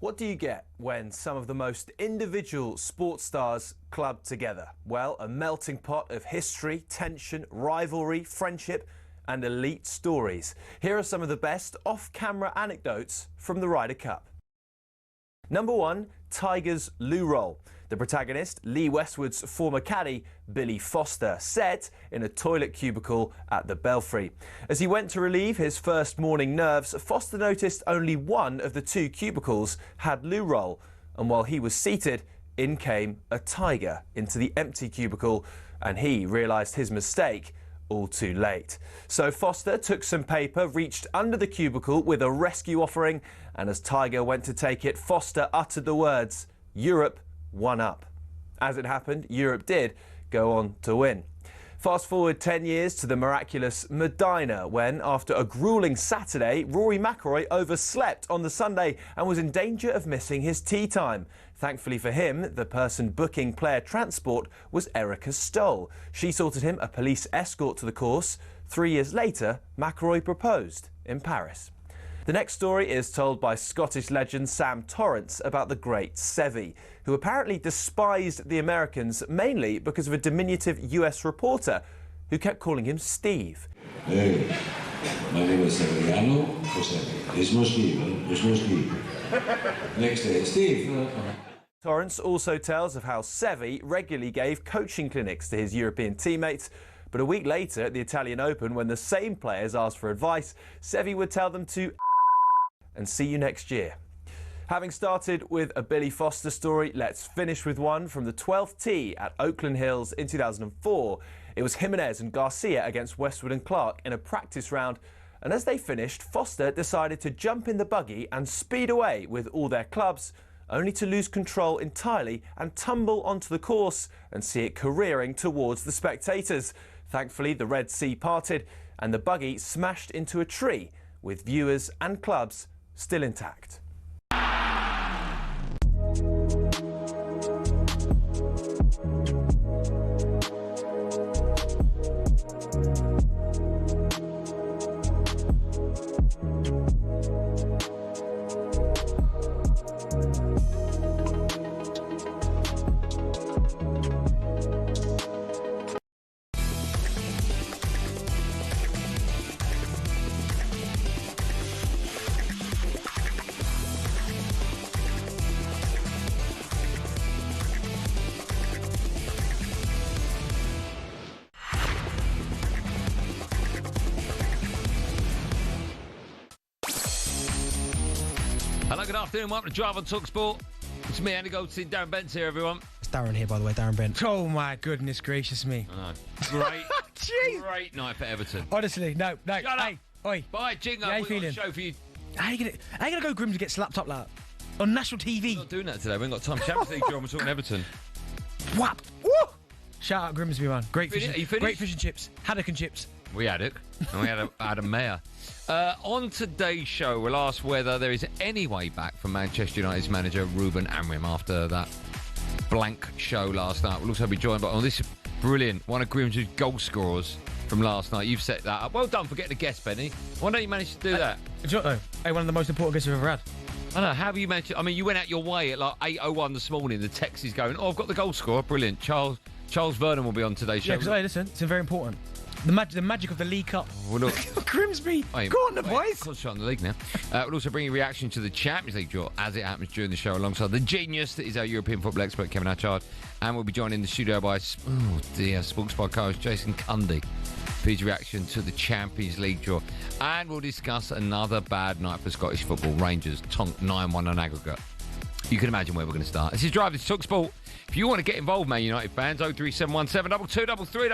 What do you get when some of the most individual sports stars club together? Well, a melting pot of history, tension, rivalry, friendship and elite stories. Here are some of the best off-camera anecdotes from the Ryder Cup. Number 1, Tiger's loo roll. The protagonist, Lee Westwood's former caddy, Billy Foster, said in a toilet cubicle at the Belfry. As he went to relieve his first morning nerves, Foster noticed only one of the 2 cubicles had loo roll, and while he was seated, in came a tiger into the empty cubicle, and he realised his mistake all too late. So Foster took some paper, reached under the cubicle with a rescue offering, and as Tiger went to take it, Foster uttered the words, "Europe, 1 up." As it happened, Europe did go on to win. Fast forward 10 years to the miraculous Medina, when, after a gruelling Saturday, Rory McIlroy overslept on the Sunday and was in danger of missing his tee time. Thankfully for him, the person booking player transport was Erica Stoll. She sorted him a police escort to the course. 3 years later, McIlroy proposed in Paris. The next story is told by Scottish legend Sam Torrance about the great Seve, who apparently despised the Americans mainly because of a diminutive US reporter who kept calling him Steve. Hey, my name is Severiano Jose. There's no Steve, huh? There's no Steve. Next day, Steve. Torrance also tells of how Seve regularly gave coaching clinics to his European teammates, but a week later at the Italian Open, when the same players asked for advice, Seve would tell them to and see you next year. Having started with a Billy Foster story, let's finish with one from the 12th tee at Oakland Hills in 2004. It was Jimenez and Garcia against Westwood and Clark in a practice round, and as they finished, Foster decided to jump in the buggy and speed away with all their clubs, only to lose control entirely and tumble onto the course and see it careering towards the spectators. Thankfully, the Red Sea parted and the buggy smashed into a tree, with viewers and clubs still intact. Hello, good afternoon. Welcome to Drive on talkSPORT. It's me, Andy Goldstein Darren Bent here, everyone. It's Darren here, by the way, Darren Bent. Oh, my goodness gracious me. Great night for Everton. Honestly, no. Shut up. Hey, oi. Bye, Jingo. How you We've got a feeling? show for you. How you gonna go grim to get slapped up like that? On national TV? We're not doing that today. We ain't got time. Champions League draw. We're talking Everton. Whap! Woo! Shout out Grimsby, man. Great fish. Are you finished? Great fish and chips. Haddock and chips. We had it. And we had a mayor. On today's show, we'll ask whether there is any way back for Manchester United's manager, Ruben Amorim, after that blank show last night. We'll also be joined by, this is brilliant, one of Grimsby's goal scorers from last night. You've set that up. Well done for getting a guest, Benny. Why don't you manage to do that? Do you know what, though? Hey, one of the most important guests we've ever had. I know, how have you managed to, you went out your way at like 8:01 this morning. The text is going, I've got the goal scorer. Brilliant. Charles Vernam will be on today's show. Yeah, because, hey, listen, it's very important. The magic of the League Cup. Well, look, Grimsby, go on the boys. Concentrate on the league now. We'll also bring you a reaction to the Champions League draw as it happens during the show, alongside the genius that is our European football expert, Kevin Hatchard. And we'll be joined in the studio by, Sports Bar co-host Jason Cundy for his reaction to the Champions League draw. And we'll discuss another bad night for Scottish football. Rangers tonk 9-1 on aggregate. You can imagine where we're going to start. This is Drive, this is talkSPORT. If you want to get involved, Man United fans, 03717 22 33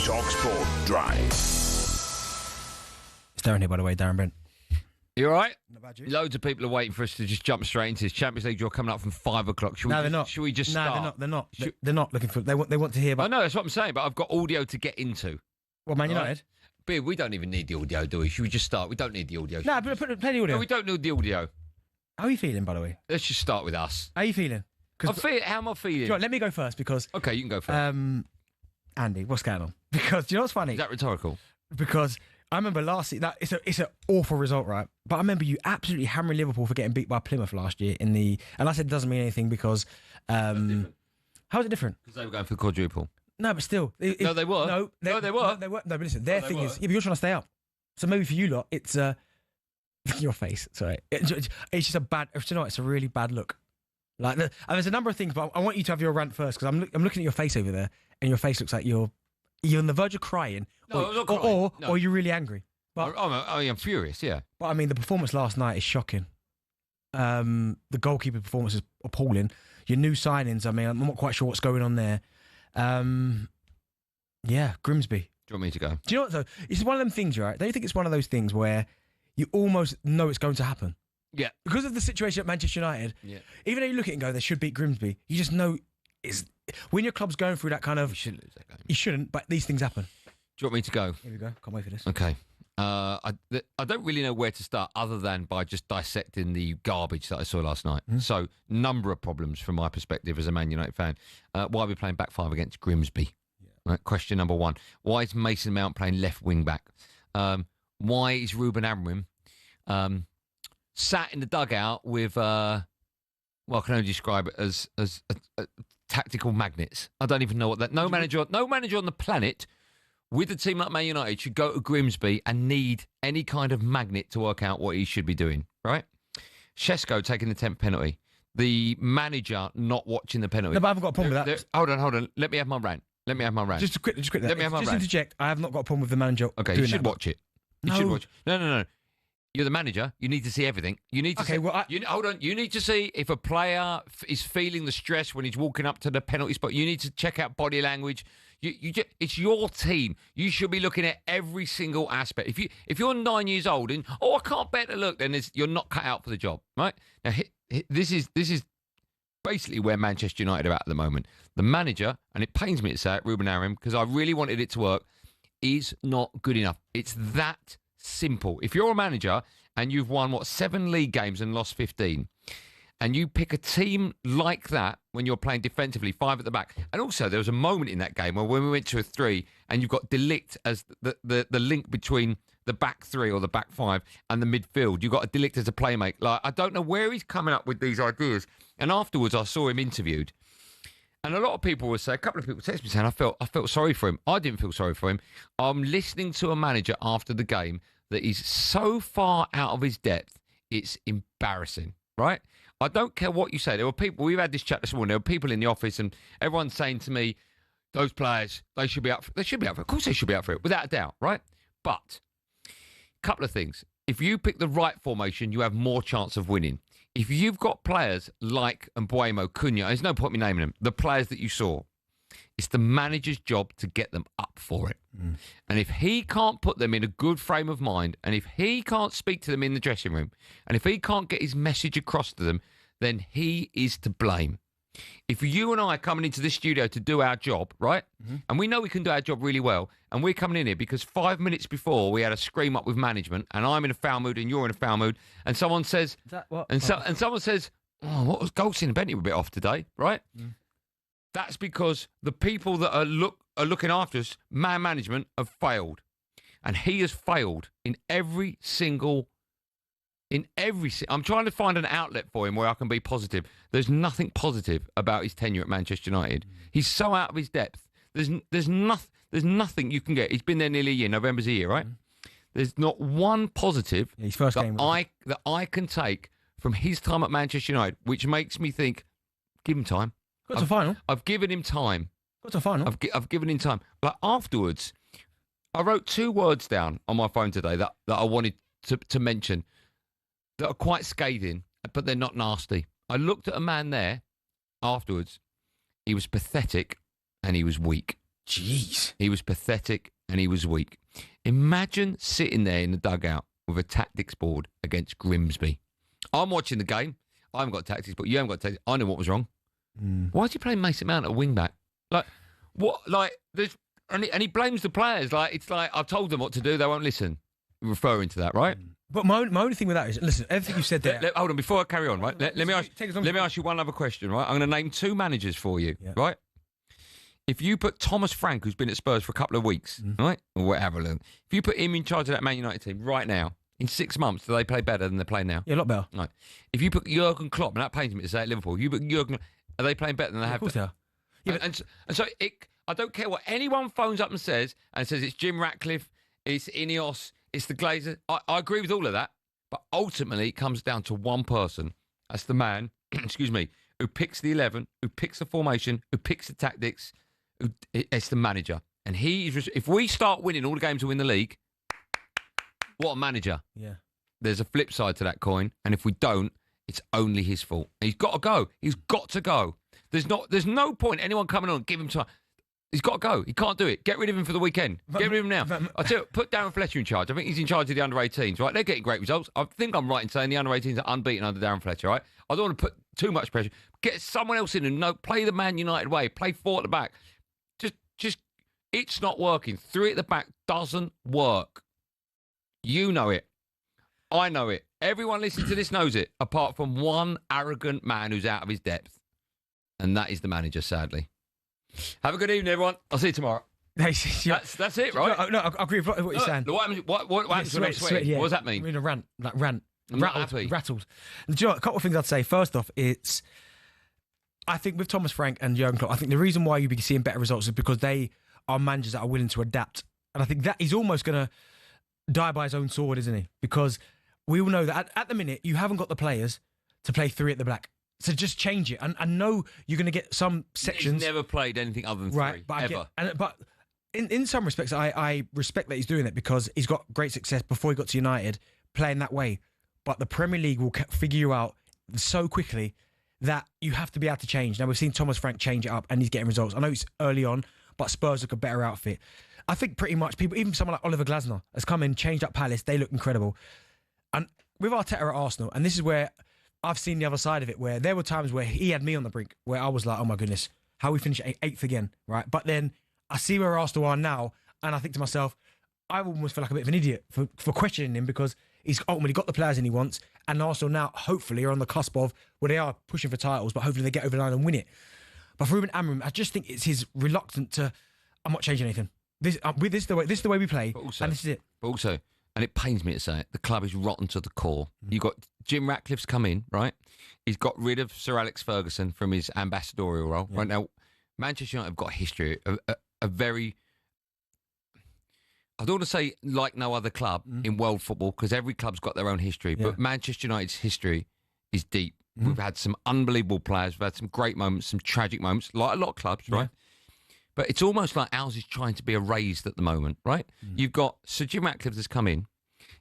talkSPORT Drive. It's Darren here, by the way, Darren Bent. You all right? Not bad, you? Loads of people are waiting for us to just jump straight into this Champions League draw coming up from 5 o'clock. They're not. Should we just start? No, they're not. They're not looking for. They want to hear about. I know, that's what I'm saying, but I've got audio to get into. Well, Man United. But we don't even need the audio, do we? Should we just start? We don't need the audio. No, but play the audio. No, we don't need the audio. How are you feeling, by the way? Let's just start with us. How are you feeling? How am I feeling? Do you know what, let me go first because. Okay, you can go first. Andy, what's going on? Because do you know what's funny? Is that rhetorical? Because I remember last year, it's an awful result, right? But I remember you absolutely hammering Liverpool for getting beat by Plymouth last year and I said it doesn't mean anything because how is it different? Because they were going for the quadruple. No, but still. No, they were. No, they were. No, but listen, their thing is, but you're trying to stay up. So maybe for you lot, it's your face. Sorry, it's just a bad. You know, it's a really bad look. Like, and there's a number of things, but I want you to have your rant first because I'm looking at your face over there, and your face looks like you're on the verge of crying, No, I'm not crying. or you're really angry. But I'm furious. Yeah. But I mean, the performance last night is shocking. The goalkeeper performance is appalling. Your new signings, I mean, I'm not quite sure what's going on there. Yeah, Grimsby. Do you want me to go? Do you know what, though? It's one of them things, right? Don't you think it's one of those things where you almost know it's going to happen? Yeah. Because of the situation at Manchester United, even though you look at it and go, they should beat Grimsby, you just know when your club's going through that kind of... You shouldn't lose that game. You shouldn't, but these things happen. Do you want me to go? Here we go. Can't wait for this. Okay. I don't really know where to start other than by just dissecting the garbage that I saw last night. So, number of problems from my perspective as a Man United fan. Why are we playing back five against Grimsby? Right, question number one. Why is Mason Mount playing left wing back? Why is Ruben Amorim sat in the dugout with, I can only describe it as tactical magnets. I don't even know what that... No manager on the planet with a team like Man United should go to Grimsby and need any kind of magnet to work out what he should be doing, right? Shesko taking the 10th penalty. The manager not watching the penalty. No, but I haven't got a problem with that. Hold on. Let me have my rant. Just quick. Let me interject. I have not got a problem with the manager. Okay, you should watch it. You should watch. No. You're the manager. You need to see everything. You need to. Okay, see, hold on. You need to see if a player is feeling the stress when he's walking up to the penalty spot. You need to check out body language. It's your team. You should be looking at every single aspect. If you're 9 years old and I can't better look, then you're not cut out for the job, right? Now this is basically where Manchester United are at the moment. The manager, and it pains me to say it, Ruben Amorim, because I really wanted it to work, is not good enough. It's that simple. If you're a manager and you've won, 7 league games and lost 15, and you pick a team like that when you're playing defensively, 5 at the back, and also there was a moment in that game where when we went to a 3 and you've got De Ligt as the link between the back 3 or the back 5 and the midfield. You've got a De Ligt as a playmaker. Like, I don't know where he's coming up with these ideas. And afterwards, I saw him interviewed. And a lot of people would say, a couple of people texted me saying, I felt sorry for him. I didn't feel sorry for him. I'm listening to a manager after the game that is so far out of his depth, it's embarrassing, right? I don't care what you say. There were people, we've had this chat this morning, there were people in the office and everyone's saying to me, those players, they should be up for it. Of course they should be up for it, without a doubt, right? But, couple of things. If you pick the right formation, you have more chance of winning. If you've got players like Mbuemo, Cunha, there's no point me naming them, the players that you saw, it's the manager's job to get them up for it. And if he can't put them in a good frame of mind, and if he can't speak to them in the dressing room, and if he can't get his message across to them, then he is to blame. If you and I are coming into this studio to do our job, right, and we know we can do our job really well, and we're coming in here because 5 minutes before we had a scream up with management, and I'm in a foul mood and you're in a foul mood, and someone says, and someone says, what was Goldstein and Bent were a bit off today, right? That's because the people that are looking after us, man management, have failed. And he has failed in every single... I'm trying to find an outlet for him where I can be positive. There's nothing positive about his tenure at Manchester United. He's so out of his depth. There's nothing you can get. He's been there nearly a year. November's a year, right? There's not one positive his first game that I can take from his time at Manchester United, which makes me think, give him time. Got to final. I've given him time. Got to final. I've given him time. But afterwards, I wrote 2 words down on my phone today that I wanted to mention that are quite scathing, but they're not nasty. I looked at a man there afterwards. He was pathetic and he was weak. Jeez. He was pathetic and he was weak. Imagine sitting there in the dugout with a tactics board against Grimsby. I'm watching the game. I haven't got tactics, but you haven't got tactics. I know what was wrong. Why did you play Mason Mount at wing back? Like, what? Like, there's and he blames the players. Like, it's like, I've told them what to do. They won't listen. Referring to that, right? But my only thing with that is, listen, everything you said there... hold on, before I carry on, right? Let me ask you one other question, right? I'm going to name 2 managers for you, right? If you put Thomas Frank, who's been at Spurs for a couple of weeks, right, or whatever, if you put him in charge of that Man United team right now, in 6 months, do they play better than they play now? Yeah, a lot better. Right. If you put Jurgen Klopp, and that pains me to say at Liverpool, you put Jurgen, are they playing better than they have? Of course they are. Yeah, and so I don't care what anyone phones up and says it's Jim Ratcliffe, it's Ineos, it's the Glazers. I agree with all of that, but ultimately it comes down to one person. That's the man, excuse me, who picks the 11, who picks the formation, who picks the tactics. It's the manager. And if we start winning all the games to win the league, what a manager. Yeah. There's a flip side to that coin, and if we don't, it's only his fault. And he's got to go. He's got to go. There's no point anyone coming on and give him time. He's got to go. He can't do it. Get rid of him for the weekend. Get rid of him now. I tell you, put Darren Fletcher in charge. I think he's in charge of the under-18s, right? They're getting great results. I think I'm right in saying the under-18s are unbeaten under Darren Fletcher, right? I don't want to put too much pressure. Get someone else in and play the Man United way. Play 4 at the back. Just, it's not working. 3 at the back doesn't work. You know it. I know it. Everyone listening to this knows it, apart from one arrogant man who's out of his depth. And that is the manager, sadly. Have a good evening, everyone. I'll see you tomorrow. That's it, right? No, I agree with what you're saying. What happens when I'm sweating? Yeah. What does that mean? I mean, a rant. I'm not happy. Rattled. And do you know, a couple of things I'd say. First off, I think with Thomas Frank and Jurgen Klopp, I think the reason why you'll be seeing better results is because they are managers that are willing to adapt. And I think that he's almost going to die by his own sword, isn't he? Because we all know that at the minute, you haven't got the players to play 3 at the back. So just change it. And I know you're going to get some sections. He's never played anything other than 3, ever. But in some respects, I respect that he's doing it because he's got great success before he got to United playing that way. But the Premier League will figure you out so quickly that you have to be able to change. Now, we've seen Thomas Frank change it up and he's getting results. I know it's early on, but Spurs look a better outfit. I think pretty much people, even someone like Oliver Glasner has come in, changed up Palace. They look incredible. And with Arteta at Arsenal, and this is where I've seen the other side of it, where there were times where he had me on the brink, where I was like, oh my goodness, how we finish 8th again, right? But then I see where Arsenal are now, and I think to myself, I almost feel like a bit of an idiot for questioning him because he's ultimately got the players and he wants, and Arsenal now hopefully are on the cusp of where they are pushing for titles, but hopefully they get over the line and win it. But for Ruben Amorim, I just think it's his reluctant to, I'm not changing anything. This is the way we play, and this is it. But also, and it pains me to say it, the club is rotten to the core. You've got Jim Ratcliffe's come in, right? He's got rid of Sir Alex Ferguson from his ambassadorial role. Yeah. Right now, Manchester United have got a history, a very, I don't want to say like no other club in world football, because every club's got their own history, but Manchester United's history is deep. We've had some unbelievable players. We've had some great moments, some tragic moments, like a lot of clubs, right? But it's almost like ours is trying to be erased at the moment, right? You've got Sir Jim Ratcliffe has come in.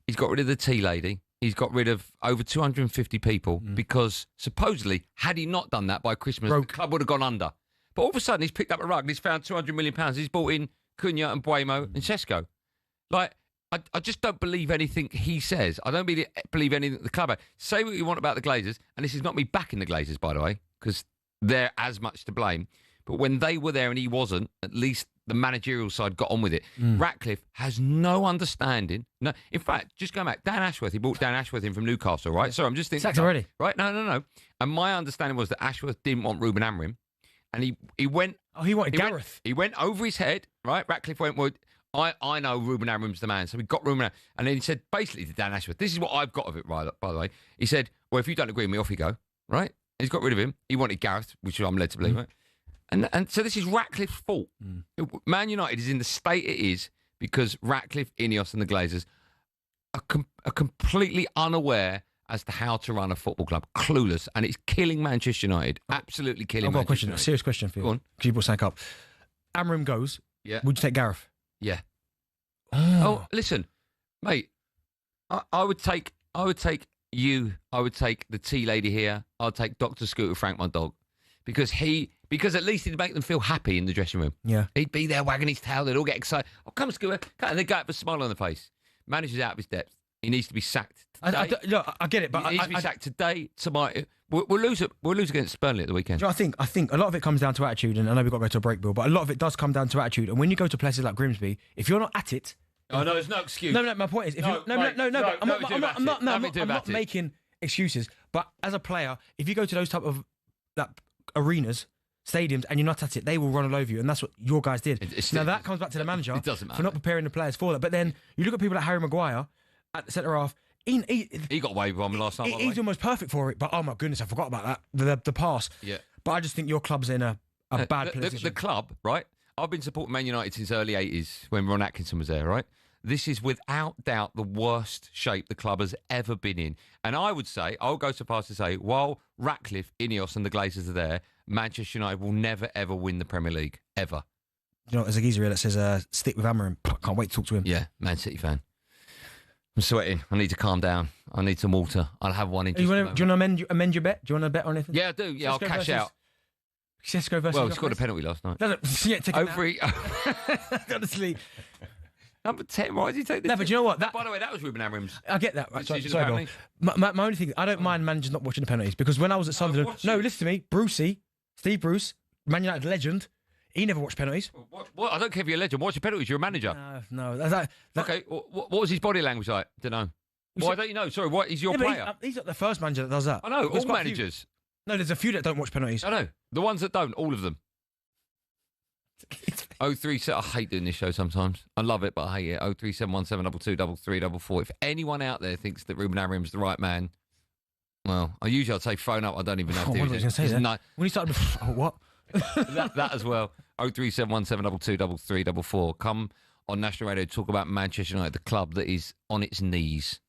He's got rid of the tea lady. He's got rid of over 250 people because supposedly, had he not done that by Christmas, the club would have gone under. But all of a sudden, he's picked up a rug and he's found £200 million. He's brought in Cunha and Buemo and Sesko. Like, I just don't believe anything he says. I don't believe anything the club has. Say what you want about the Glazers, and this is not me backing the Glazers, by the way, because they're as much to blame. But when they were there and he wasn't, at least the managerial side got on with it. Ratcliffe has no understanding. No, in fact, just going back, Dan Ashworth, he brought Dan Ashworth in from Newcastle, right? So I'm just thinking. Sacked already. Right? No. And my understanding was that Ashworth didn't want Ruben Amorim. And he went. Oh, he wanted Gareth. He went over his head, right? Ratcliffe went, well, I know Ruben Amorim's the man. So we got Ruben Amorim. And then he said, basically to Dan Ashworth, this is what I've got of it, right, by the way. He said, well, if you don't agree with me, off you go, right? And he's got rid of him. He wanted Gareth, which I'm led to believe, right? And so this is Ratcliffe's fault. Man United is in the state it is because Ratcliffe, Ineos and the Glazers are completely unaware as to how to run a football club. Clueless. And it's killing Manchester United. Absolutely killing I've got Manchester a serious question for you. Go on. Because you brought something up. Amorim goes. Yeah. Would you take Gareth? Yeah. Oh, listen, mate. I would take you. I would take the tea lady here. I'd take Dr. Scooter Frank, my dog. Because at least he'd make them feel happy in the dressing room. Yeah. He'd be there wagging his tail. They'd all get excited. Oh, come Scooter. And they'd go out with a smile on their face. Manager's out of his depth. He needs to be sacked today. I get it, but he needs to be sacked today, tomorrow. We'll lose against Burnley at the weekend. You know, I think a lot of it comes down to attitude, and I know we've got to go to a break, Bill, but a lot of it does come down to attitude. And when you go to places like Grimsby, if you're not at it... Oh, no, there's no excuse. No, my point is... I'm not making excuses, but as a player, if you go to those type of arenas, stadiums and you're not at it, they will run all over you, and that's what your guys did. Now that comes back to the manager It doesn't matter. for not preparing the players for that. But then you look at people like Harry Maguire at the centre half. He got away with one last night. He's almost perfect for it, but oh my goodness, I forgot about that. The pass. Yeah. But I just think your club's in a bad position. The club, right? I've been supporting Man United since early 80s when Ron Atkinson was there, right? This is without doubt the worst shape the club has ever been in. And I would say, I'll go so far as to say, while Ratcliffe, Ineos and the Glazers are there, Manchester United will never, ever win the Premier League. Ever. You know, there's a geezer here that says, stick with Amorim. Can't wait to talk to him. Yeah, Man City fan. I'm sweating. I need to calm down. I need some water. I'll have one in just a moment. Do you want to amend your bet? Do you want to bet on anything? Yeah, I do. Yeah, I'll cash out. Cesco versus Well, he scored a penalty last night. Yeah, take it Over. honestly. Number 10, why did he take this? No, but do you know what? By the way, that was Ruben Amorim's. I get that. Sorry, decision, Bill. apparently. My only thing, I don't mind managers not watching the penalties because when I was at Sunderland, watching. listen to me, Steve Bruce, Man United legend, he never watched penalties. What? I don't care if you're a legend. Watch your penalties. You're a manager. No. Okay, what was his body language like? Don't know. Why don't you know? Sorry, what? He's your player. He's not the first manager that does that. I know, There's all quite a few. managers. No, there's a few that don't watch penalties. I know. The ones that don't, all of them. 037. I hate doing this show sometimes. I love it, but I hate it. 03717223344. If anyone out there thinks that Ruben Amorim's the right man, well, I'd say phone up. I don't even know if I wonder what there he was going to say there. no, When he started, what? that as well. 03717223344. Come on National Radio to talk about Manchester United, the club that is on its knees.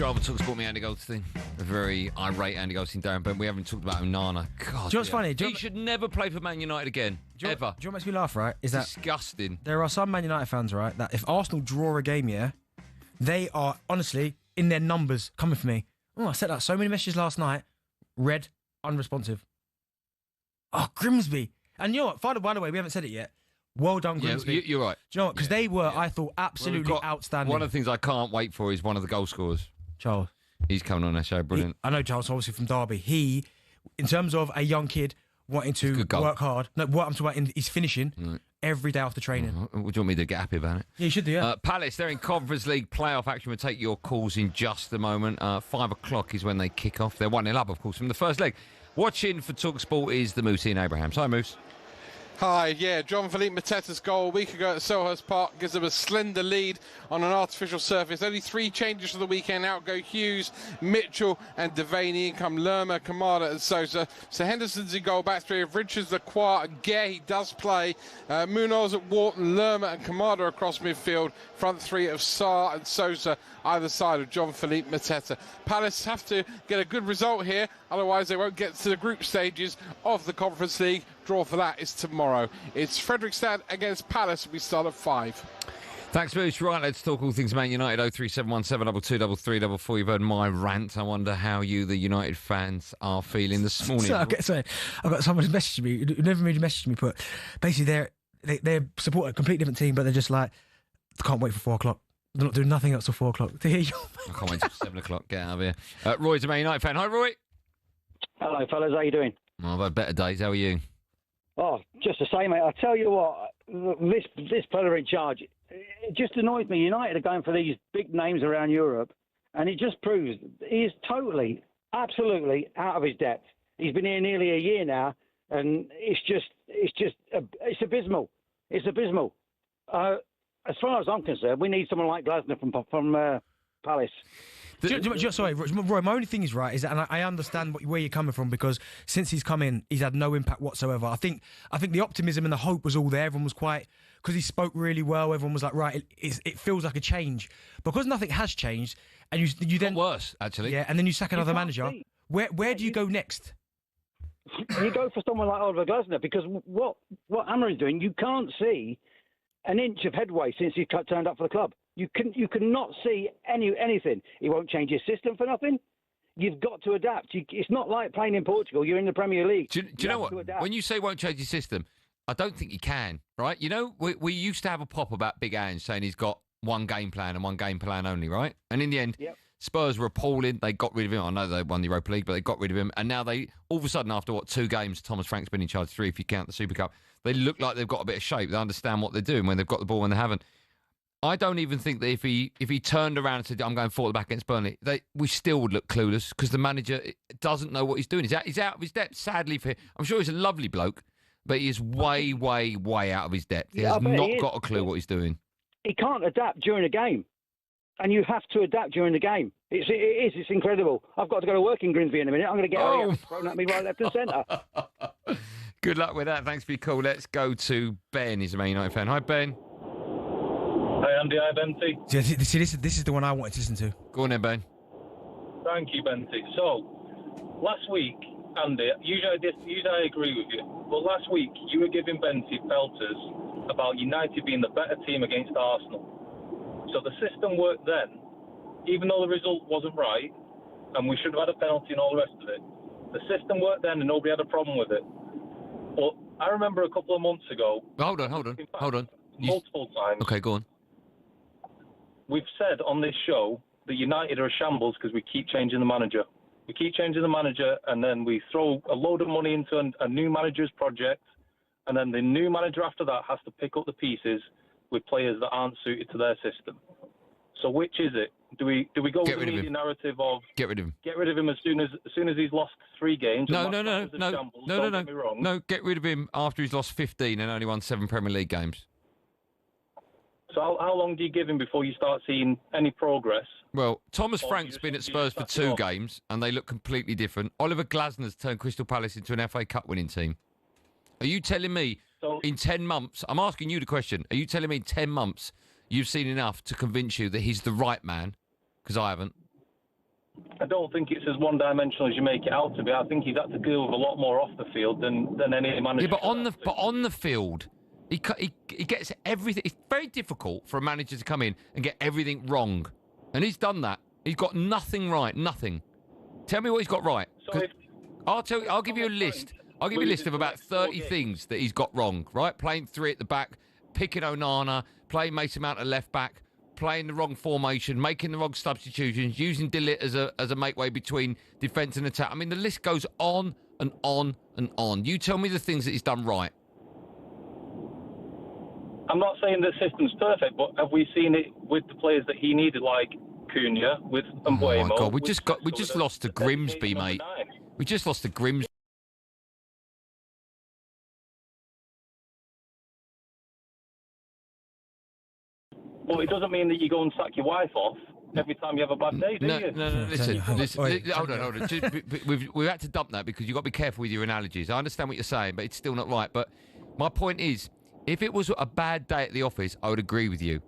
Driver talks about me, Andy Goldstein. A very irate Andy Goldstein Darren Bent. We haven't talked about Onana. God, Do you know what's funny? He should never play for Man United again. Ever. Do you know what makes me laugh, right? Is that disgusting. There are some Man United fans, right, that if Arsenal draw a game, yeah, they are honestly in their numbers coming for me. Oh, I sent out so many messages last night. Read, unresponsive. Oh, Grimsby. And you know what? By the way, we haven't said it yet. Well done, Grimsby. Yeah, you're right. Do you know what? Because they were, I thought, absolutely outstanding. One of the things I can't wait for is one of the goal scorers. Charles. He's coming on our show. Brilliant. I know Charles, obviously from Derby. He, in terms of a young kid wanting to work hard. No, what I'm talking about, he's finishing every day after training. Would you want me to get happy about it? Yeah, you should do, yeah. Palace, they're in Conference League playoff action. We'll take your calls in just a moment. 5 o'clock is when they kick off. They're 1-0 up, of course, from the first leg. Watching for talkSPORT is the Moosey and Abrahams. Hi, Moose. Hi, yeah, Jean-Philippe Mateta's goal a week ago at Selhurst Park gives them a slender lead on an artificial surface. Only 3 changes for the weekend. Out go Hughes, Mitchell and Devaney. In come Lerma, Kamada and Sosa. So Henderson's in goal, back 3 of Richards, Lacroix, and Gay. He does play. Munoz at Wharton, Lerma and Kamada across midfield. Front 3 of Sarr and Sosa either side of Jean-Philippe Mateta. Palace have to get a good result here, otherwise they won't get to the group stages of the Conference League. Draw for that is tomorrow. It's Fredrikstad against Palace. We start at 5. Thanks, Moose. Right, let's talk all things Man United. 03717223344. You've heard my rant. I wonder how you, the United fans, are feeling this morning. Sorry, I've got someone who's messaged me, who never really messaged me, but basically they support a completely different team, but they're just like, can't wait for 4 o'clock. They're not doing nothing else till 4 o'clock. To hear you. I can't wait till 7 o'clock. Get out of here. Roy's a Man United fan. Hi, Roy. Hello, fellas. How you doing? Oh, I've had better days. How are you? Oh, just the same, mate. I tell you what, this player in charge, it just annoys me. United are going for these big names around Europe, and it just proves he is totally, absolutely out of his depth. He's been here nearly a year now, and it's abysmal. It's abysmal. As far as I'm concerned, we need someone like Glasner from Palace. Sorry, Roy, my only thing is, right, is that, and I understand where you're coming from, because since he's come in, he's had no impact whatsoever. I think the optimism and the hope was all there. Everyone was quite, because he spoke really well, everyone was like, right, it feels like a change. Because nothing has changed, and you then... worse, actually. Yeah, and then you sack another manager. Where do you go next? You go for someone like Oliver Glasner, because what Amorim's doing, you can't see an inch of headway since he turned up for the club. You cannot see anything. He won't change his system for nothing. You've got to adapt. It's not like playing in Portugal. You're in the Premier League. Do you know what? When you say won't change his system, I don't think he can, right? You know, we used to have a pop about Big Ange saying he's got one game plan and one game plan only, right? And in the end, Spurs were appalling. They got rid of him. I know they won the Europa League, but they got rid of him. And now they, all of a sudden, after, 2 games, Thomas Frank's been in charge, 3 if you count the Super Cup, they look like they've got a bit of shape. They understand what they're doing when they've got the ball when they haven't. I don't even think that if he turned around and said, I'm going forward back against Burnley, we still would look clueless, because the manager doesn't know what he's doing. He's out of his depth, sadly for him. I'm sure he's a lovely bloke, but he is way, way, way out of his depth. He has not got a clue what he's doing. He can't adapt during a game, and you have to adapt during the game. It's incredible. I've got to go to work in Grimsby in a minute. I'm going to get thrown at me right, left and centre. Good luck with that. Thanks for your call. Let's go to Ben. He's a Man United fan. Hi, Ben. Hi, Andy. Hi, Benty. See, this is the one I wanted to listen to. Go on then, Ben. Thank you, Benty. So, last week, Andy, usually I agree with you, but last week you were giving Benty pelters about United being the better team against Arsenal. So the system worked then, even though the result wasn't right, and we should have had a penalty and all the rest of it. The system worked then and nobody had a problem with it. But I remember a couple of months ago... Hold on. Multiple times. Okay, go on. We've said on this show that United are a shambles because we keep changing the manager. We keep changing the manager, and then we throw a load of money into a new manager's project, and then the new manager after that has to pick up the pieces with players that aren't suited to their system. So which is it? Do we go with the media narrative of get rid of him? Get rid of him as soon as he's lost 3 games. No. Get rid of him after he's lost 15 and only won 7 Premier League games. So how long do you give him before you start seeing any progress? Well, Thomas Frank's been at Spurs for 2 games and they look completely different. Oliver Glasner's turned Crystal Palace into an FA Cup winning team. Are you telling me in 10 months, I'm asking you the question, are you telling me in 10 months you've seen enough to convince you that he's the right man? Because I haven't. I don't think it's as one-dimensional as you make it out to be. I think he's had to deal with a lot more off the field than any manager. Yeah, but on the field, he gets everything. It's very difficult for a manager to come in and get everything wrong, and he's done that. He's got nothing right, nothing. Tell me what he's got right. So I'll give you a list. I'll give you a list of about 30 things that he's got wrong. Right, playing 3 at the back, picking Onana, playing Mason Mount at left back, playing the wrong formation, making the wrong substitutions, using Dillit as a make-way between defence and attack. I mean, the list goes on and on and on. You tell me the things that he's done right. I'm not saying the system's perfect, but have we seen it with the players that he needed, like Cunha, with Mbeumo? Oh my God, we just lost to Grimsby, mate. We just lost to Grimsby. But it doesn't mean that you go and sack your wife off every time you have a bad day, do you? No. Listen, hold on. We've had to dump that because you've got to be careful with your analogies. I understand what you're saying, but it's still not right. But my point is, if it was a bad day at the office, I would agree with you.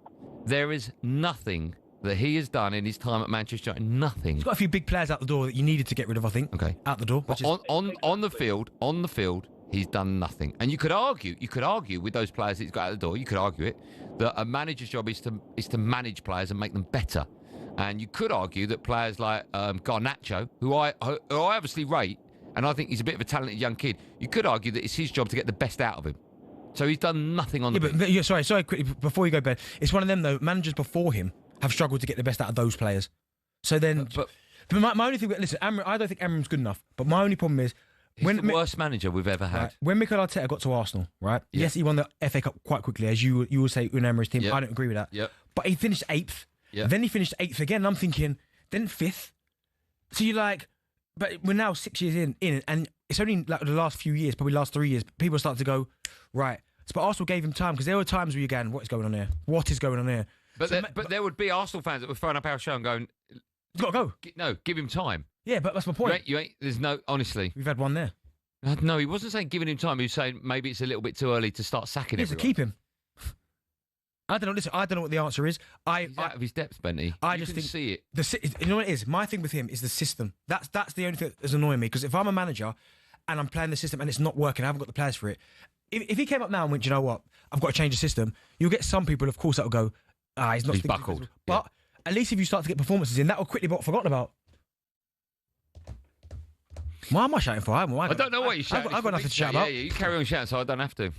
There is nothing that he has done in his time at Manchester United. Nothing. He's got a few big players out the door that you needed to get rid of, I think. Okay. Out the door. But on the field, he's done nothing. And you could argue with those players that he's got out the door, you could argue it, that a manager's job is to manage players and make them better. And you could argue that players like Garnacho, who I obviously rate, and I think he's a bit of a talented young kid, you could argue that it's his job to get the best out of him. So he's done nothing on the pitch. But sorry, quickly, before you go, Ben, it's one of them, though, managers before him have struggled to get the best out of those players. So then... But my only thing... Listen, I don't think Amorim's good enough, but my only problem is... He's the worst manager we've ever had. Right, when Mikel Arteta got to Arsenal, right? Yeah. Yes, he won the FA Cup quite quickly, as you will say, Unai Emery's team. Yep. I don't agree with that. Yep. But he finished 8th. Yep. Then he finished 8th again, and I'm thinking, then 5th. So you're like... But we're now 6 years in, and it's only like the last few years, probably last 3 years, people start to go, right. But Arsenal gave him time, because there were times where you're going, what is going on there? What is going on there? But there would be Arsenal fans that would phone up our show and going... He's got to go. Give him time. Yeah, but that's my point. There's no... Honestly. We've had one there. No, he wasn't saying giving him time. He was saying maybe it's a little bit too early to start sacking him. To keep him. I don't know. Listen, I don't know what the answer is. He's out of his depth, Benty. I you just can think see it. You know what it is? My thing with him is the system. That's the only thing that's annoying me. Because if I'm a manager and I'm playing the system and it's not working, I haven't got the players for it. If he came up now and went, you know what, I've got to change the system, you'll get some people, of course, that will go, he's buckled. But at least if you start to get performances in, that will quickly be forgotten about. Why am I shouting for? I don't know what you're shouting. I've got nothing to shout about. Yeah, you carry on shouting, so I don't have to.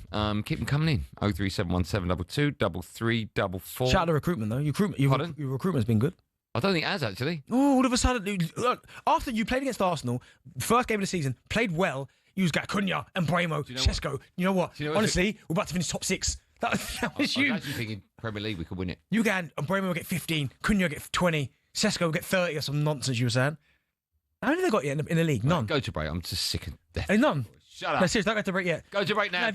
Keep them coming in. 0371722 3344. Shout out to recruitment, though. Your recruitment's been good. I don't think it has, actually. Oh, all of a sudden, after you played against Arsenal, first game of the season, played well, you got Cunha and Bremo, Cesco. You know what? Honestly, we're about to finish top 6. That was you. I was actually thinking Premier League, we could win it. You and Bremo will get 15, Cunha will get 20, Cesco will get 30 or some nonsense you were saying. How many have they got yet in the league? None. Go to break. I'm just sick of death. None. Shut up. No, seriously, don't go to break yet. Go to break now.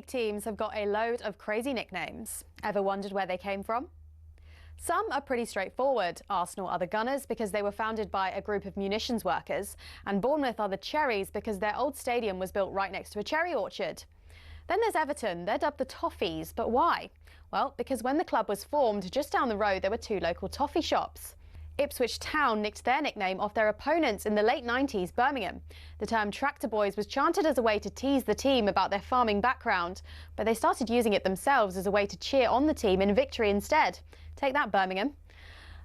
League teams have got a load of crazy nicknames. Ever wondered where they came from? Some are pretty straightforward. Arsenal are the Gunners because they were founded by a group of munitions workers, and Bournemouth are the Cherries because their old stadium was built right next to a cherry orchard. Then there's Everton. They're dubbed the Toffees, but why? Well, because when the club was formed, just down the road there were 2 local toffee shops. Ipswich Town nicked their nickname off their opponents in the late 90s, Birmingham. The term Tractor Boys was chanted as a way to tease the team about their farming background, but they started using it themselves as a way to cheer on the team in victory instead. Take that, Birmingham.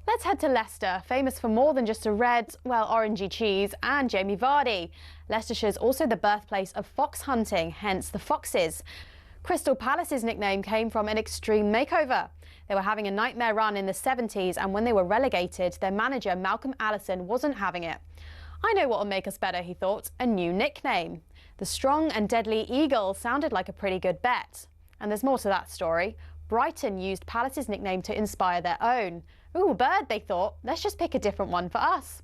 Let's head to Leicester, famous for more than just a red, well, orangey cheese and Jamie Vardy. Leicestershire's also the birthplace of fox hunting, hence the Foxes. Crystal Palace's nickname came from an extreme makeover. They were having a nightmare run in the 70s, and when they were relegated, their manager, Malcolm Allison, wasn't having it. I know what will make us better, he thought, a new nickname. The Strong and Deadly Eagle sounded like a pretty good bet. And there's more to that story. Brighton used Palace's nickname to inspire their own. Ooh, bird, they thought. Let's just pick a different one for us.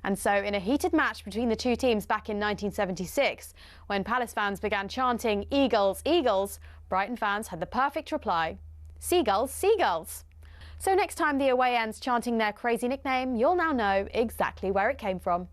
And so, in a heated match between the two teams back in 1976, when Palace fans began chanting "Eagles, Eagles," Brighton fans had the perfect reply: "Seagulls, Seagulls." So next time the away end's chanting their crazy nickname, you'll now know exactly where it came from.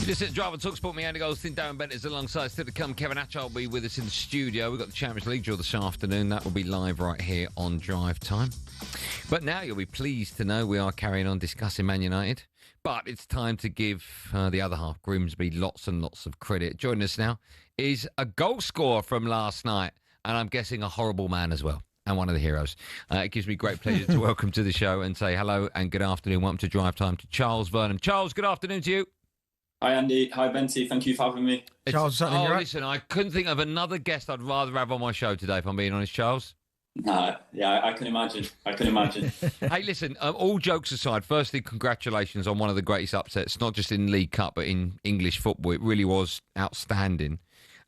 You listen to Drive on talkSPORT. Me, Andy Goldstein Darren Bent is alongside. Still to come, Kevin Hatchard will be with us in the studio. We've got the Champions League draw this afternoon. That will be live right here on Drive Time. But now you'll be pleased to know we are carrying on discussing Man United. But it's time to give the other half, Grimsby, lots and lots of credit. Joining us now is a goal scorer from last night, and I'm guessing a horrible man as well, and one of the heroes. It gives me great pleasure to welcome to the show and say hello and good afternoon. Welcome to Drive Time to Charles Vernam. Charles, good afternoon to you. Hi, Andy. Hi, Benty. Thank you for having me. Charles, listen, I couldn't think of another guest I'd rather have on my show today, if I'm being honest, Charles. Yeah, I can imagine. Hey, listen, all jokes aside, firstly, congratulations on one of the greatest upsets, not just in League Cup, but in English football. It really was outstanding.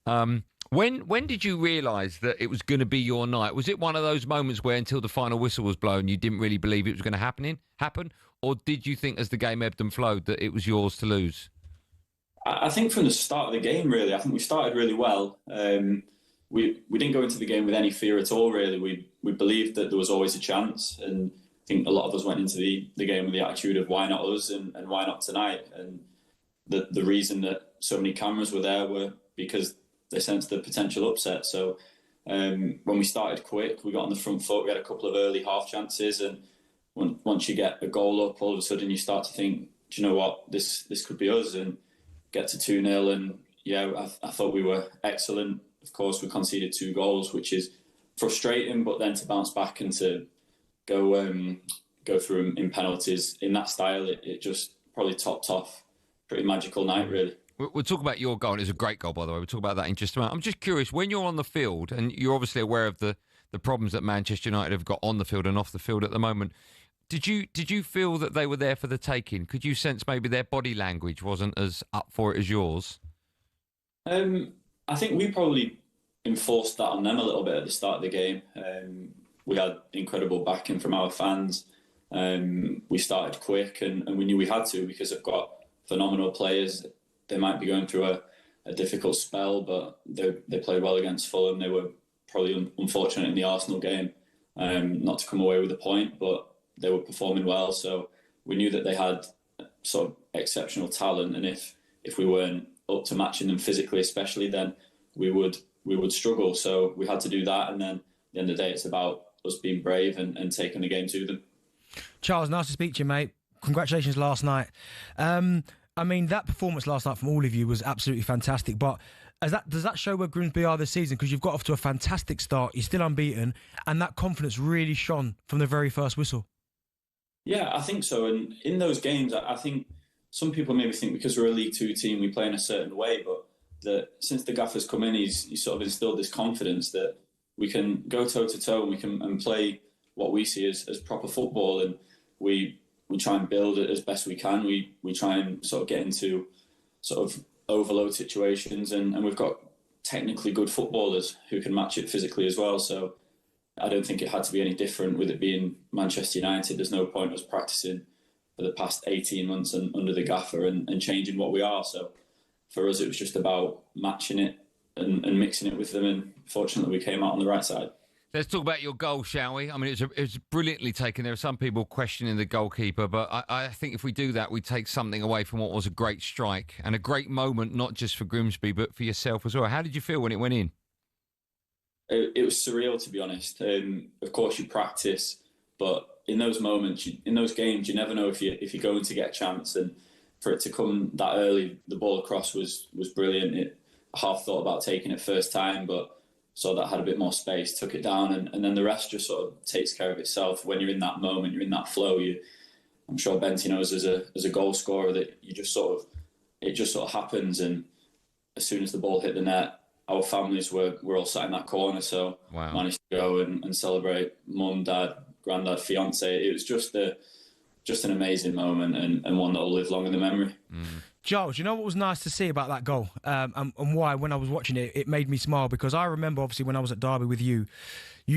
When did you realise that it was going to be your night? Was it one of those moments where until the final whistle was blown, you didn't really believe it was going to happen? Or did you think as the game ebbed and flowed that it was yours to lose? I think from the start of the game, really, I think we started really well. We didn't go into the game with any fear at all, really. We believed that there was always a chance, and I think a lot of us went into the game with the attitude of why not us and why not tonight. And the reason that so many cameras were there were because they sensed the potential upset. So when we started quick, we got on the front foot. We had a couple of early half chances, and once you get a goal up, all of a sudden you start to think, do you know what, this could be us, and get to 2-0. And yeah, I thought we were excellent. Of course, we conceded 2 goals, which is frustrating, but then to bounce back and to go through in penalties in that style, it just probably topped off. Pretty magical night, really. We'll talk about your goal. It's a great goal, by the way. We'll talk about that in just a moment. I'm just curious, when you're on the field, and you're obviously aware of the problems that Manchester United have got on the field and off the field at the moment, Did you feel that they were there for the taking? Could you sense maybe their body language wasn't as up for it as yours? I think we probably enforced that on them a little bit at the start of the game. We had incredible backing from our fans. We started quick, and we knew we had to because they've got phenomenal players. They might be going through a difficult spell, but they played well against Fulham. They were probably unfortunate in the Arsenal game not to come away with a point, but they were performing well. So we knew that they had sort of exceptional talent, and if we weren't up to matching them physically, especially, then we would struggle. So we had to do that, and then at the end of the day, it's about us being brave and taking the game to them. Charles, nice to speak to you, mate. Congratulations last night. I mean, that performance last night from all of you was absolutely fantastic. But does that show where Grimsby are this season? Because you've got off to a fantastic start, you're still unbeaten, and that confidence really shone from the very first whistle. Yeah, I think so. And in those games, I think some people maybe think because we're a League Two team, we play in a certain way. But since the gaffer's come in, he's sort of instilled this confidence that we can go toe-to-toe and we can play what we see as proper football. And we try and build it as best we can. We try and sort of get into sort of overload situations, and we've got technically good footballers who can match it physically as well. So I don't think it had to be any different with it being Manchester United. There's no point us practicing for the past 18 months and under the gaffer and changing what we are. So for us, it was just about matching it and mixing it with them. And fortunately, we came out on the right side. Let's talk about your goal, shall we? I mean, it was brilliantly taken. There are some people questioning the goalkeeper, but I think if we do that, we take something away from what was a great strike and a great moment, not just for Grimsby, but for yourself as well. How did you feel when it went in? It was surreal, to be honest. Of course, you practice, but in those moments, in those games, you never know if you're going to get a chance. And for it to come that early, the ball across was brilliant. I half thought about taking it first time, but saw that had a bit more space, took it down, and then the rest just sort of takes care of itself. When you're in that moment, you're in that flow. I'm sure Benty knows as a goal scorer that it just sort of happens. And as soon as the ball hit the net, our families were all sat in that corner. So wow. Managed to go and celebrate mum, dad, granddad, fiance. It was just an amazing moment and one that will live long in the memory. Giles, you know what was nice to see about that goal and why, when I was watching it, it made me smile? Because I remember, obviously, when I was at Derby with you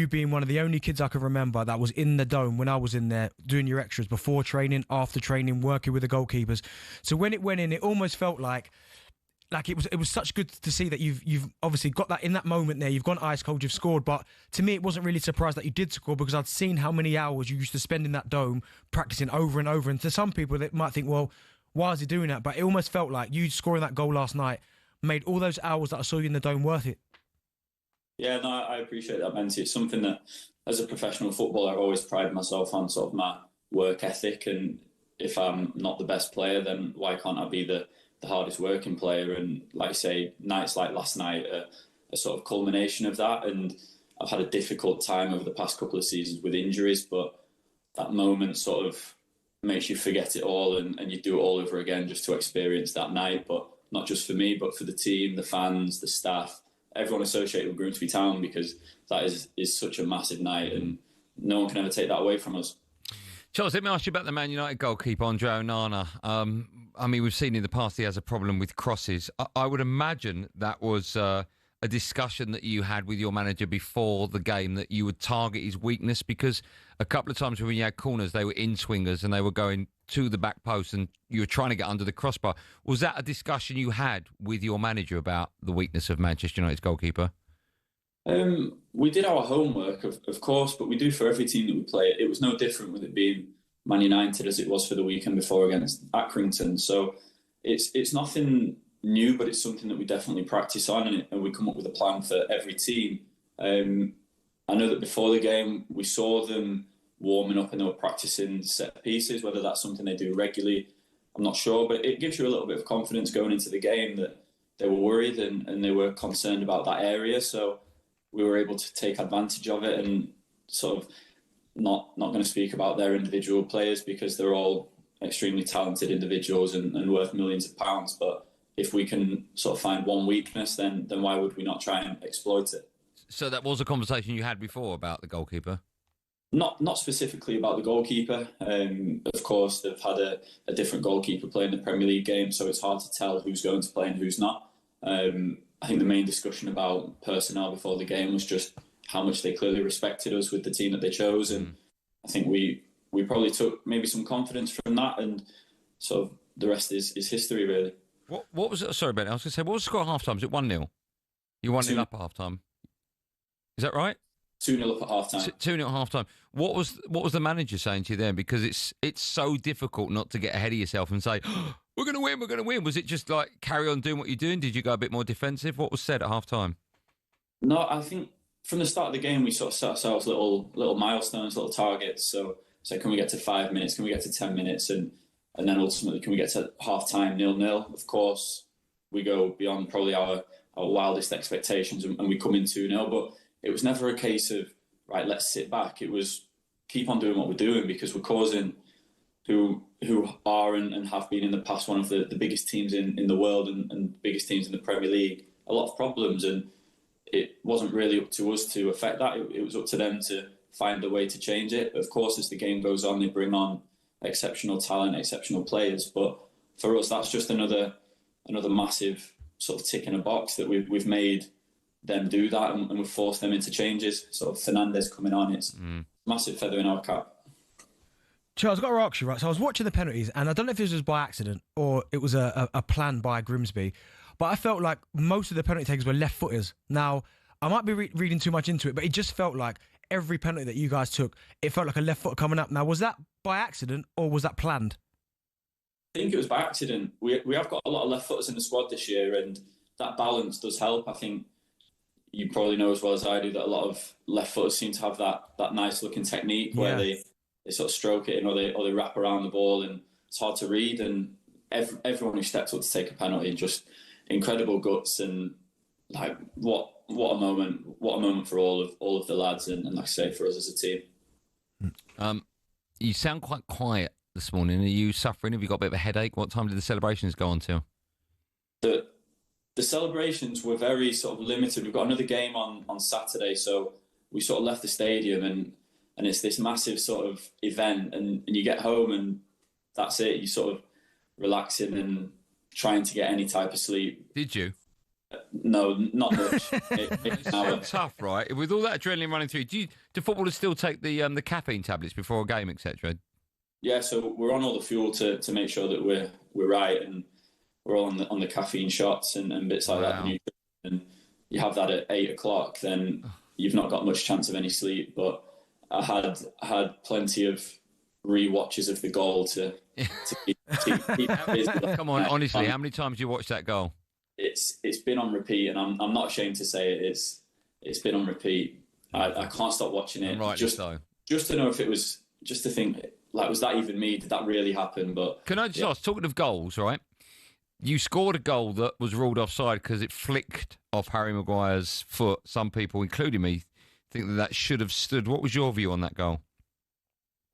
being one of the only kids I could remember that was in the dome when I was in there doing your extras before training, after training, working with the goalkeepers. So when it went in, it almost felt like it was such good to see that you've obviously got that in that moment there. You've gone ice cold, you've scored. But to me, it wasn't really surprised that you did score because I'd seen how many hours you used to spend in that dome practicing over and over. And to some people, they might think, well, why is he doing that? But it almost felt like you scoring that goal last night made all those hours that I saw you in the dome worth it. Yeah, no, I appreciate that, Benty. It's something that, as a professional footballer, I've always prided myself on sort of my work ethic. And if I'm not the best player, then why can't I be the hardest working player? And like I say, nights like last night are a sort of culmination of that. And I've had a difficult time over the past couple of seasons with injuries, but that moment sort of makes you forget it all and you do it all over again just to experience that night. But not just for me, but for the team, the fans, the staff, everyone associated with Grimsby Town, because that is such a massive night and no one can ever take that away from us. Charles, let me ask you about the Man United goalkeeper, Andre Onana. I mean, we've seen in the past he has a problem with crosses. I would imagine that was a discussion that you had with your manager before the game, that you would target his weakness, because a couple of times when you had corners, they were in-swingers and they were going to the back post and you were trying to get under the crossbar. Was that a discussion you had with your manager about the weakness of Manchester United's goalkeeper? We did our homework, of course, but we do for every team that we play. It was no different with it being Man United as it was for the weekend before against Accrington. So it's nothing new, but it's something that we definitely practice on, and we come up with a plan for every team. I know that before the game, we saw them warming up and they were practicing set pieces. Whether that's something they do regularly, I'm not sure, but it gives you a little bit of confidence going into the game that they were worried and they were concerned about that area. So we were able to take advantage of it and sort of not going to speak about their individual players because they're all extremely talented individuals and worth millions of pounds. But if we can sort of find one weakness, then why would we not try and exploit it? So that was a conversation you had before about the goalkeeper? Not specifically about the goalkeeper. Of course, they've had a different goalkeeper playing the Premier League game, so it's hard to tell who's going to play and who's not. I think the main discussion about personnel before the game was just how much they clearly respected us with the team that they chose, and I think we probably took maybe some confidence from that, and sort of the rest is history, really. What was it? Sorry, Ben, I was going to say, what was the score at half time? Was it 1-0? You 1-0 up at half time. Is that right? 2-0 up at half time. 2-0 at half time. What was the manager saying to you then? Because it's so difficult not to get ahead of yourself and say, oh, we're going to win. Was it just like carry on doing what you're doing? Did you go a bit more defensive? What was said at half time? No, I think from the start of the game, we sort of set ourselves little milestones, little targets. So can we get to 5 minutes? Can we get to 10 minutes? And then ultimately, can we get to half time 0-0? Of course, we go beyond probably our wildest expectations and we come in 2-0. But it was never a case of, right, let's sit back. It was keep on doing what we're doing, because we're causing who are and have been in the past one of the biggest teams in the world and biggest teams in the Premier League a lot of problems. And it wasn't really up to us to affect that. It was up to them to find a way to change it. Of course, as the game goes on, they bring on exceptional talent, exceptional players. But for us, that's just another massive sort of tick in a box that we've made them do that, and we've forced them into changes. Sort of Fernandes coming on, it's a massive feather in our cap. Charles, I've got to ask you, right? So I was watching the penalties, and I don't know if this was by accident or it was a plan by Grimsby, but I felt like most of the penalty takers were left-footers. Now, I might be reading too much into it, but it just felt like every penalty that you guys took, it felt like a left footer coming up. Now, was that by accident or was that planned? I think it was by accident. We have got a lot of left footers in the squad this year, and that balance does help. I think you probably know as well as I do that a lot of left footers seem to have that nice looking technique where they sort of stroke it in or they wrap around the ball, and it's hard to read. And everyone who steps up to take a penalty, just incredible guts, and like what a moment for all of the lads, and like I say, for us as a team. You sound quite quiet this morning. Are you suffering? Have you got a bit of a headache? What time did the celebrations go on till? The celebrations were very sort of limited. We've got another game on Saturday, so we sort of left the stadium, and it's this massive sort of event, and you get home and that's it. You sort of relaxing and trying to get any type of sleep. Did you? No, not much. It's so tough, right? With all that adrenaline running through, do footballers still take the caffeine tablets before a game, etc.? Yeah, so we're on all the fuel to make sure that we're right, and we're all on the caffeine shots and bits like that. And you have that at 8 o'clock, then you've not got much chance of any sleep. But I had plenty of re-watches of the goal to keep busy. Come on, honestly, how many times have you watched that goal? It's been on repeat, and I'm not ashamed to say it. It's been on repeat. I can't stop watching it. Rightly so. Just to know if it was, just to think, like, was that even me? Did that really happen? But can I just ask, talking of goals, right? You scored a goal that was ruled offside because it flicked off Harry Maguire's foot. Some people, including me, think that should have stood. What was your view on that goal?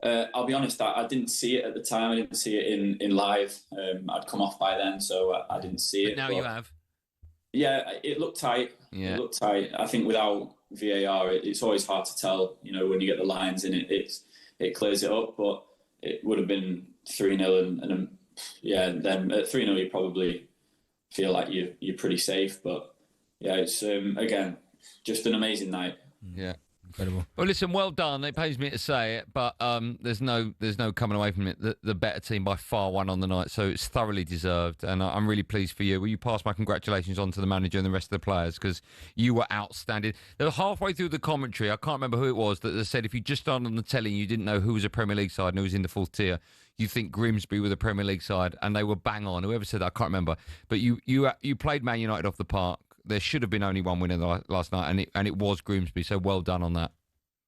I'll be honest, I didn't see it at the time. I didn't see it in live. I'd come off by then, so I didn't see it. Now you have. Yeah, it looked tight. Yeah. It looked tight. I think without VAR, it's always hard to tell. You know, when you get the lines in it clears it up. But it would have been 3-0, and then at 3-0 you probably feel like you're pretty safe. But yeah, it's again just an amazing night. Yeah. Incredible. Well, listen, well done. It pains me to say it, but there's no coming away from it. The better team by far won on the night, so it's thoroughly deserved, and I'm really pleased for you. Will you pass my congratulations on to the manager and the rest of the players, because you were outstanding. They were halfway through the commentary, I can't remember who it was, that they said if you just started on the telly and you didn't know who was a Premier League side and who was in the fourth tier, you think Grimsby were the Premier League side, and they were bang on. Whoever said that, I can't remember. But you played Man United off the park. There should have been only one winner last night, and it was Grimsby. So well done on that.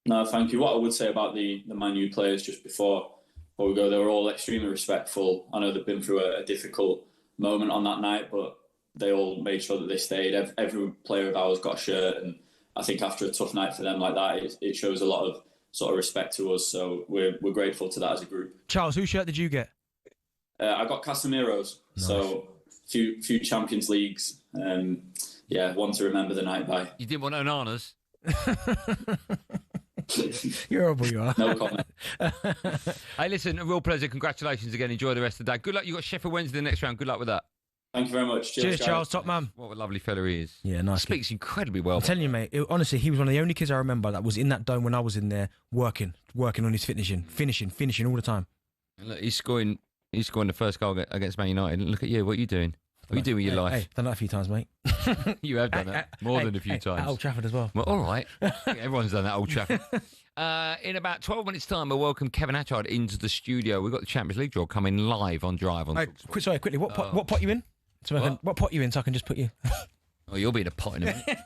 No, thank you. What I would say about the Man U players just before we go, they were all extremely respectful. I know they've been through a difficult moment on that night, but they all made sure that they stayed. Every player of ours got a shirt, and I think after a tough night for them like that, it shows a lot of sort of respect to us. So we're grateful to that as a group. Charles, whose shirt did you get? I got Casemiro's. Nice. So few Champions Leagues. One to remember the night by. You didn't want Onana's? You're horrible, you are. No comment. Hey, listen, a real pleasure. Congratulations again. Enjoy the rest of the day. Good luck. You got Sheffield Wednesday next round. Good luck with that. Thank you very much. Cheers, guys. Charles. Top man. What a lovely fella he is. Yeah, nice. Speaks incredibly well. I'm telling you, mate. Honestly, he was one of the only kids I remember that was in that dome when I was in there working on his finishing all the time. Look, he's scoring the first goal against Man United. Look at you. What are you doing? What are you doing with your life? Hey, done that a few times, mate. You have done that more than a few times. At Old Trafford as well. Well, all right. Everyone's done that, Old Trafford. In about 12 minutes' time, we'll welcome Kevin Hatchard into the studio. We've got the Champions League draw coming live on Drive on talkSPORT. Quickly, what pot you in? What pot you in so I can just put you... Oh, you'll be in a pot in a minute.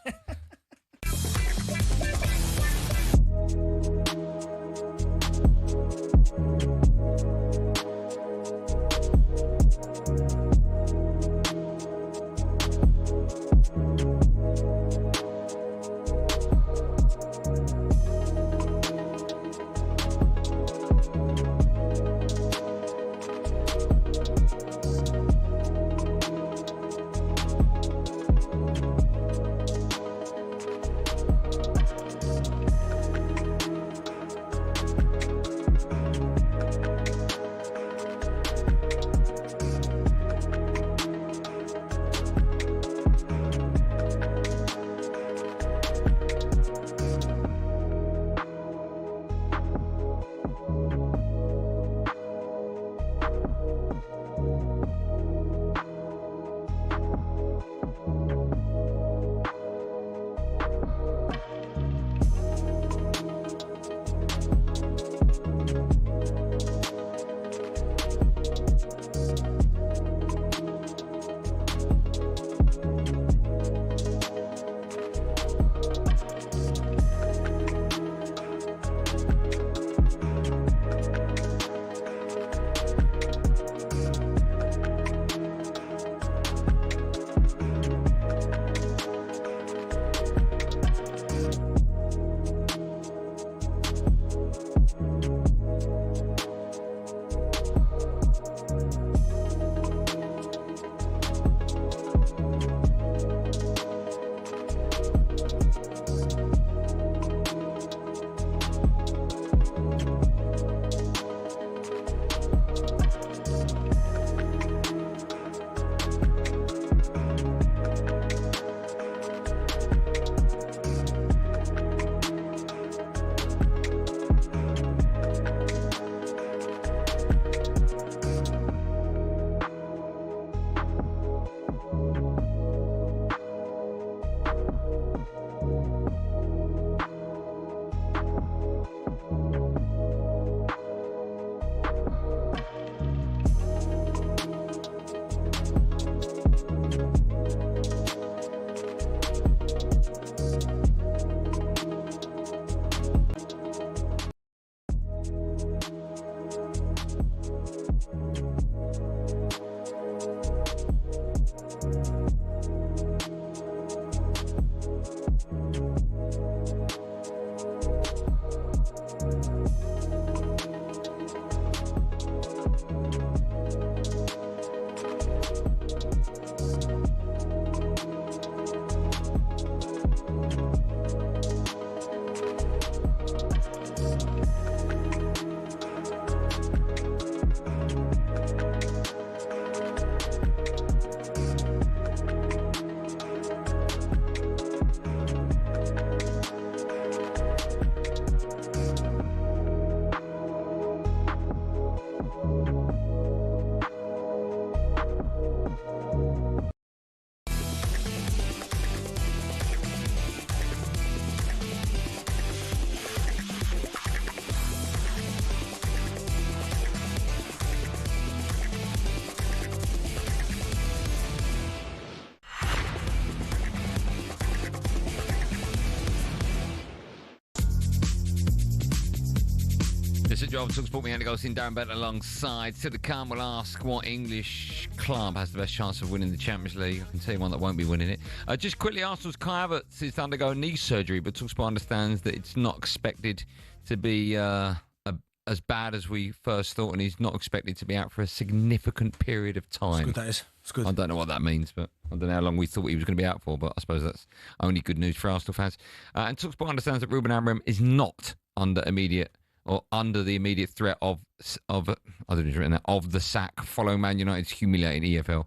This is Job talkSPORT. Andy Goldstein Darren Bent alongside. Still to come, we'll ask what English club has the best chance of winning the Champions League. I can tell you one that won't be winning it. Just quickly, Arsenal's Kai Havertz is to undergo knee surgery, but talkSPORT understands that it's not expected to be as bad as we first thought, and he's not expected to be out for a significant period of time. It's good, that is. It's good. I don't know what that means, but I don't know how long we thought he was going to be out for, but I suppose that's only good news for Arsenal fans. And talkSPORT understands that Ruben Amorim is not under the immediate threat of I don't know if it's written that, of the sack following Man United's humiliating EFL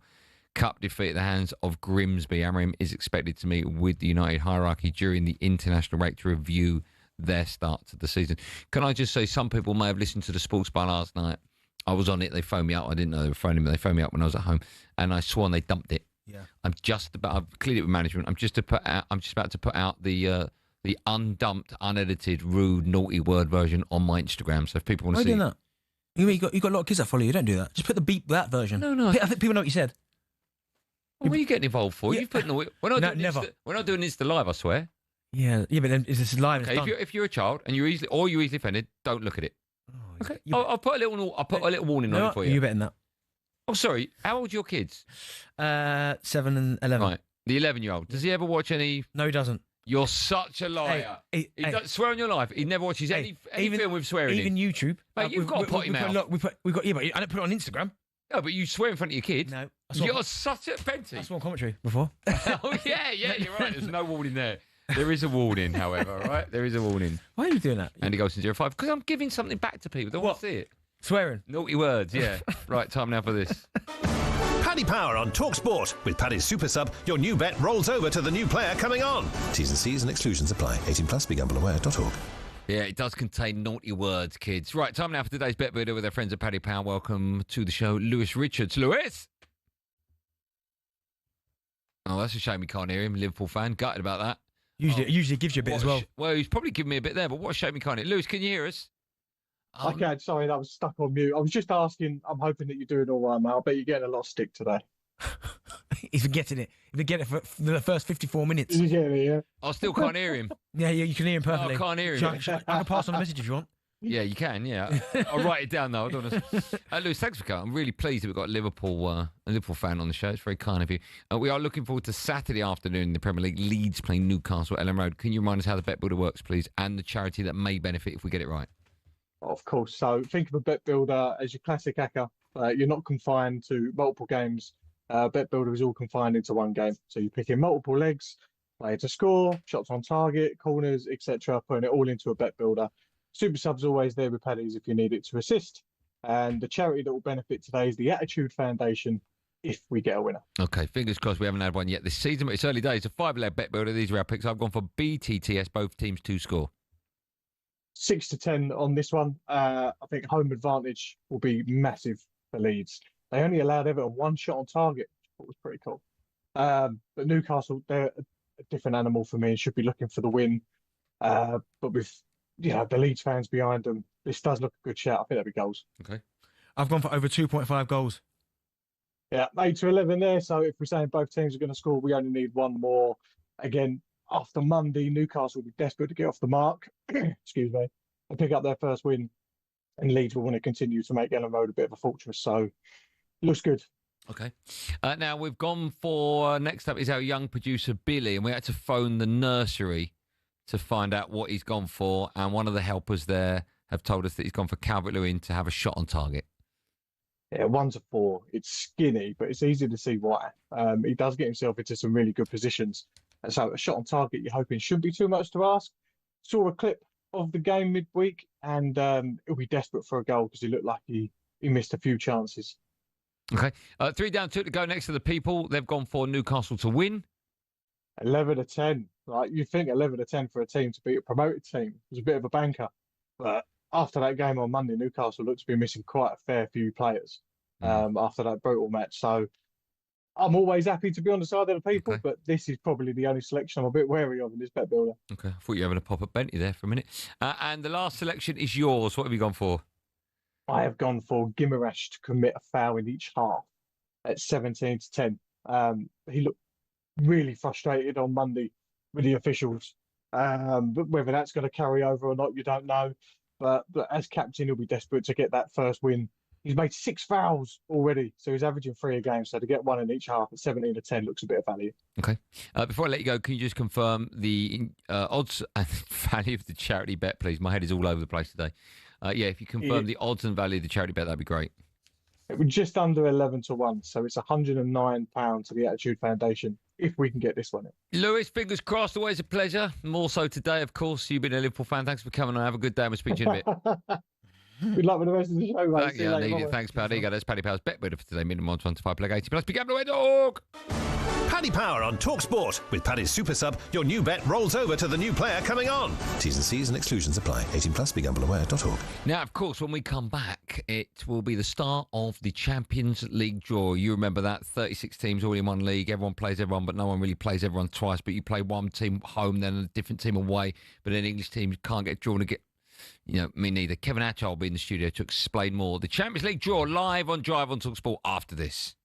Cup defeat at the hands of Grimsby. Amorim is expected to meet with the United hierarchy during the international break to review their start to the season. Can I just say, some people may have listened to the Sports Bar last night. I was on it. They phoned me up. I didn't know they were phoning me. They phoned me up when I was at home, and I sworn they dumped it. Yeah. I've cleared it with management. I'm just about to put out the undumped, unedited, rude, naughty word version on my Instagram. So if people want to see, doing that? You got a lot of kids that follow you. Don't do that. Just put the beep that version. No. I think people know what you said. What are you getting involved for? Yeah. You've put we're not doing Insta Live, I swear. Yeah, but then is this live? Okay, if you're a child and you're easily offended, don't look at it. Okay, I'll put a little warning on it for you. You betting that? Oh, sorry. How old are your kids? 7 and 11. Right, the 11-year-old. Does he ever watch any? No, he doesn't. You're such a liar. He doesn't swear on your life. He never watches any film with swearing. Even YouTube. Mate, you've got to put him out. Look, yeah, but I don't put it on Instagram. No, but you swear in front of your kids. No, you're such a Benty. I saw commentary before. Oh yeah, you're right. There's no warning there. There is a warning, however, right? There is a warning. Why are you doing that? Andy Goldstein 05. Because I'm giving something back to people. They want to see it. Swearing. Naughty words, yeah. Right, time now for this. Paddy Power on talkSPORT. With Paddy's Super Sub, your new bet rolls over to the new player coming on. T's and C's and exclusions apply. 18 plus, begambleaware.org. Yeah, it does contain naughty words, kids. Right, time now for today's bet builder with our friends at Paddy Power. Welcome to the show, Lewis Richards. Lewis! Oh, that's a shame we can't hear him. Liverpool fan. Gutted about that. Usually gives you a bit as well. Well, he's probably giving me a bit there, but what a shame we can't hear. Lewis, can you hear us? I can. Sorry, that was stuck on mute. I was just asking. I'm hoping that you're doing all right, mate. I bet you're getting a lot of stick today. He's forgetting it. He's been getting it for the first 54 minutes. He's getting it, yeah. I still can't hear him. Yeah, you can hear him perfectly. I can't hear him. I can pass on a message if you want. Yeah, you can, yeah. I'll write it down, though. I don't want to... Lewis, thanks for coming. I'm really pleased that we've got a Liverpool fan on the show. It's very kind of you. We are looking forward to Saturday afternoon in the Premier League. Leeds playing Newcastle at Ellen Road. Can you remind us how the bet builder works, please, and the charity that may benefit if we get it right? Of course. So think of a bet builder as your classic hacker. You're not confined to multiple games. Bet builder is all confined into one game. So you pick in multiple legs, player to score, shots on target, corners, etc., putting it all into a bet builder. Super Sub's always there with Paddy's if you need it to assist. And the charity that will benefit today is the Attitude Foundation if we get a winner. Okay, fingers crossed we haven't had one yet this season, but it's early days. A 5-leg bet builder. These are our picks. I've gone for BTTS, both teams to score. 6-10 on this one. I think home advantage will be massive for Leeds. They only allowed Everton one shot on target, which I thought was pretty cool. But Newcastle, they're a different animal for me and should be looking for the win. But with the Leeds fans behind them, this does look a good shout. I think there'll be goals. Okay. I've gone for over 2.5 goals. Yeah, 8-11 there. So if we're saying both teams are going to score, we only need one more. Again, after Monday, Newcastle will be desperate to get off the mark. Excuse me. And pick up their first win. And Leeds will want to continue to make Ellen Road a bit of a fortress. So looks good. Okay. Now we've gone for, next up is our young producer, Billy, and we had to phone the nursery to find out what he's gone for. And one of the helpers there have told us that he's gone for Calvert-Lewin to have a shot on target. Yeah, 1-4. It's skinny, but it's easy to see why. He does get himself into some really good positions. And so a shot on target you're hoping shouldn't be too much to ask. Saw a clip of the game midweek and he'll be desperate for a goal because he looked like he missed a few chances. Okay. 3 down, 2 to go next to the people. They've gone for Newcastle to win. 11-10. Like, you think 11-10 for a team to beat a promoted team was a bit of a banker. But after that game on Monday, Newcastle looked to be missing quite a fair few players after that brutal match. So I'm always happy to be on the side of the people, but this is probably the only selection I'm a bit wary of in this bet builder. Okay. I thought you were having a pop at Bentley there for a minute. And the last selection is yours. What have you gone for? I have gone for Guimaraes to commit a foul in each half at 17-10. He looked really frustrated on Monday with the officials. But whether that's going to carry over or not, you don't know. But as captain, he'll be desperate to get that first win. He's made 6 fouls already, so he's averaging 3 a game. So to get 1 in each half at 17-10 looks a bit of value. Okay. Before I let you go, can you just confirm the odds and value of the charity bet, please? My head is all over the place today. If you confirm the odds and value of the charity bet, that'd be great. It was just under 11-1, so it's £109 to the Attitude Foundation if we can get this one in. Lewis, fingers crossed, always a pleasure. More so today, of course. You've been a Liverpool fan. Thanks for coming on. Have a good day. We'll speak to you in a bit. Good luck with the rest of the show, mate. Thank you, I need it. Thanks, Paddy. There you go. That's Paddy Power's bet winner for today. Minimum odds 1 to 5, play 80 plus. Big Gambler Dog. Paddy Power on talkSPORT. With Paddy's Super Sub, your new bet rolls over to the new player coming on. T's and C's and exclusions apply. 18 plus. BeGambleAware.org. Now, of course, when we come back, it will be the start of the Champions League draw. You remember that 36 teams all in one league. Everyone plays everyone, but no one really plays everyone twice. But you play one team home, then a different team away. But then English teams can't get drawn to get. You know, me neither. Kevin Atchell will be in the studio to explain more. The Champions League draw live on Drive on talkSPORT after this.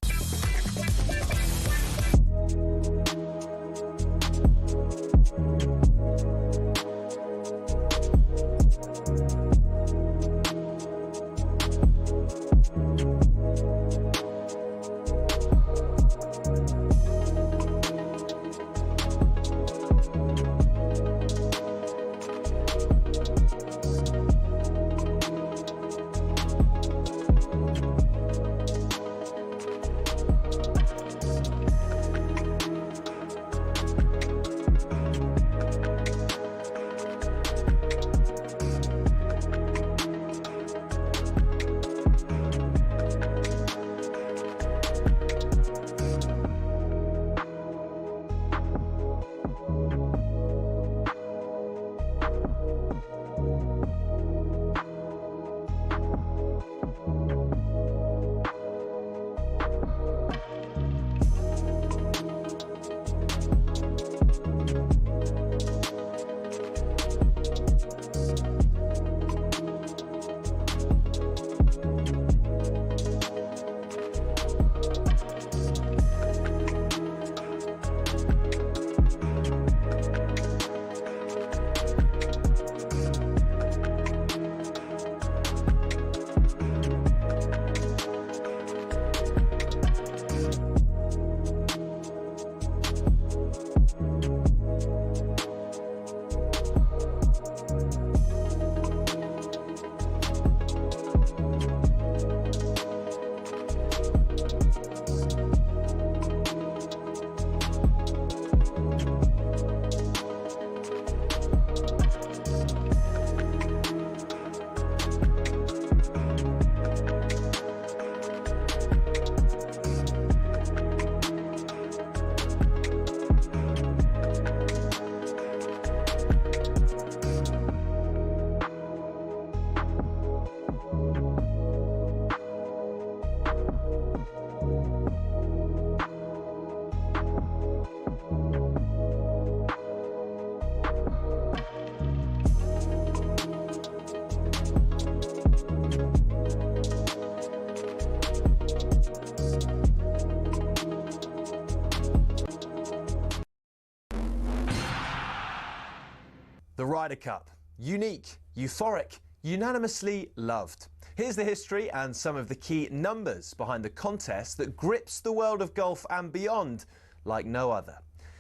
The Ryder Cup. Unique, euphoric, unanimously loved. Here's the history and some of the key numbers behind the contest that grips the world of golf and beyond like no other.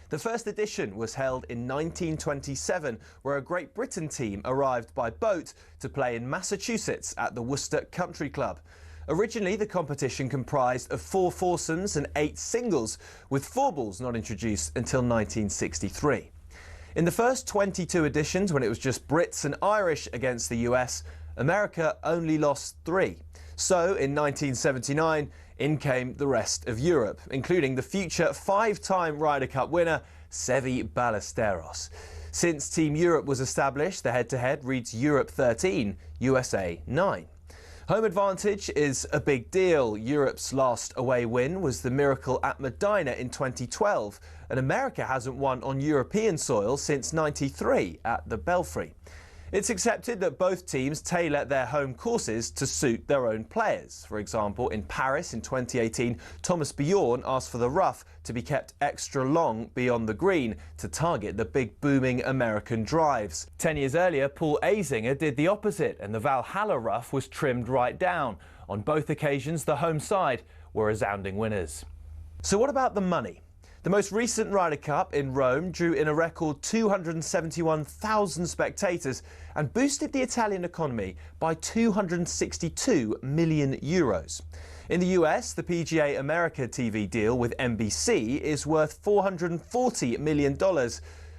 The first edition was held in 1927, where a Great Britain team arrived by boat to play in Massachusetts at the Worcester Country Club. Originally, the competition comprised of 4 foursomes and 8 singles, with 4 balls not introduced until 1963. In the first 22 editions, when it was just Brits and Irish against the US, America only lost 3. So, in 1979, in came the rest of Europe, including the future 5-time Ryder Cup winner, Seve Ballesteros. Since Team Europe was established, the head-to-head reads Europe 13, USA 9. Home advantage is a big deal. Europe's last away win was the miracle at Medina in 2012, and America hasn't won on European soil since '93 at the Belfry. It's accepted that both teams tailor their home courses to suit their own players. For example, in Paris in 2018, Thomas Bjorn asked for the rough to be kept extra long beyond the green to target the big booming American drives. 10 years earlier, Paul Azinger did the opposite, and the Valhalla rough was trimmed right down. On both occasions, the home side were resounding winners. So what about the money? The most recent Ryder Cup in Rome drew in a record 271,000 spectators and boosted the Italian economy by €262 million. In the US, the PGA America TV deal with NBC is worth $440 million.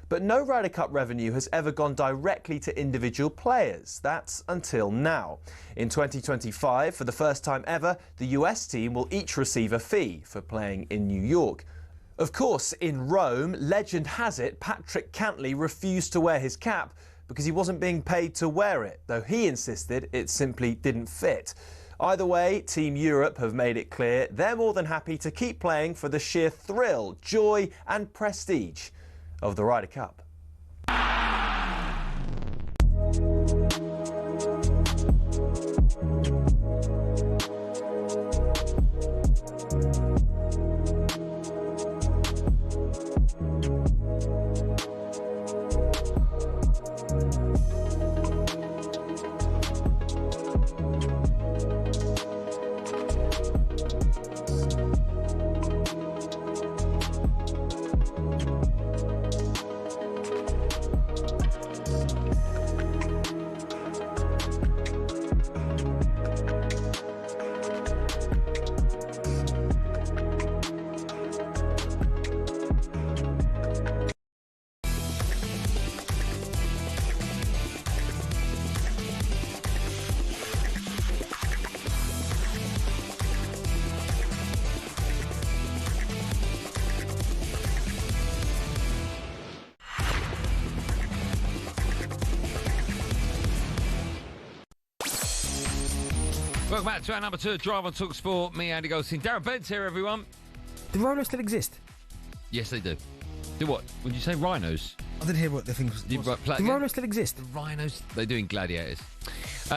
But no Ryder Cup revenue has ever gone directly to individual players. That's until now. In 2025, for the first time ever, the US team will each receive a fee for playing in New York. Of course, in Rome, legend has it Patrick Cantley refused to wear his cap because he wasn't being paid to wear it, though he insisted it simply didn't fit. Either way, Team Europe have made it clear they're more than happy to keep playing for the sheer thrill, joy and prestige of the Ryder Cup. Welcome back to our number 2 Drive on talkSPORT. Me, Andy Goldstein Darren Bent here, everyone. Do rhinos still exist? Yes, they do. Do what? Would you say rhinos? I didn't hear what the thing was. Do rhinos still exist? The rhinos, they do in Gladiators.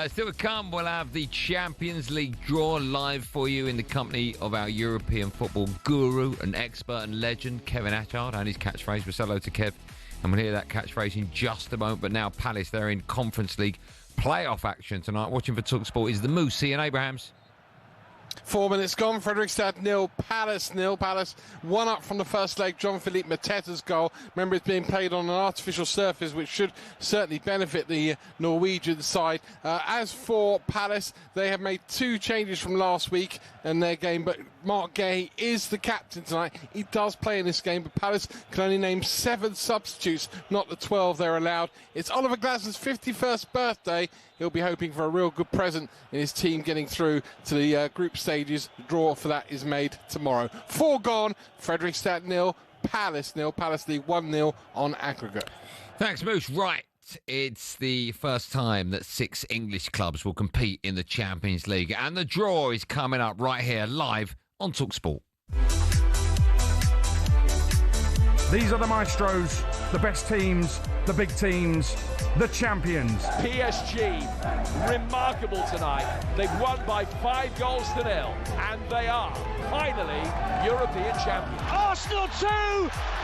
Still to come, we'll have the Champions League draw live for you in the company of our European football guru and expert and legend, Kevin Atchard, and his catchphrase. We'll say hello to Kev, and we'll hear that catchphrase in just a moment. But now Palace, they're in Conference League playoff action tonight. Watching for talkSPORT is the Moose, Ian Abrahams. 4 minutes gone. Fredrikstad 0, Palace 0. Palace 1 up from the first leg. Jean-Philippe Mateta's goal. Remember, it's being played on an artificial surface, which should certainly benefit the Norwegian side. As for Palace, they have made 2 changes from last week in their game, but Mark Gay is the captain tonight. He does play in this game, but Palace can only name 7 substitutes, not the 12 they're allowed. It's Oliver Glasner's 51st birthday. He'll be hoping for a real good present in his team getting through to the group stages. The draw for that is made tomorrow. 4 gone. Fredrikstad 0, Palace 0. Palace League 1-0 on aggregate. Thanks, Moose. Right. It's the first time that 6 English clubs will compete in the Champions League, and the draw is coming up right here live on talkSPORT. These are the maestros, the best teams, the big teams, the champions. PSG, remarkable tonight. They've won by 5 goals to 0, and they are finally European champions. Arsenal 2,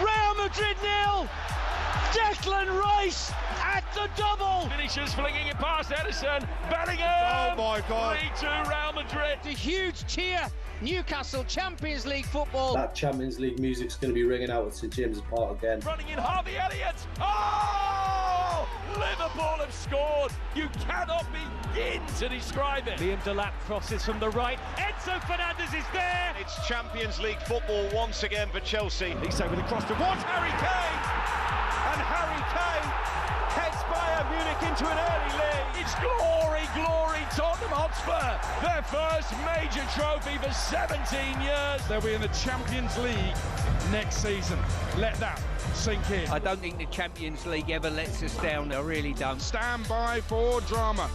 Real Madrid 0. Declan Rice at the double. Vinicius flinging it past Edison. Bellingham. Oh my God. 3-2 Real Madrid. The huge cheer. Newcastle Champions League football. That Champions League music's going to be ringing out at St James's Park again. Running in Harvey Elliott. Oh! Liverpool have scored. You cannot begin to describe it. Liam Delap crosses from the right. Enzo Fernandez is there. It's Champions League football once again for Chelsea. He's over the cross towards Harry Kane. And Harry Kane heads Bayern Munich into an early lead. It's glory, glory, Tottenham Hotspur. Their first major trophy for 17 years. They'll be in the Champions League next season. Let that sink in. I don't think the Champions League ever lets us down. I really don't. Stand by for drama.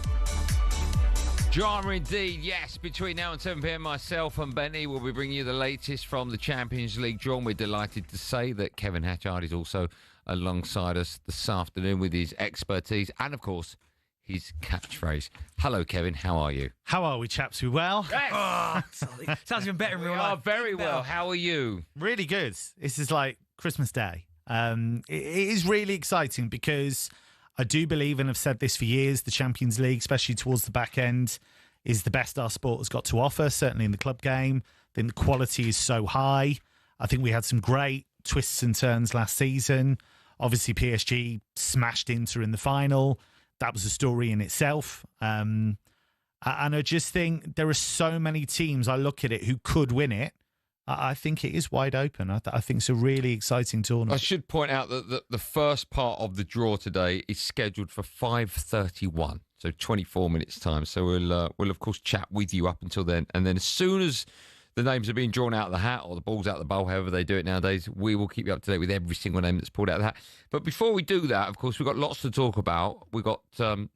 Drama indeed, yes. Between now and 7 p.m, myself and Benny will be bringing you the latest from the Champions League draw. And we're delighted to say that Kevin Hatchard is also alongside us this afternoon with his expertise and, of course, his catchphrase. Hello, Kevin. How are you? How are we, chaps? We well? Yes. Oh, sounds even better in real life. We are very well. How are you? Really good. This is like Christmas Day. It is really exciting because I do believe, and I've said this for years, the Champions League, especially towards the back end, is the best our sport has got to offer, certainly in the club game. I think the quality is so high. I think we had some great twists and turns last season. Obviously, PSG smashed Inter in the final. That was a story in itself. And And I just think there are so many teams, I look at it, who could win it. I think it is wide open. I think it's a really exciting tournament. I should point out that the first part of the draw today is scheduled for 5:31, so 24 minutes time. So we'll of course chat with you up until then, and then as soon as the names are being drawn out of the hat or the ball's out of the bowl, however they do it nowadays, we will keep you up to date with every single name that's pulled out of the hat. But before we do that, of course, we've got lots to talk about. We've got to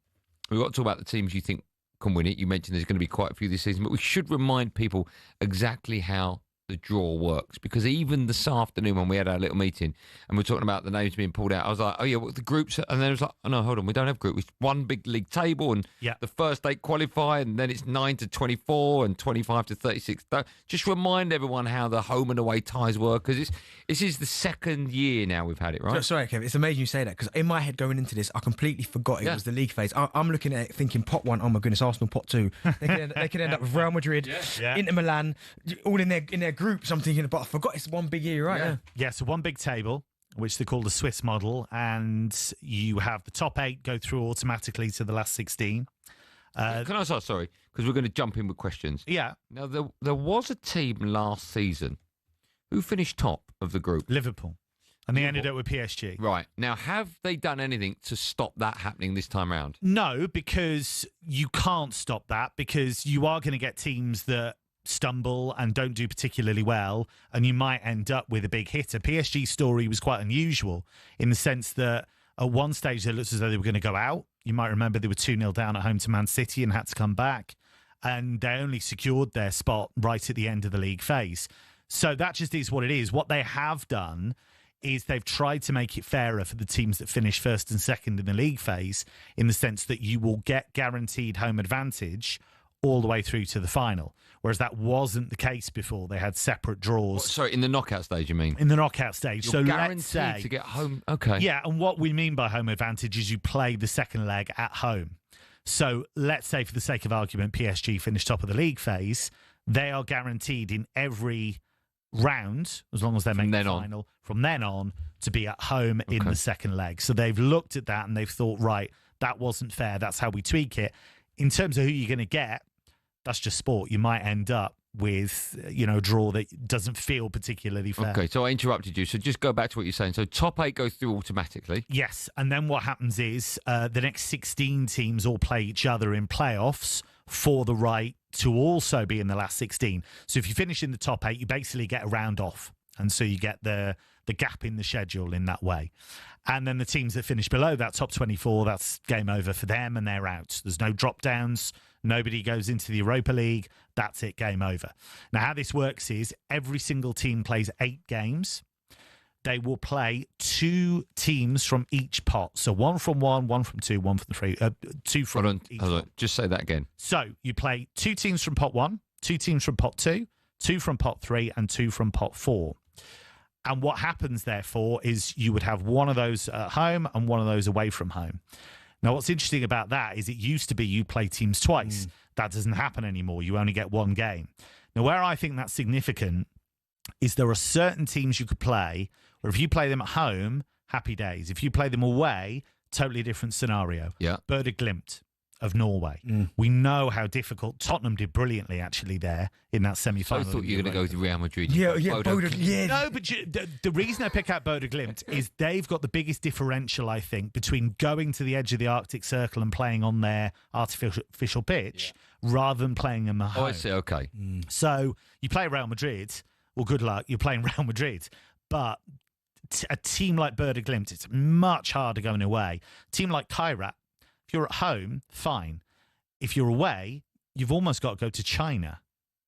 talk about the teams you think can win it. You mentioned there's going to be quite a few this season, but we should remind people exactly how the draw works, because even this afternoon when we had our little meeting and we're talking about the names being pulled out, I was like, oh yeah, well, the groups, and then it was like, oh no, hold on, we don't have group. It's one big league table, and the first 8 qualify, and then it's 9 to 24 and 25 to 36. Just remind everyone how the home and away ties work, because this is the second year now we've had it, right? Sorry, Kev, it's amazing you say that, because in my head going into this, I completely forgot it was the league phase. I'm looking at it thinking pot 1, oh my goodness, Arsenal pot 2. They could end up with Real Madrid, Inter Milan, all in their groups. I'm thinking, but I forgot it's one big year, right? Yeah, so one big table, which they call the Swiss model, and you have the top 8 go through automatically to the last 16. Can I start, sorry, because we're going to jump in with questions. Yeah. Now, there was a team last season who finished top of the group. Liverpool. And they ended up with PSG. Right. Now, have they done anything to stop that happening this time round? No, because you can't stop that, because you are going to get teams that stumble and don't do particularly well, and you might end up with a big hitter. PSG's story was quite unusual in the sense that at one stage it looked as though they were going to go out. You might remember they were 2-0 down at home to Man City and had to come back, and they only secured their spot right at the end of the league phase. So that just is what it is. What they have done is they've tried to make it fairer for the teams that finish first and second in the league phase, in the sense that you will get guaranteed home advantage all the way through to the final, whereas that wasn't the case before. They had separate draws. Sorry, in the knockout stage, you mean? In the knockout stage. You're so guaranteed let's say to get home. Okay. Yeah, and what we mean by home advantage is you play the second leg at home. So let's say, for the sake of argument, PSG finished top of the league phase. They are guaranteed in every round, as long as they make the final, from then on, to be at home in the second leg. So they've looked at that and they've thought, right, that wasn't fair. That's how we tweak it. In terms of who you're going to get, that's just sport. You might end up with, a draw that doesn't feel particularly fair. Okay, so I interrupted you. So just go back to what you're saying. So top 8 go through automatically. Yes, and then what happens is the next 16 teams all play each other in playoffs for the right to also be in the last 16. So if you finish in the top 8, you basically get a round off. And so you get the gap in the schedule in that way. And then the teams that finish below that top 24, that's game over for them and they're out. There's no drop downs. Nobody goes into the Europa League. That's it, game over. Now, how this works is every single team plays 8 games. They will play 2 teams from each pot. So 1 from 1, 1 from 2, 1 from 3, 2 from each pot. Just say that again. So you play 2 teams from pot 1, 2 teams from pot 2, 2 from pot 3, and 2 from pot 4. And what happens, therefore, is you would have one of those at home and one of those away from home. Now, what's interesting about that is it used to be you play teams twice. That doesn't happen anymore. You only get 1 game. Now, where I think that's significant is there are certain teams you could play where if you play them at home, happy days. If you play them away, totally different scenario. Yeah. Bodø Glimt of Norway. We know how difficult. Tottenham did brilliantly, actually, there in that semi-final. I thought you were going to go with Real Madrid. Yeah, Bodø. Yeah. No, but the reason I pick out Bodø Glimt is they've got the biggest differential, I think, between going to the edge of the Arctic Circle and playing on their artificial pitch rather than playing them at home. Oh, I see, okay. So you play Real Madrid, well, good luck, you're playing Real Madrid. But a team like Bodø Glimt, it's much harder going away. A team like Kairat, if you're at home, fine. If you're away, you've almost got to go to China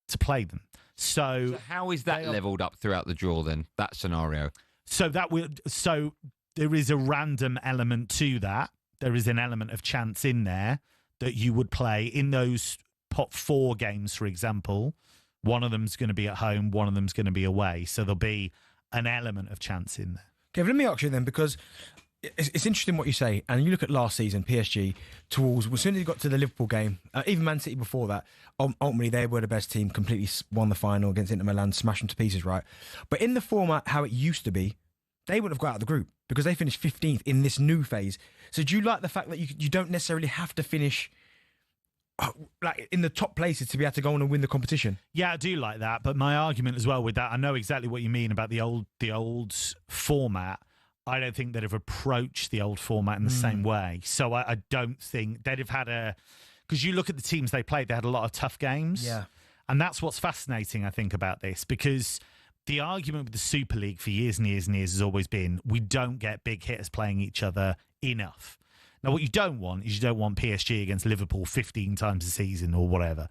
to play them. So how is that levelled up throughout the draw then, that scenario? So there is a random element to that. There is an element of chance in there that you would play in those pot 4 games, for example. One of them's going to be at home, one of them's going to be away. So there'll be an element of chance in there. Kevin, let me ask you then, because it's interesting what you say, and you look at last season, PSG, towards, as soon as you got to the Liverpool game, even Man City before that, ultimately they were the best team, completely won the final against Inter Milan, smashed them to pieces, right? But in the format, how it used to be, they wouldn't have got out of the group because they finished 15th in this new phase. So do you like the fact that you don't necessarily have to finish like in the top places to be able to go on and win the competition. Yeah, I do like that. But my argument as well with that, I know exactly what you mean about the old format. I don't think they'd have approached the old format in the same way. So I don't think they'd have had because you look at the teams they played, they had a lot of tough games. Yeah. And that's what's fascinating, I think, about this, because the argument with the Super League for years and years and years has always been we don't get big hitters playing each other enough. Now, what you don't want is you don't want PSG against Liverpool 15 times a season or whatever.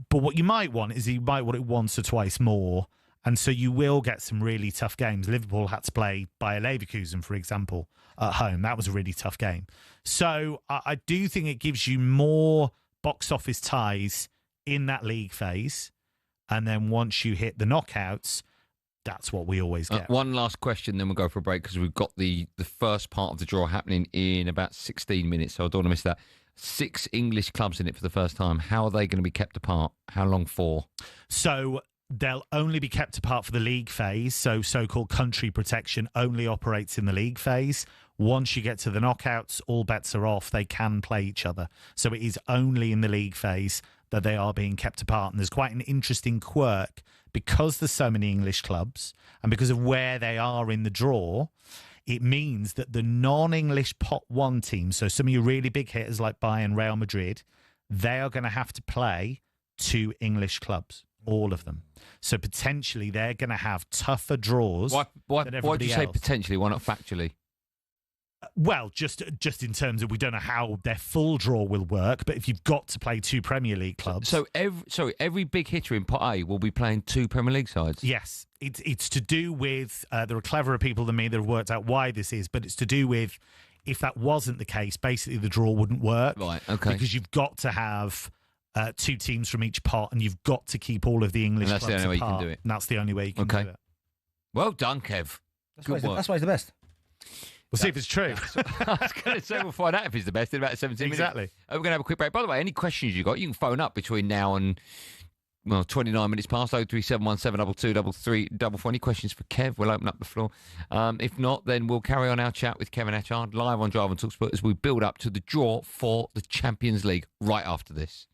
But what you might want is you might want it once or twice more. And so you will get some really tough games. Liverpool had to play Bayer Leverkusen, for example, at home. That was a really tough game. So I do think it gives you more box office ties in that league phase. And then once you hit the knockouts, that's what we always get. One last question, then we'll go for a break because we've got the first part of the draw happening in about 16 minutes, so I don't want to miss that. 6 English clubs in it for the first time. How are they going to be kept apart? How long for? So they'll only be kept apart for the league phase, so-called country protection only operates in the league phase. Once you get to the knockouts, all bets are off. They can play each other. So it is only in the league phase that they are being kept apart. And there's quite an interesting quirk because there's so many English clubs and because of where they are in the draw. It means that the non-English pot 1 teams, so some of your really big hitters like Bayern, Real Madrid, they are going to have to play 2 English clubs, all of them. So potentially they're going to have tougher draws. Why do you say potentially? Why not factually? Well, just in terms of we don't know how their full draw will work, but if you've got to play 2 Premier League clubs, so every big hitter in Pot A will be playing 2 Premier League sides. Yes, it's to do with there are cleverer people than me that have worked out why this is, but it's to do with if that wasn't the case, basically the draw wouldn't work, right? Okay, because you've got to have 2 teams from each pot, and you've got to keep all of the English clubs apart. That's the only way you can do it. And that's the only way you can do it. Well done, Kev. That's why he's the best. We'll see if it's true. I was going to say we'll find out if he's the best in about 17 minutes. Exactly. We're going to have a quick break. By the way, any questions you got, you can phone up between now and 29 minutes past 03717223344. Any questions for Kev? We'll open up the floor. If not, then we'll carry on our chat with Kevin Atchard live on Drive on talkSPORT as we build up to the draw for the Champions League right after this.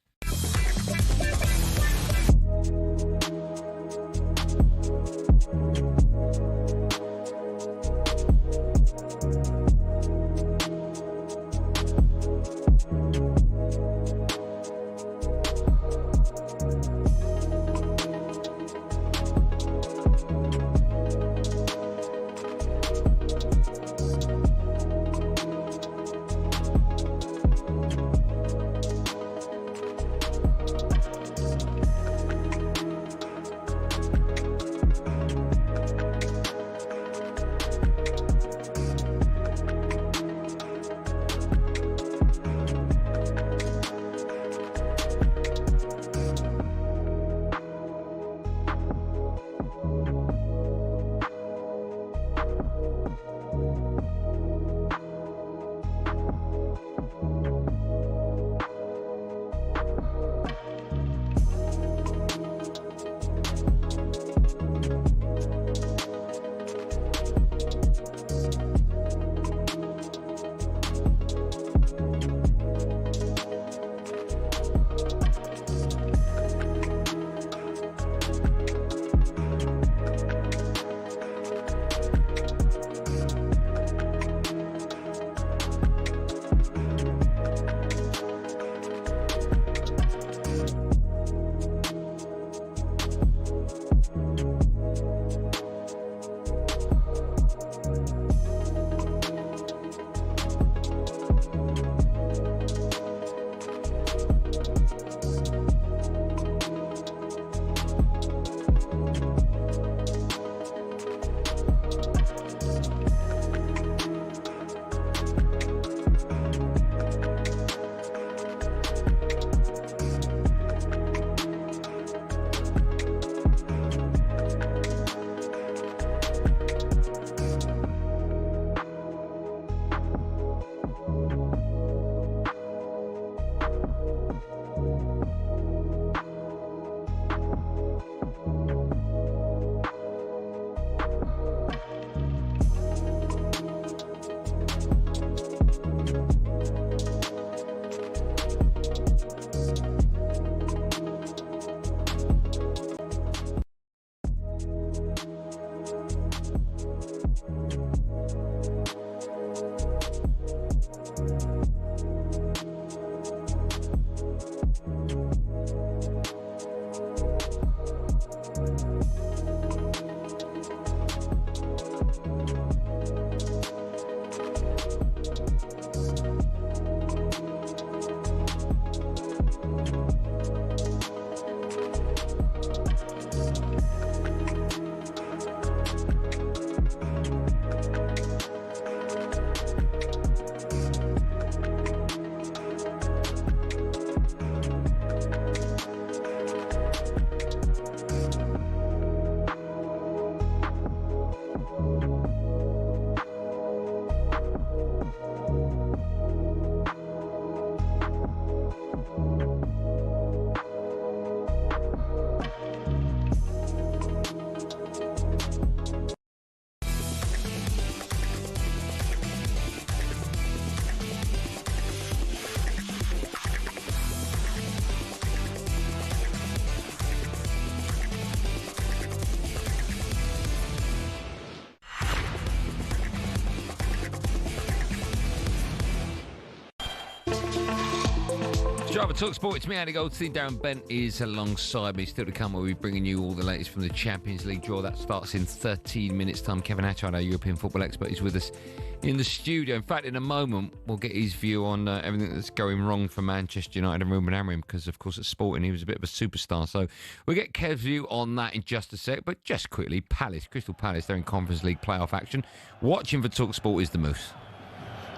Driver talkSPORT, it's me, Andy Goldstein. Darren Bent is alongside me. Still to come, we'll be bringing you all the latest from the Champions League draw. That starts in 13 minutes' time. Kevin Hatchard, our European football expert, is with us in the studio. In fact, in a moment, we'll get his view on everything that's going wrong for Manchester United and Ruben Amorim, because, of course, at Sporting, he was a bit of a superstar. So we'll get Kev's view on that in just a sec. But just quickly, Crystal Palace, they're in Conference League playoff action. Watching for talkSPORT is the Moose.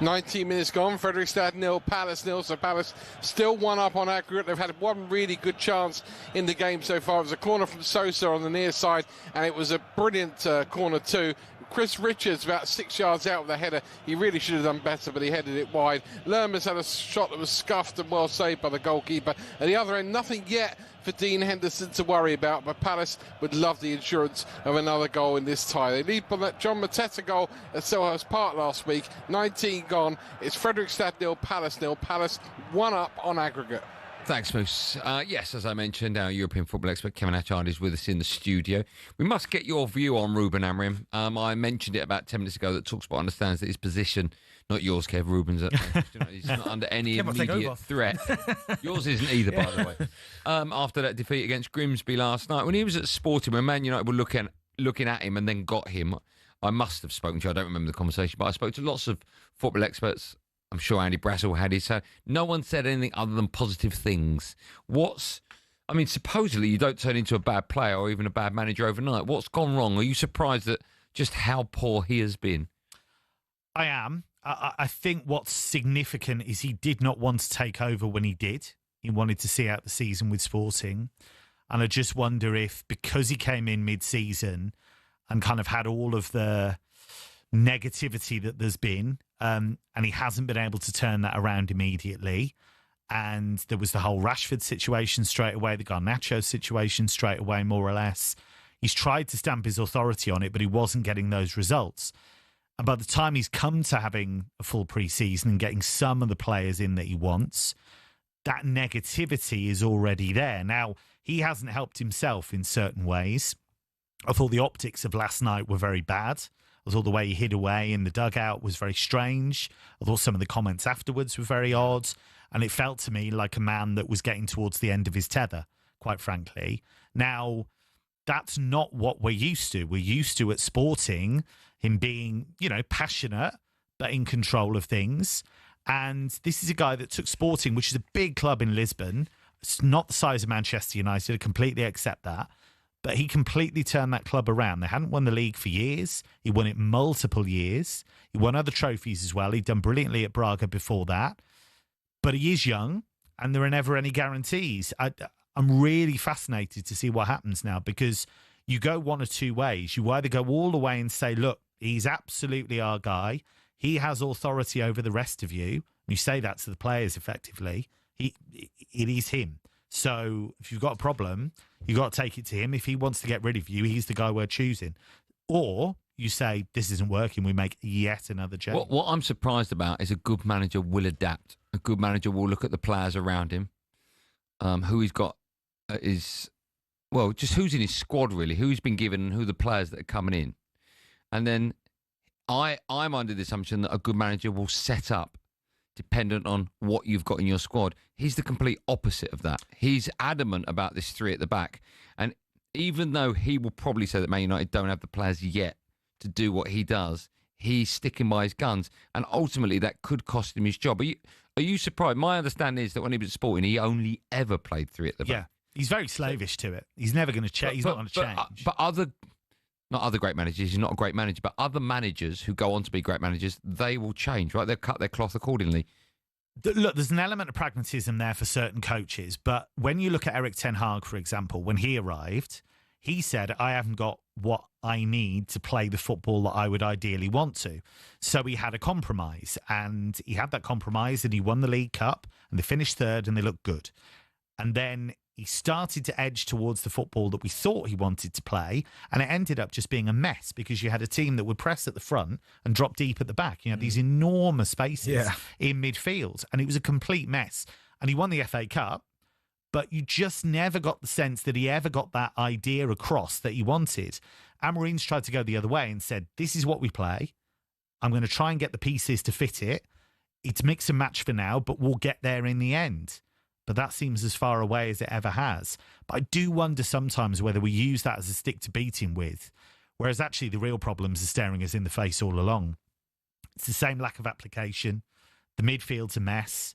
19 minutes gone, Fredrikstad 0, Palace 0, so Palace still one up on aggregate. They've had one really good chance in the game so far. It was a corner from Sosa on the near side, and it was a brilliant corner too. Chris Richards about 6 yards out with the header. He really should have done better, but he headed it wide. Lerman's had a shot that was scuffed and well saved by the goalkeeper. At the other end, nothing yet for Dean Henderson to worry about, but Palace would love the insurance of another goal in this tie. They lead by that John Mateta goal at Selhurst Park last week. 19 gone. It's Fredrikstad 0, Palace 0. Palace one up on aggregate. Thanks, Moose. Yes, as I mentioned, our European football expert Kevin Hatchard is with us in the studio. We must get your view on Ruben Amorim. I mentioned it about 10 minutes ago that talkSPORT understands that his position, not yours, Kev, Ruben's at he's not under any immediate threat. Yours isn't either, by the way. After that defeat against Grimsby last night, when he was at Sporting, when Man United were looking at him and then got him, I must have spoken to you. I don't remember the conversation, but I spoke to lots of football experts. I'm sure Andy Brassel had his. So no one said anything other than positive things. Supposedly you don't turn into a bad player or even a bad manager overnight. What's gone wrong? Are you surprised at just how poor he has been? I am. I think what's significant is he did not want to take over when he did. He wanted to see out the season with Sporting. And I just wonder if, because he came in mid-season and kind of had all of the negativity that there's been, and he hasn't been able to turn that around immediately. And there was the whole Rashford situation straight away, the Garnacho situation straight away, more or less. He's tried to stamp his authority on it, but he wasn't getting those results. And by the time he's come to having a full pre-season and getting some of the players in that he wants, that negativity is already there. Now, he hasn't helped himself in certain ways. I thought the optics of last night were very bad. I thought the way he hid away in the dugout was very strange. I thought some of the comments afterwards were very odd. And it felt to me like a man that was getting towards the end of his tether, quite frankly. Now, that's not what we're used to. We're used to, at Sporting, him being, passionate, but in control of things. And this is a guy that took Sporting, which is a big club in Lisbon. It's not the size of Manchester United. I completely accept that. But he completely turned that club around. They hadn't won the league for years. He won it multiple years. He won other trophies as well. He'd done brilliantly at Braga before that. But he is young, and there are never any guarantees. I'm really fascinated to see what happens now, because you go one or two ways. You either go all the way and say, look, he's absolutely our guy. He has authority over the rest of you. And you say that to the players effectively. It is him. So if you've got a problem, you've got to take it to him. If he wants to get rid of you, he's the guy we're choosing. Or you say, this isn't working, we make yet another change. What I'm surprised about is a good manager will adapt. A good manager will look at the players around him, who he's got just who's in his squad, really, who he's been given and who the players that are coming in. And then I'm under the assumption that a good manager will set up dependent on what you've got in your squad. He's the complete opposite of that. He's adamant about this three at the back. And even though he will probably say that Man United don't have the players yet to do what he does, he's sticking by his guns. And ultimately, that could cost him his job. Are you surprised? My understanding is that when he was at Sporting, he only ever played three at the back. Yeah, he's very slavish to it. He's never going to change. He's not going to change. But not other great managers, he's not a great manager, but other managers who go on to be great managers, they will change, right? They'll cut their cloth accordingly. Look, there's an element of pragmatism there for certain coaches, but when you look at Erik ten Hag, for example, when he arrived, he said, I haven't got what I need to play the football that I would ideally want to. So he had a compromise, and he had that compromise, and he won the League Cup, and they finished third, and they looked good. And then he started to edge towards the football that we thought he wanted to play, and it ended up just being a mess, because you had a team that would press at the front and drop deep at the back. You had these enormous spaces in midfield, and it was a complete mess. And he won the FA Cup, but you just never got the sense that he ever got that idea across that he wanted. Amorim's tried to go the other way and said, this is what we play. I'm going to try and get the pieces to fit it. It's mix and match for now, but we'll get there in the end. but that seems as far away as it ever has. But I do wonder sometimes whether we use that as a stick to beat him with, whereas actually the real problems are staring us in the face all along. It's the same lack of application. The midfield's a mess.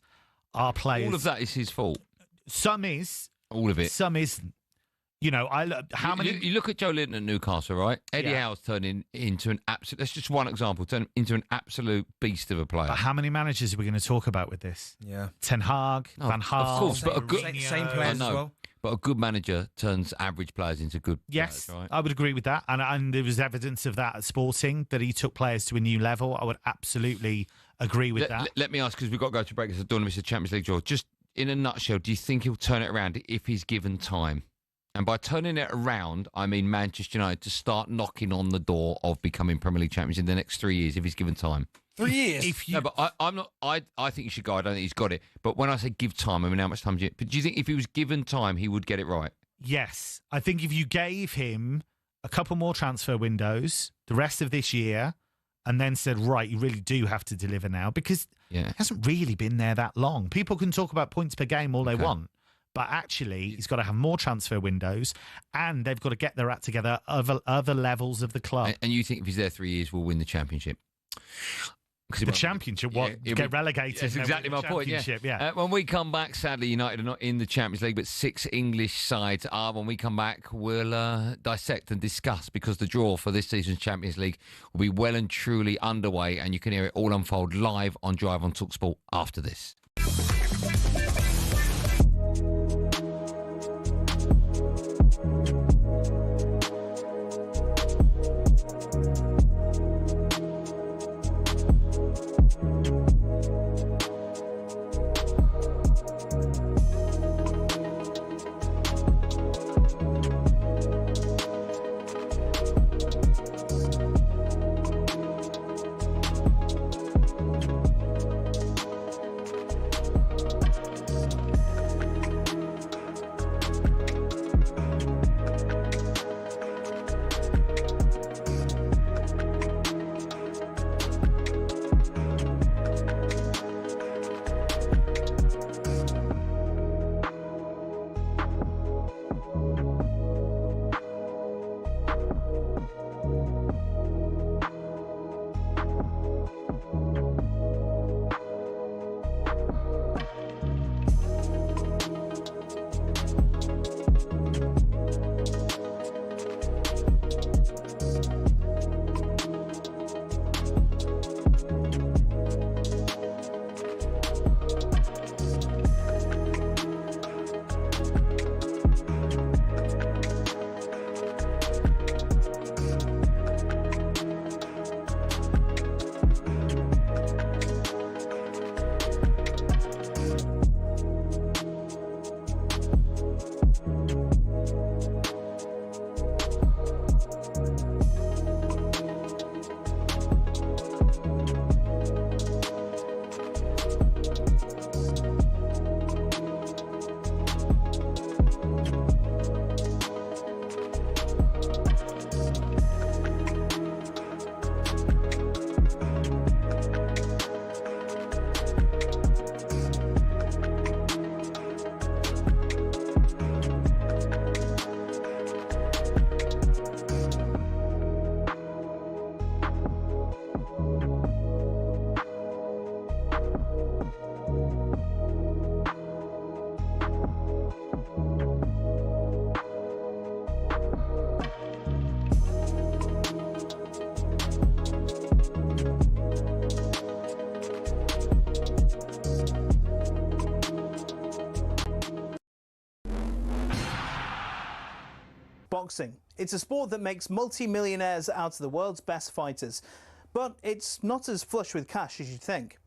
Our players... All of that is his fault. Some is. All of it. Some isn't. You know, how many... You look at Joe Linton at Newcastle, right? Eddie Howe's turned into an absolute... That's just one example. Turned into an absolute beast of a player. But how many managers are we going to talk about with this? Yeah. Ten Hag, Van Gaal... Of course, but a good... Same players as well. But a good manager turns average players into good Yes, players, right? I would agree with that. And there was evidence of that at Sporting, that he took players to a new level. I would absolutely agree with that. Let me ask, because we've got to go to break, because I don't know if it's a Champions League draw. Just in a nutshell, do you think he'll turn it around if he's given time? And by turning it around, I mean Manchester United to start knocking on the door of becoming Premier League champions in the next 3 years if he's given time. 3 years? No, but I'm not. I think he should go. I don't think he's got it. But when I say give time, I mean how much time do you... But do you think if he was given time, he would get it right? Yes. I think if you gave him a couple more transfer windows, the rest of this year, and then said, right, you really do have to deliver now, because it hasn't really been there that long. People can talk about points per game all they want, but actually he's got to have more transfer windows, and they've got to get their act together other levels of the club. And you think if he's there 3 years, we'll win the championship? The championship, get relegated? That's exactly my point. Yeah. When we come back, sadly, United are not in the Champions League, but 6 English sides are. When we come back, we'll dissect and discuss, because the draw for this season's Champions League will be well and truly underway, and you can hear it all unfold live on Drive on talkSPORT after this. Boxing. It's a sport that makes multi-millionaires out of the world's best fighters, but it's not as flush with cash as you'd think.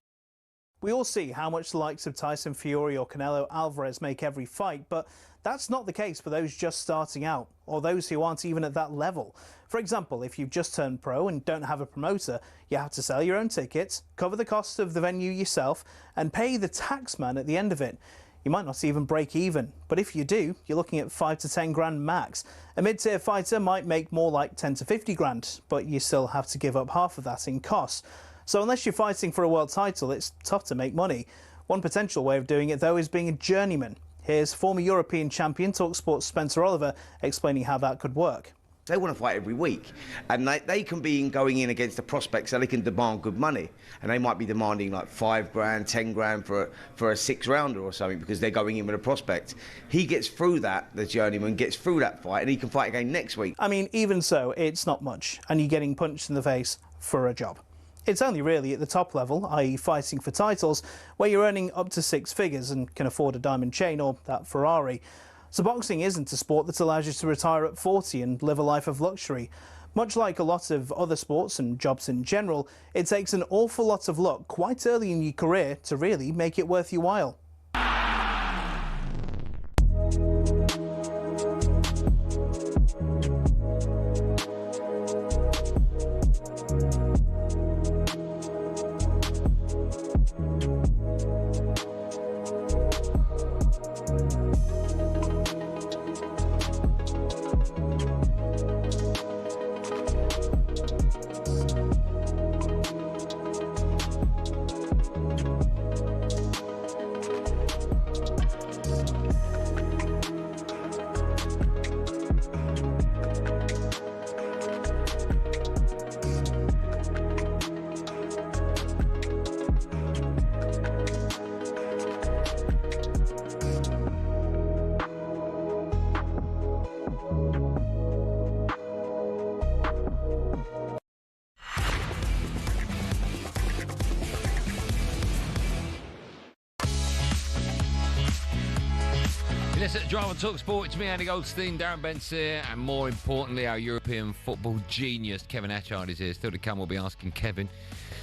We all see how much the likes of Tyson Fury or Canelo Alvarez make every fight, but that's not the case for those just starting out, or those who aren't even at that level. For example, if you've just turned pro and don't have a promoter, you have to sell your own tickets, cover the cost of the venue yourself, and pay the taxman at the end of it. You might not even break even, but if you do, you're looking at 5 to 10 grand max. A mid-tier fighter might make more like 10 to 50 grand, but you still have to give up half of that in costs. So unless you're fighting for a world title, it's tough to make money. One potential way of doing it, though, is being a journeyman. Here's former European champion talkSPORT's Spencer Oliver explaining how that could work. They want to fight every week, and they can be going in against the prospects, so they can demand good money, and they might be demanding like $5,000, $10,000 for a 6-rounder or something because they're going in with a prospect. He gets through that, the journeyman gets through that fight, and he can fight again next week. I mean, even so, it's not much, and you're getting punched in the face for a job. It's only really at the top level, i.e. fighting for titles, where you're earning up to 6 figures and can afford a diamond chain or that Ferrari. So boxing isn't a sport that allows you to retire at 40 and live a life of luxury. Much like a lot of other sports and jobs in general, it takes an awful lot of luck quite early in your career to really make it worth your while. Yes, at Drive on talkSPORT, it's me, Andy Goldstein, Darren Bent here, and more importantly, our European football genius, Kevin Atchard, is here. Still to come, we'll be asking Kevin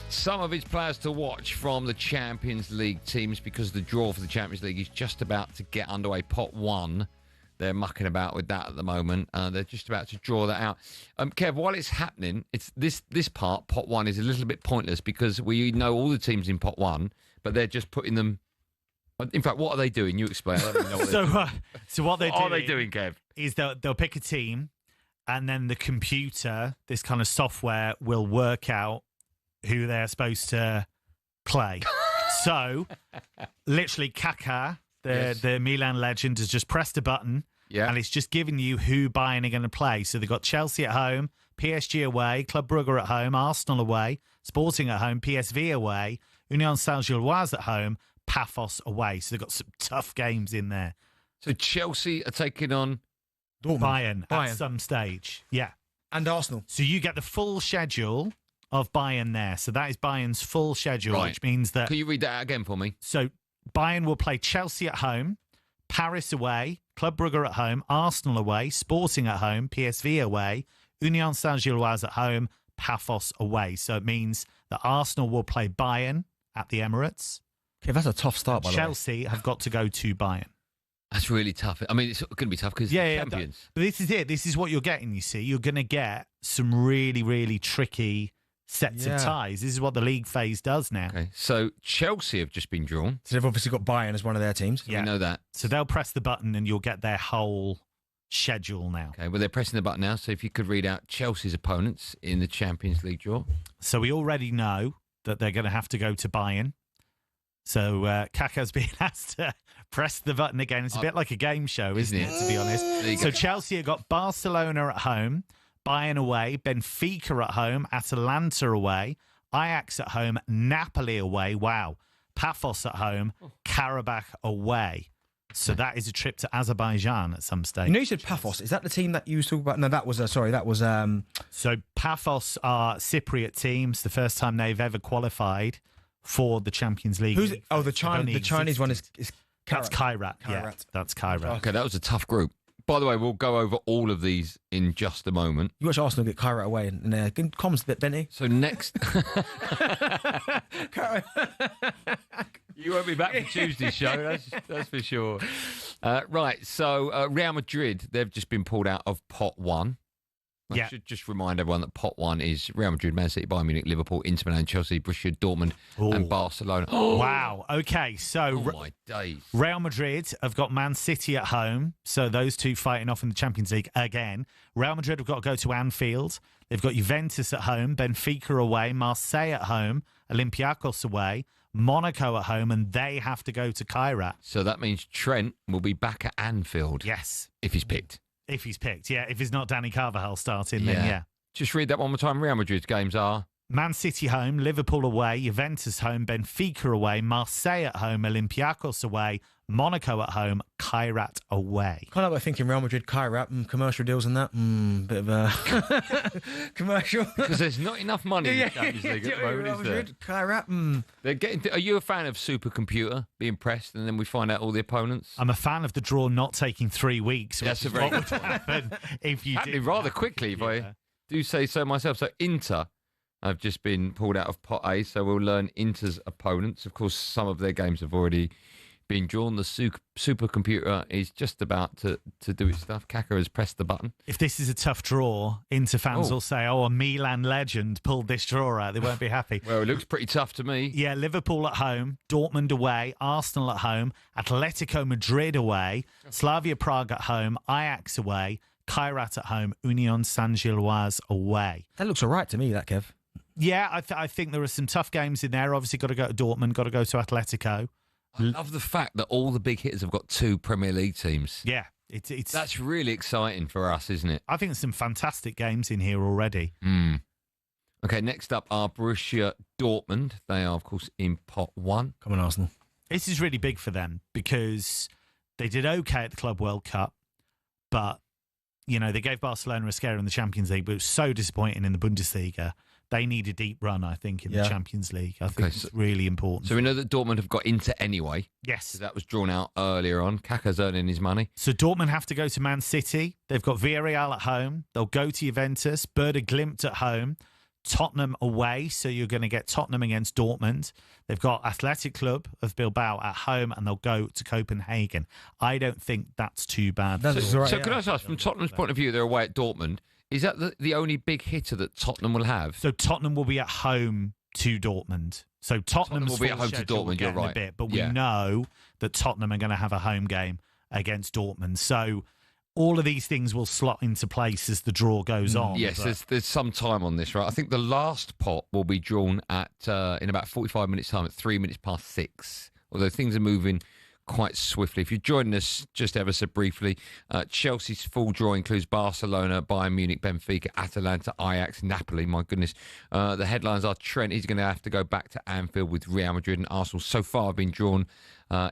some of his players to watch from the Champions League teams because the draw for the Champions League is just about to get underway. Pot 1, they're mucking about with that at the moment. They're just about to draw that out. Kev, while it's happening, it's this part, Pot 1, is a little bit pointless because we know all the teams in Pot 1, but they're just putting them. In fact, what are they doing? You explain. I don't even know what So what they're doing, are they doing, Kev? Is they'll pick a team, and then the computer, this kind of software, will work out who they're supposed to play. So, literally, Kaká, the Milan legend, has just pressed a button, and it's just giving you who Bayern are going to play. So they've got Chelsea at home, PSG away, Club Brugge at home, Arsenal away, Sporting at home, PSV away, Union Saint-Gilloise at home, Paphos away. So they've got some tough games in there. So Chelsea are taking on Bayern at some stage. Yeah. And Arsenal. So you get the full schedule of Bayern there. So that is Bayern's full schedule, which means that... Can you read that out again for me? So Bayern will play Chelsea at home, Paris away, Club Brugge at home, Arsenal away, Sporting at home, PSV away, Union Saint-Gilloise at home, Paphos away. So it means that Arsenal will play Bayern at the Emirates. Okay, that's a tough start, by the way. Chelsea have got to go to Bayern. That's really tough. I mean, it's going to be tough because they're champions. But this is it. This is what you're getting, you see. You're going to get some really, really tricky sets of ties. This is what the league phase does now. Okay, so Chelsea have just been drawn. So they've obviously got Bayern as one of their teams. So we know that. So they'll press the button and you'll get their whole schedule now. Okay, well, they're pressing the button now. So if you could read out Chelsea's opponents in the Champions League draw. So we already know that they're going to have to go to Bayern. So Kaká's being asked to press the button again. It's a bit like a game show, isn't it, to be honest? So Chelsea have got Barcelona at home, Bayern away, Benfica at home, Atalanta away, Ajax at home, Napoli away. Wow. Paphos at home, Karabakh away. So that is a trip to Azerbaijan at some stage. You know, you said Paphos. Is that the team that you was talking about? No, that was So Paphos are Cypriot teams. The first time they've ever qualified for the Champions League. The Chinese one is That's Kairat. Yeah, that's Kairat. Okay, that was a tough group. By the way, we'll go over all of these in just a moment. You watch Arsenal get Kairat away and comms a bit, Benty. So next... You won't be back for Tuesday's show, that's for sure. Right, so Real Madrid, they've just been pulled out of Pot 1. I should just remind everyone that Pot 1 is Real Madrid, Man City, Bayern Munich, Liverpool, Inter Milan, Chelsea, Borussia Dortmund, and Barcelona. Wow. Okay, so my days. Real Madrid have got Man City at home, so those two fighting off in the Champions League again. Real Madrid have got to go to Anfield. They've got Juventus at home, Benfica away, Marseille at home, Olympiacos away, Monaco at home, and they have to go to Kairat. So that means Trent will be back at Anfield. Yes. If he's picked. If he's picked, yeah. If it's not Danny Carvajal starting, then yeah. Just read that one more time. Real Madrid's games are... Man City home, Liverpool away, Juventus home, Benfica away, Marseille at home, Olympiacos away, Monaco at home, Kairat away. Kind of like thinking Real Madrid, Kairat, commercial deals and that. Bit of a commercial. Because there's not enough money in the Champions League at the moment, Real is there? Madrid, Kairat. They're getting. Are you a fan of supercomputer being pressed and then we find out all the opponents? I'm a fan of the draw not taking 3 weeks. That's a which is very what good would happen if you happening did rather quickly, if I do say so myself. So Inter have just been pulled out of Pot A, so we'll learn Inter's opponents. Of course, some of their games have already been drawn. The supercomputer is just about to do its stuff. Kaka has pressed the button. If this is a tough draw, Inter fans will say, a Milan legend pulled this draw out. They won't be happy. Well, it looks pretty tough to me. Yeah, Liverpool at home, Dortmund away, Arsenal at home, Atletico Madrid away, Slavia Prague at home, Ajax away, Kairat at home, Union Saint-Gilloise away. That looks all right to me, that, Kev. Yeah, I think there are some tough games in there. Obviously, got to go to Dortmund, got to go to Atletico. I love the fact that all the big hitters have got 2 Premier League teams. Yeah, it's that's really exciting for us, isn't it? I think there's some fantastic games in here already. Okay, next up are Borussia Dortmund. They are, of course, in Pot 1. Come on, Arsenal. This is really big for them because they did okay at the Club World Cup, but, you know, they gave Barcelona a scare in the Champions League, but it was so disappointing in the Bundesliga. They need a deep run, I think, in the Champions League. I think it's really important. So we know that Dortmund have got Inter anyway. Yes. That was drawn out earlier on. Kaka's earning his money. So Dortmund have to go to Man City. They've got Villarreal at home. They'll go to Juventus. Werder Glimt at home. Tottenham away. So you're going to get Tottenham against Dortmund. They've got Athletic Club of Bilbao at home, and they'll go to Copenhagen. I don't think that's too bad. So can I just ask, from Tottenham's point of view, they're away at Dortmund. Is that the only big hitter that Tottenham will have? So Tottenham will be at home to Dortmund. So Tottenham's will be at home to Dortmund, you're right. A bit, but we know that Tottenham are going to have a home game against Dortmund. So all of these things will slot into place as the draw goes on. Yes, there's some time on this, right? I think the last pot will be drawn at in about 45 minutes' time at 3 minutes past 6. Although things are moving quite swiftly. If you're joining us just ever so briefly, Chelsea's full draw includes Barcelona, Bayern Munich, Benfica, Atalanta, Ajax, Napoli. My goodness. The headlines are Trent is going to have to go back to Anfield with Real Madrid and Arsenal. So far have been drawn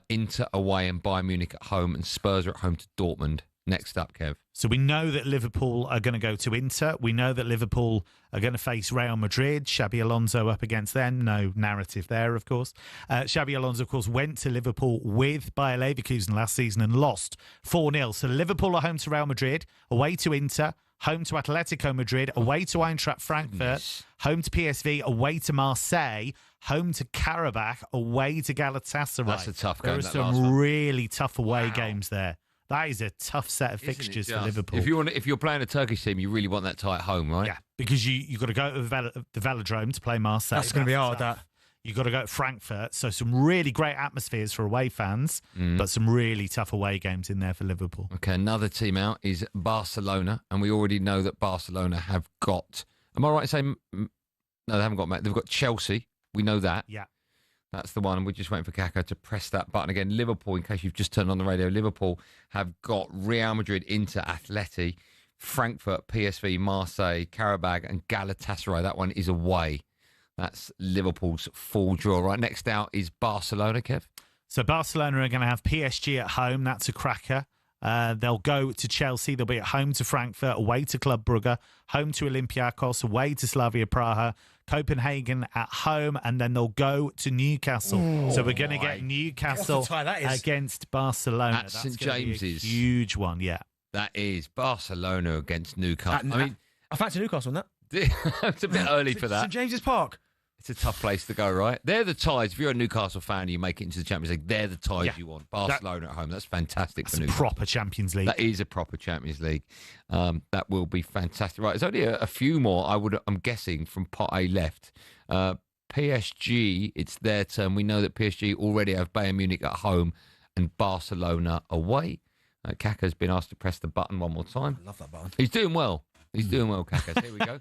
Inter away and Bayern Munich at home, and Spurs are at home to Dortmund. Next up, Kev. So we know that Liverpool are going to go to Inter. We know that Liverpool are going to face Real Madrid. Xabi Alonso up against them. No narrative there, of course. Xabi Alonso, of course, went to Liverpool with Bayer Leverkusen last season and lost 4-0. So Liverpool are home to Real Madrid, away to Inter, home to Atletico Madrid, away to Eintracht Frankfurt, home to PSV, away to Marseille, home to Karabakh, away to Galatasaray. That's a tough game. There are some really tough away games there. That is a tough set of fixtures for Liverpool. If you're playing a Turkish team, you really want that tie at home, right? Yeah, because you've got to go to the Velodrome to play Marseille. That's going to be hard, that. You've got to go to Frankfurt. So some really great atmospheres for away fans, but some really tough away games in there for Liverpool. Okay, another team out is Barcelona, and we already know that Barcelona have got... Am I right in saying... No, they haven't got... They've got Chelsea. We know that. Yeah. That's the one, and we're just waiting for Kaka to press that button again. Liverpool, in case you've just turned on the radio, Liverpool have got Real Madrid, Inter, Atleti, Frankfurt, PSV, Marseille, Karabakh, and Galatasaray. That one is away. That's Liverpool's full draw. Right, next out is Barcelona, Kev. So Barcelona are going to have PSG at home. That's a cracker. They'll go to Chelsea. They'll be at home to Frankfurt, away to Club Brugge, home to Olympiacos, away to Slavia Praha, Copenhagen at home, and then they'll go to Newcastle. So we're going to get Newcastle against Barcelona. At St James's. Huge one, yeah. That is Barcelona against Newcastle. I fancy Newcastle on that. It's a bit early for that. St James's Park. It's a tough place to go, right? They're the ties. If you're a Newcastle fan and you make it into the Champions League, they're the ties you want. Barcelona at home. That's fantastic for Newcastle. Proper Champions League. That is a proper Champions League. That will be fantastic. Right, there's only a few more, I'm guessing, from Pot A left. PSG, it's their turn. We know that PSG already have Bayern Munich at home and Barcelona away. Kaka's been asked to press the button one more time. I love that button. He's doing well. He's doing well, Kakas. Here we go.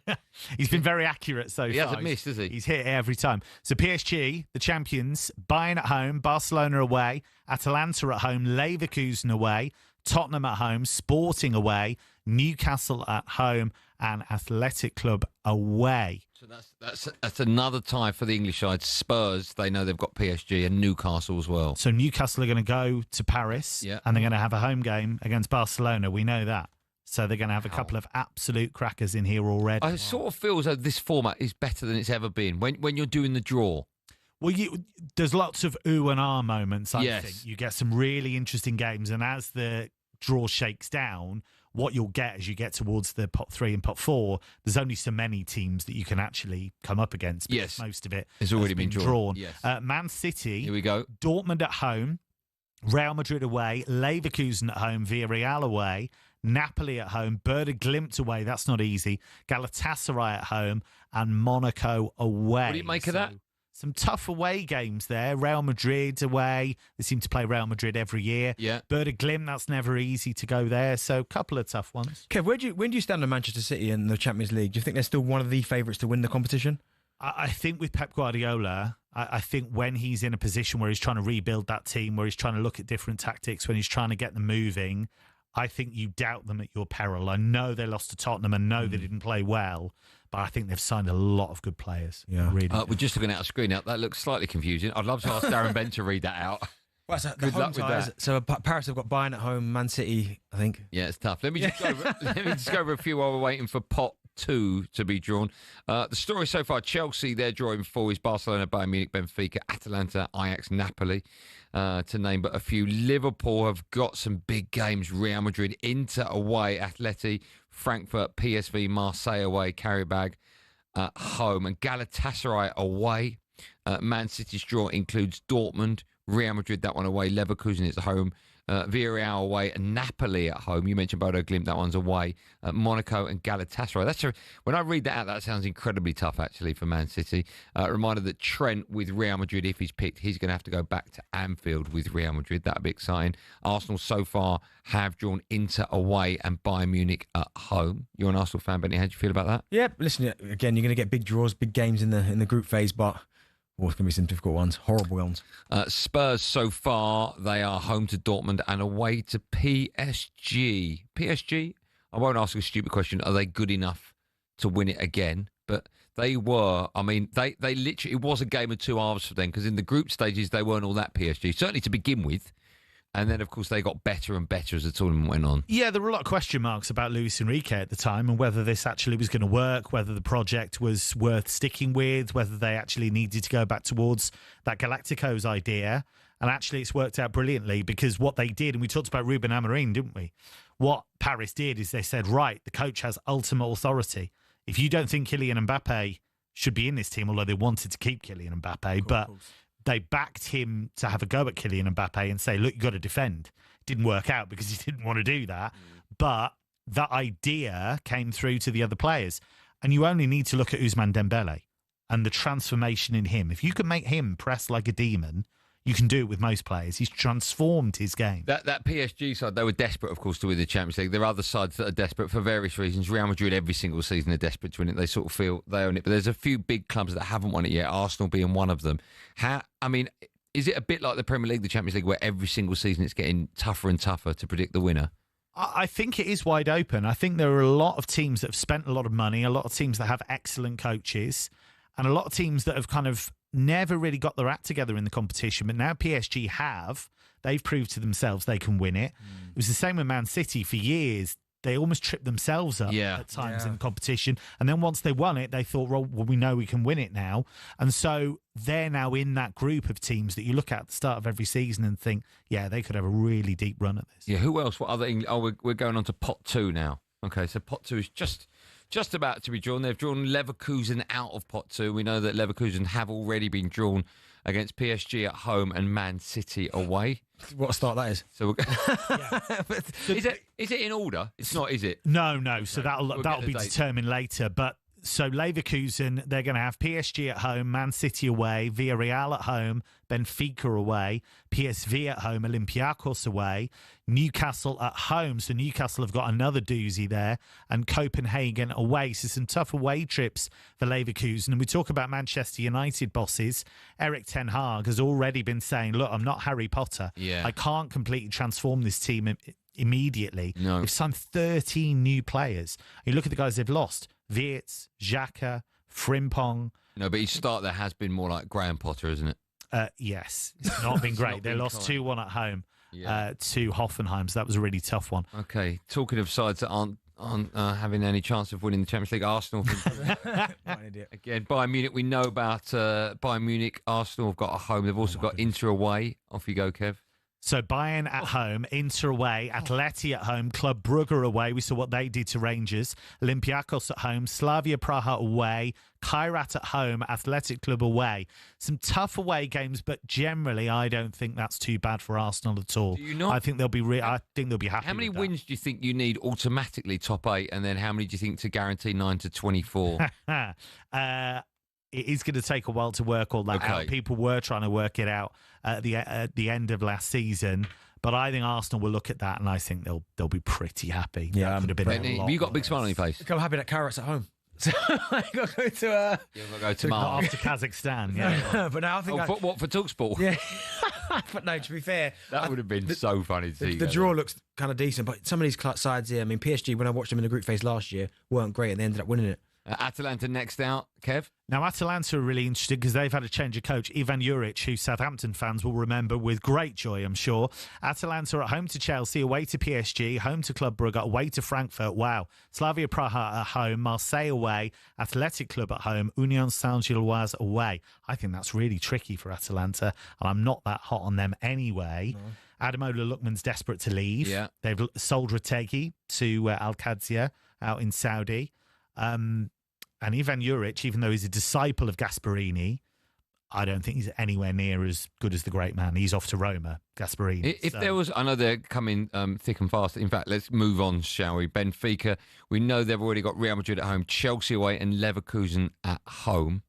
He's been very accurate so far. He hasn't missed, has he? He's hit it every time. So PSG, the champions, Bayern at home, Barcelona away, Atalanta at home, Leverkusen away, Tottenham at home, Sporting away, Newcastle at home, and Athletic Club away. So that's another tie for the English side. Spurs, they know they've got PSG, and Newcastle as well. So Newcastle are going to go to Paris, and they're going to have a home game against Barcelona. We know that. So they're going to have a couple of absolute crackers in here already. I sort of feel as though this format is better than it's ever been when you're doing the draw. Well, there's lots of ooh and ah moments, I Yes. think. You get some really interesting games, and as the draw shakes down, what you'll get as you get towards the pot 3 and pot 4, there's only so many teams that you can actually come up against. Yes. Most of it It's already has been drawn. Yes. Man City. Here we go. Dortmund at home. Real Madrid away. Leverkusen at home. Villarreal away. Napoli at home. Werder Glimt away. That's not easy. Galatasaray at home. And Monaco away. What do you make of that? Some tough away games there. Real Madrid away. They seem to play Real Madrid every year. Yeah. Werder Glimt, that's never easy to go there. So a couple of tough ones. Kev, when do you stand on Manchester City in the Champions League? Do you think they're still one of the favourites to win the competition? I think with Pep Guardiola, I think when he's in a position where he's trying to rebuild that team, where he's trying to look at different tactics, when he's trying to get them moving, I think you doubt them at your peril. I know they lost to Tottenham. I know they didn't play well, but I think they've signed a lot of good players. Yeah. Really. We're just looking at a screen now. That looks slightly confusing. I'd love to ask Darren Bent to read that out. Well, so Good luck with that. So Paris have got Bayern at home, Man City, I think. Yeah, it's tough. Let me just go over a few while we're waiting for pot 2 to be drawn. The story so far: Chelsea, they're drawing 4 is Barcelona, Bayern Munich, Benfica, Atalanta, Ajax, Napoli, to name but a few. Liverpool have got some big games: Real Madrid, Inter away, Atleti, Frankfurt, PSV, Marseille away, Karabag at home, and Galatasaray away. Man City's draw includes Dortmund, Real Madrid, that one away, Leverkusen is at home, Villarreal away, and Napoli at home. You mentioned Bodo Glimt, that one's away, Monaco and Galatasaray. When I read that out, that sounds incredibly tough, actually, for Man City. Reminder that Trent with Real Madrid, if he's picked, he's going to have to go back to Anfield with Real Madrid. That'd be exciting. Arsenal so far have drawn Inter away and Bayern Munich at home. You're an Arsenal fan, Benny. How do you feel about that? Yeah, listen, again, you're going to get big draws, big games in the group phase, but it's going to be some difficult ones, horrible ones. Spurs so far, they are home to Dortmund and away to PSG. PSG, I won't ask a stupid question, are they good enough to win it again? But they were. I mean, they literally, it was a game of two halves for them, because in the group stages, they weren't all that PSG, certainly to begin with. And then, of course, they got better and better as the tournament went on. Yeah, there were a lot of question marks about Luis Enrique at the time and whether this actually was going to work, whether the project was worth sticking with, whether they actually needed to go back towards that Galacticos idea. And actually, it's worked out brilliantly, because what they did, and we talked about Ruben Amorim, didn't we? What Paris did is they said, right, the coach has ultimate authority. If you don't think Kylian Mbappe should be in this team, although they wanted to keep Kylian Mbappe, but they backed him to have a go at Kylian Mbappe and say, look, you've got to defend. It didn't work out because he didn't want to do that. But that idea came through to the other players. And you only need to look at Ousmane Dembele and the transformation in him. If you can make him press like a demon, you can do it with most players. He's transformed his game. That PSG side, they were desperate, of course, to win the Champions League. There are other sides that are desperate for various reasons. Real Madrid, every single season, are desperate to win it. They sort of feel they own it. But there's a few big clubs that haven't won it yet, Arsenal being one of them. Is it a bit like the Premier League, the Champions League, where every single season it's getting tougher and tougher to predict the winner? I think it is wide open. I think there are a lot of teams that have spent a lot of money, a lot of teams that have excellent coaches, and a lot of teams that have kind of never really got their act together in the competition. But now PSG have. They've proved to themselves they can win it. It was the same with Man City for years. They almost tripped themselves up at times in the competition. And then once they won it, they thought, well, we know we can win it now. And so they're now in that group of teams that you look at the start of every season and think, yeah, they could have a really deep run at this. Yeah, who else? What other English? Oh, we're going on to pot 2 now. Okay, so pot 2 is just about to be drawn. They've drawn Leverkusen out of pot 2. We know that Leverkusen have already been drawn against PSG at home and Man City away. What a start that is. So is it in order? It's not, is it? No. So that'll be dates. determined later. But So Leverkusen, they're going to have PSG at home, Man City away, Villarreal at home, Benfica away, PSV at home, Olympiacos away, Newcastle at home. So Newcastle have got another doozy there, and Copenhagen away. So some tough away trips for Leverkusen. And we talk about Manchester United bosses. Erik ten Hag has already been saying, look, I'm not Harry Potter. Yeah. I can't completely transform this team immediately. No. They've signed 13 new players. You look at the guys they've lost. Wirtz, Xhaka, Frimpong. No, but his start there has been more like Graham Potter, isn't it? Yes, it's not been great. Not They been lost kind. 2-1 at home to Hoffenheim, so that was a really tough one. Okay, talking of sides that aren't having any chance of winning the Champions League, Arsenal. Again, Bayern Munich, we know about Bayern Munich. Arsenal have got a home. They've also got Inter away. Off you go, Kev. So Bayern at home, Inter away, Atleti at home, Club Brugge away. We saw what they did to Rangers. Olympiacos at home, Slavia Praha away, Kairat at home, Athletic Club away. Some tough away games, but generally I don't think that's too bad for Arsenal at all. Do you not? I think they'll be happy. How many with that. wins do you think you need automatically top 8, and then how many do you think to guarantee 9 to 24? It is going to take a while to work all that out. People were trying to work it out at the end of last season, but I think Arsenal will look at that and I think they'll be pretty happy. Yeah, that could have been a lot you got a big worse. smile on your face. Look, I'm happy that Carrot's at home. So I got to go to go to Mars. After Kazakhstan, yeah. But now I think what for TalkSport? Yeah. But no, to be fair, That would have been so funny to see. the draw looks kind of decent. But some of these sides here, I mean, PSG, when I watched them in the group phase last year, weren't great, and they ended up winning it. Atalanta next out, Kev. Now, Atalanta are really interesting because they've had a change of coach. Ivan Juric, who Southampton fans will remember with great joy, I'm sure. Atalanta are at home to Chelsea, away to PSG, home to Club Brugge, away to Frankfurt. Wow. Slavia Praha at home, Marseille away, Athletic Club at home, Union Saint-Gilloise away. I think that's really tricky for Atalanta, and I'm not that hot on them anyway. No. Ademola Lookman's desperate to leave. Yeah. They've sold Retegui to Al-Qadsiya out in Saudi. And Ivan Juric, even though he's a disciple of Gasperini, I don't think he's anywhere near as good as the great man. He's off to Roma, Gasperini. If there was, I know they're coming thick and fast. In fact, let's move on, shall we? Benfica, we know they've already got Real Madrid at home, Chelsea away, and Leverkusen at home.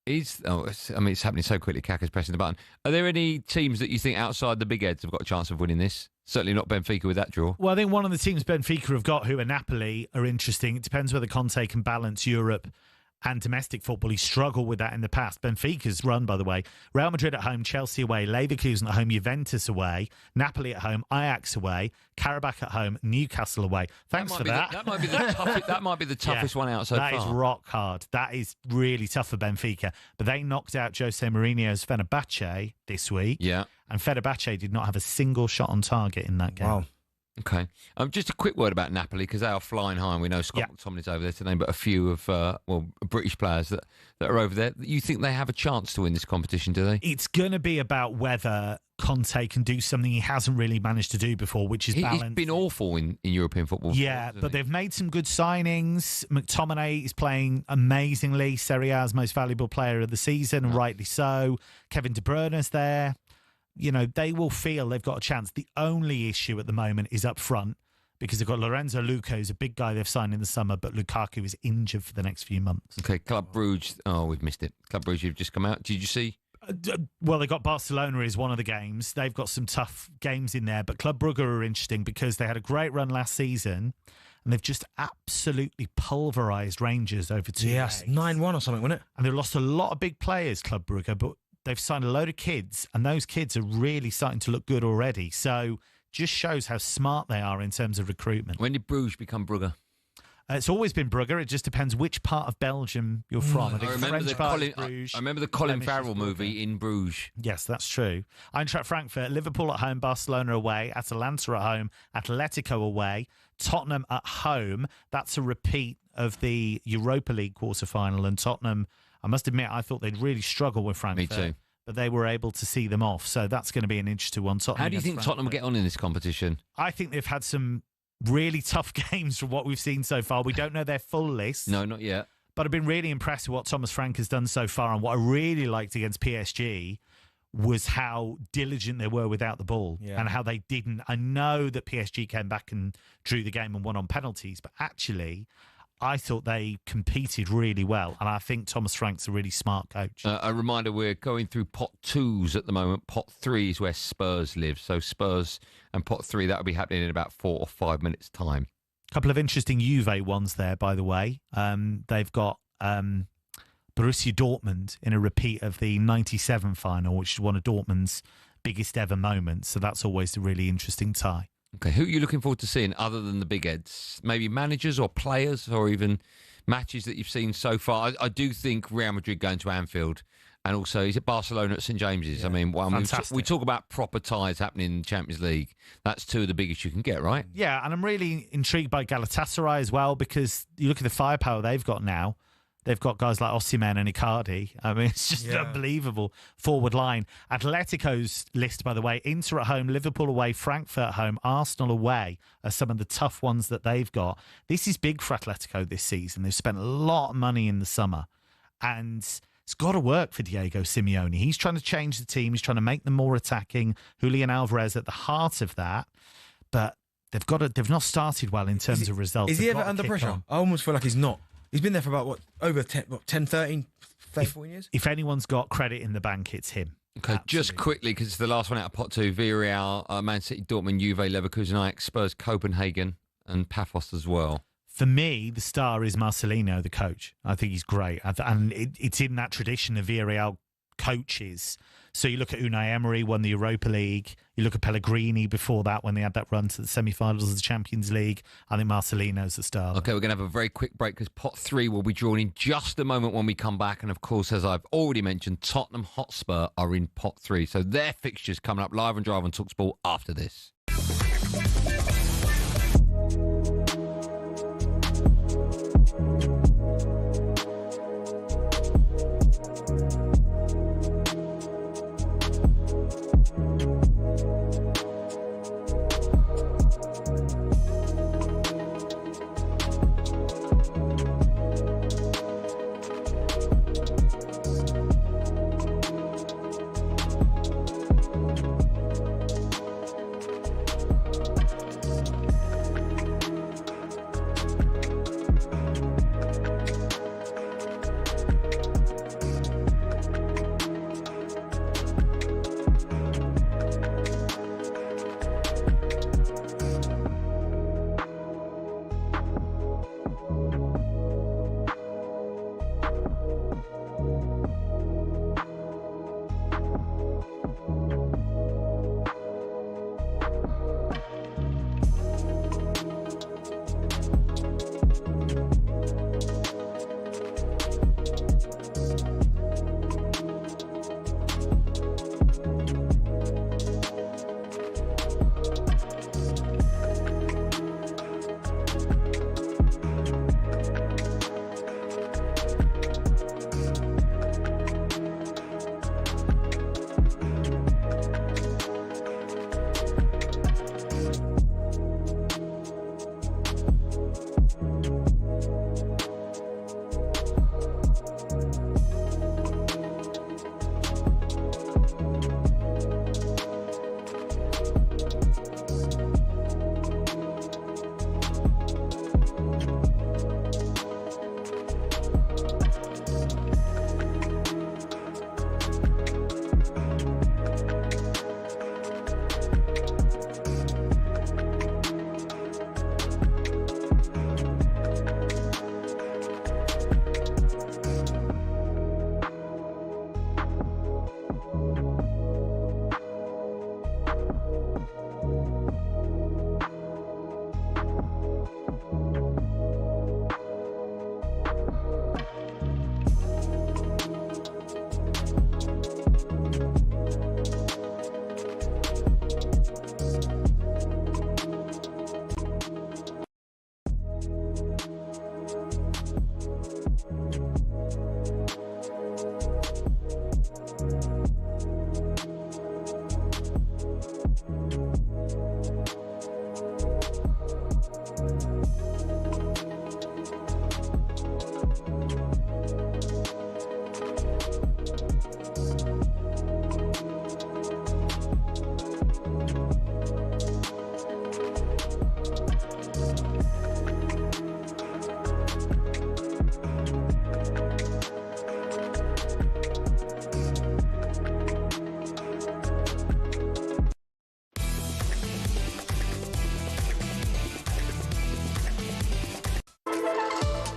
It's happening so quickly. Kaka's pressing the button. Are there any teams that you think outside the big heads have got a chance of winning this? Certainly not Benfica with that draw. Well, I think one of the teams Benfica have got, who are Napoli, are interesting. It depends whether Conte can balance Europe and domestic football. He struggled with that in the past. Benfica's run, by the way. Real Madrid at home, Chelsea away, Leverkusen at home, Juventus away, Napoli at home, Ajax away, Karabakh at home, Newcastle away. Thanks for that. That might be the toughest. That might be the toughest one out so far. That is rock hard. That is really tough for Benfica. But they knocked out Jose Mourinho's Fenerbahce this week. Yeah. And Fenerbahce did not have a single shot on target in that game. Wow. Okay. Just a quick word about Napoli, because they are flying high. And we know Scott McTominay's over there today, but a few of British players that are over there. You think they have a chance to win this competition, do they? It's going to be about whether Conte can do something he hasn't really managed to do before, which is balance. He's been awful in European football. Yeah, but they've made some good signings. McTominay is playing amazingly. Serie A's most valuable player of the season, and rightly so. Kevin De Bruyne's there. You know, they will feel they've got a chance. The only issue at the moment is up front, because they've got Lorenzo Luca, who's a big guy they've signed in the summer, but Lukaku is injured for the next few months. Okay, Club Brugge. Oh, we've missed it. Club Brugge, you've just come out. Did you see? Well, they got Barcelona as one of the games. They've got some tough games in there, but Club Brugge are interesting because they had a great run last season and they've just absolutely pulverised Rangers over 2 Yeah, legs. 9-1 or something, wasn't it? And they've lost a lot of big players, Club Brugge, but they've signed a load of kids, and those kids are really starting to look good already. So just shows how smart they are in terms of recruitment. When did Bruges become Brugge? It's always been Brugge. It just depends which part of Belgium you're from. I think French part is Bruges. I remember the Colin Flemish is Farrell Brugge. movie in Bruges. Yes, that's true. Eintracht Frankfurt, Liverpool at home, Barcelona away, Atalanta at home, Atletico away, Tottenham at home. That's a repeat of the Europa League quarter-final, and Tottenham, I must admit, I thought they'd really struggle with Frankfurt. Me too. But they were able to see them off, so that's going to be an interesting one. Tottenham How do you think against Tottenham Frankfurt. get on in this competition? I think they've had some really tough games from what we've seen so far. We don't know their full list. No, not yet. But I've been really impressed with what Thomas Frank has done so far. And what I really liked against PSG was how diligent they were without the ball and how they didn't. I know that PSG came back and drew the game and won on penalties, but actually, I thought they competed really well, and I think Thomas Frank's a really smart coach. A reminder, we're going through pot 2s at the moment. Pot 3 is where Spurs live. So Spurs and pot 3, that will be happening in about 4 or 5 minutes' time. A couple of interesting Juve ones there, by the way. They've got Borussia Dortmund in a repeat of the 97 final, which is one of Dortmund's biggest ever moments. So that's always a really interesting tie. Okay, who are you looking forward to seeing other than the big heads? Maybe managers or players or even matches that you've seen so far? I do think Real Madrid going to Anfield, and also is it Barcelona at St James's? Yeah. I mean, we talk about proper ties happening in the Champions League. That's 2 of the biggest you can get, right? Yeah, and I'm really intrigued by Galatasaray as well, because you look at the firepower they've got now. They've got guys like Osimhen and Icardi. I mean, it's just an unbelievable forward line. Atletico's list, by the way, Inter at home, Liverpool away, Frankfurt at home, Arsenal away are some of the tough ones that they've got. This is big for Atletico this season. They've spent a lot of money in the summer, and it's got to work for Diego Simeone. He's trying to change the team. He's trying to make them more attacking. Julian Alvarez at the heart of that, but they've not started well in terms of results. Is he ever under pressure? I almost feel like he's not. He's been there for about, over 10, 13, 14 years? If anyone's got credit in the bank, it's him. Okay, absolutely. Just quickly, because it's the last one out of pot 2, Villarreal, Man City, Dortmund, Juve, Leverkusen, Ajax, Spurs, Copenhagen, and Paphos as well. For me, the star is Marcelino, the coach. I think he's great. And it's in that tradition of Villarreal coaches. So you look at Unai Emery, won the Europa League. You look at Pellegrini before that, when they had that run to the semi-finals of the Champions League. I think Marcelino's the star. Okay, we're going to have a very quick break because pot 3 will be drawn in just a moment when we come back. And of course, as I've already mentioned, Tottenham Hotspur are in pot 3. So their fixtures coming up live and drive on talkSPORT after this.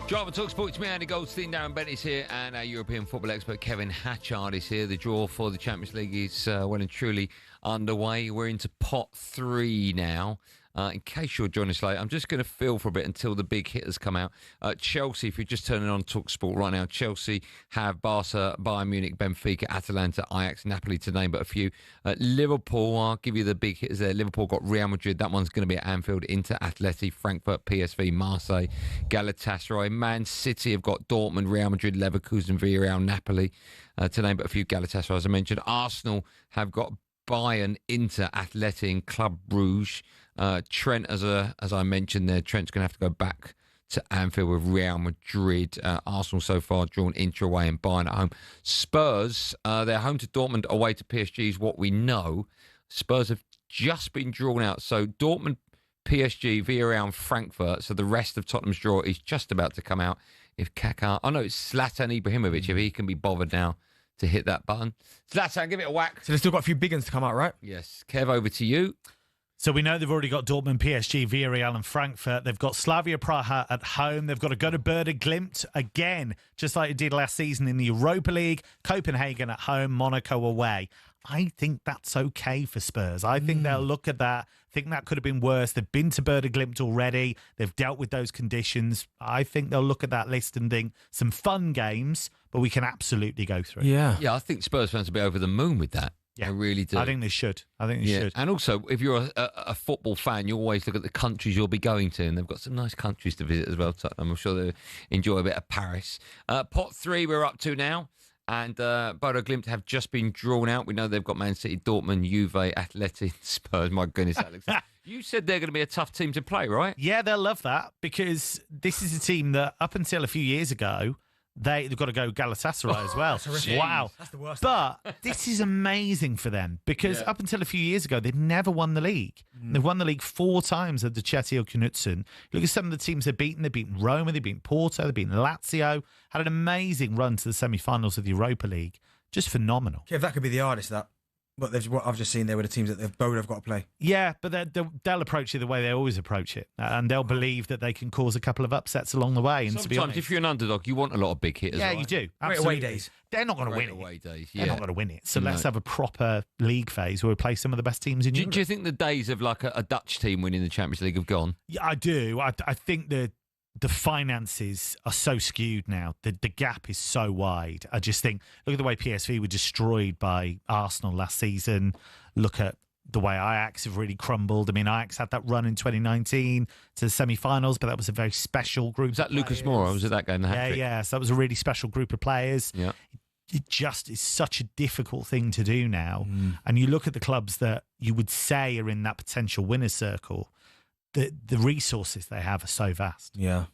Driver talkSPORT, it's me, Andy Goldstein Darren Bent is here, and our European football expert Kevin Hatchard is here. The draw for the Champions League is well and truly underway. We're into pot 3 now. In case you're joining us late, I'm just going to fill for a bit until the big hitters come out. Chelsea, if you're just turning on talkSPORT right now, Chelsea have Barca, Bayern Munich, Benfica, Atalanta, Ajax, Napoli, to name but a few. Liverpool, I'll give you the big hitters there. Liverpool got Real Madrid. That one's going to be at Anfield. Inter, Atleti, Frankfurt, PSV, Marseille, Galatasaray. Man City have got Dortmund, Real Madrid, Leverkusen, Villarreal, Napoli, to name but a few. Galatasaray, as I mentioned. Arsenal have got Bayern, Inter, Atleti, and Club Brugge. Trent, as I mentioned there, Trent's going to have to go back to Anfield with Real Madrid. Arsenal so far drawn Inter away and Bayern at home. Spurs, they're home to Dortmund, away to PSG is what we know. Spurs have just been drawn out. So Dortmund, PSG, Villarreal and Frankfurt. So the rest of Tottenham's draw is just about to come out. If Kaká, I know it's Zlatan Ibrahimovic, if he can be bothered now to hit that button. Zlatan, give it a whack. So they've still got a few big ones to come out, right? Yes. Kev, over to you. So we know they've already got Dortmund, PSG, Villarreal and Frankfurt. They've got Slavia Praha at home. They've got to go to Werder Glimt again, just like it did last season in the Europa League. Copenhagen at home, Monaco away. I think that's okay for Spurs. I think they'll look at that. I think that could have been worse. They've been to Werder Glimt already. They've dealt with those conditions. I think they'll look at that list and think some fun games, but we can absolutely go through. Yeah, I think Spurs fans will be over the moon with that. Yeah, I really do. I think they should. Should. And also, if you're a football fan, you always look at the countries you'll be going to, and they've got some nice countries to visit as well. I'm sure they'll enjoy a bit of Paris. Pot 3 we're up to now, and Werder Glimt have just been drawn out. We know they've got Man City, Dortmund, Juve, Atleti, Spurs. My goodness, Alex. You said they're going to be a tough team to play, right? Yeah, they'll love that, because this is a team that up until a few years ago, they've got to go Galatasaray as well. Wow. That's the worst. But this is amazing for them, because up until a few years ago, they'd never won the league. They've won the league 4 times under Chetio Knutsen. Look at some of the teams they've beaten. They've beaten Roma, they've beaten Porto, they've beaten Lazio, had an amazing run to the semi-finals of the Europa League. Just phenomenal. Kev, that could be the hardest, that. What I've just seen there with the teams that they've both got to play. Yeah, but they'll approach it the way they always approach it, and they'll believe that they can cause a couple of upsets along the way. And sometimes, to be honest, if you're an underdog, you want a lot of big hitters. Yeah, right? you do. Great away days. They're not going to win away it. Days, They're not going to win it. So let's have a proper league phase where we play some of the best teams in Europe. Do you think the days of like a Dutch team winning the Champions League have gone? Yeah, I do. I think the finances are so skewed now. The gap is so wide. I just think, look at the way PSV were destroyed by Arsenal last season. Look at the way Ajax have really crumbled. I mean, Ajax had that run in 2019 to the semi-finals, but that was a very special group. Was that Lucas Moura? Was it that guy in the hat-trick? Yeah. So that was a really special group of players. Yeah. It just is such a difficult thing to do now. And you look at the clubs that you would say are in that potential winner's circle, the resources they have are so vast. Yeah.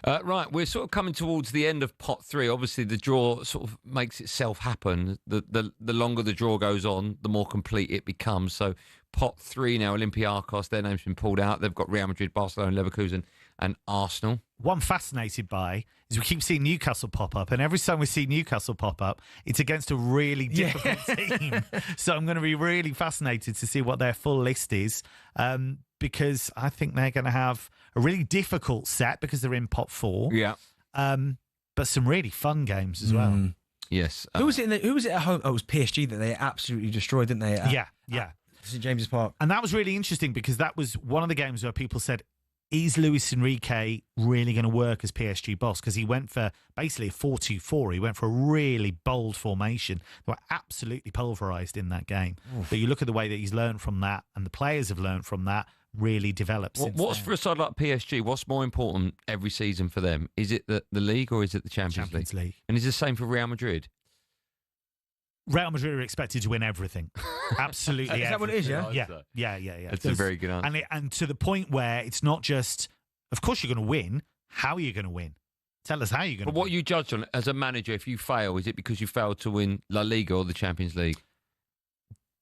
Right, we're sort of coming towards the end of pot 3. Obviously, the draw sort of makes itself happen. The longer the draw goes on, the more complete it becomes. So pot 3 now, Olympiacos, their name's been pulled out. They've got Real Madrid, Barcelona, Leverkusen and Arsenal. What I'm fascinated by is we keep seeing Newcastle pop up, and every time we see Newcastle pop up, it's against a really difficult team. So I'm going to be really fascinated to see what their full list is, because I think they're going to have a really difficult set because they're in pot 4. Yeah. But some really fun games as well. Yes. Who was it at home? Oh, it was PSG that they absolutely destroyed, didn't they? Yeah. St James's Park. And that was really interesting, because that was one of the games where people said, is Luis Enrique really going to work as PSG boss? Because he went for basically a 4-2-4. He went for a really bold formation. They were absolutely pulverised in that game. Oof. But you look at the way that he's learned from that, and the players have learned from that, really developed since What's then. for a side like PSG, what's more important every season for them? Is it the league or is it the Champions League? And is it the same for Real Madrid? Real Madrid are expected to win everything. Absolutely. Is that what it is, yeah? Yeah. That's a very good answer. And to the point where it's not just, of course you're going to win, how are you going to win? Tell us how you're going to win. But what you judge on as a manager, if you fail, is it because you failed to win La Liga or the Champions League?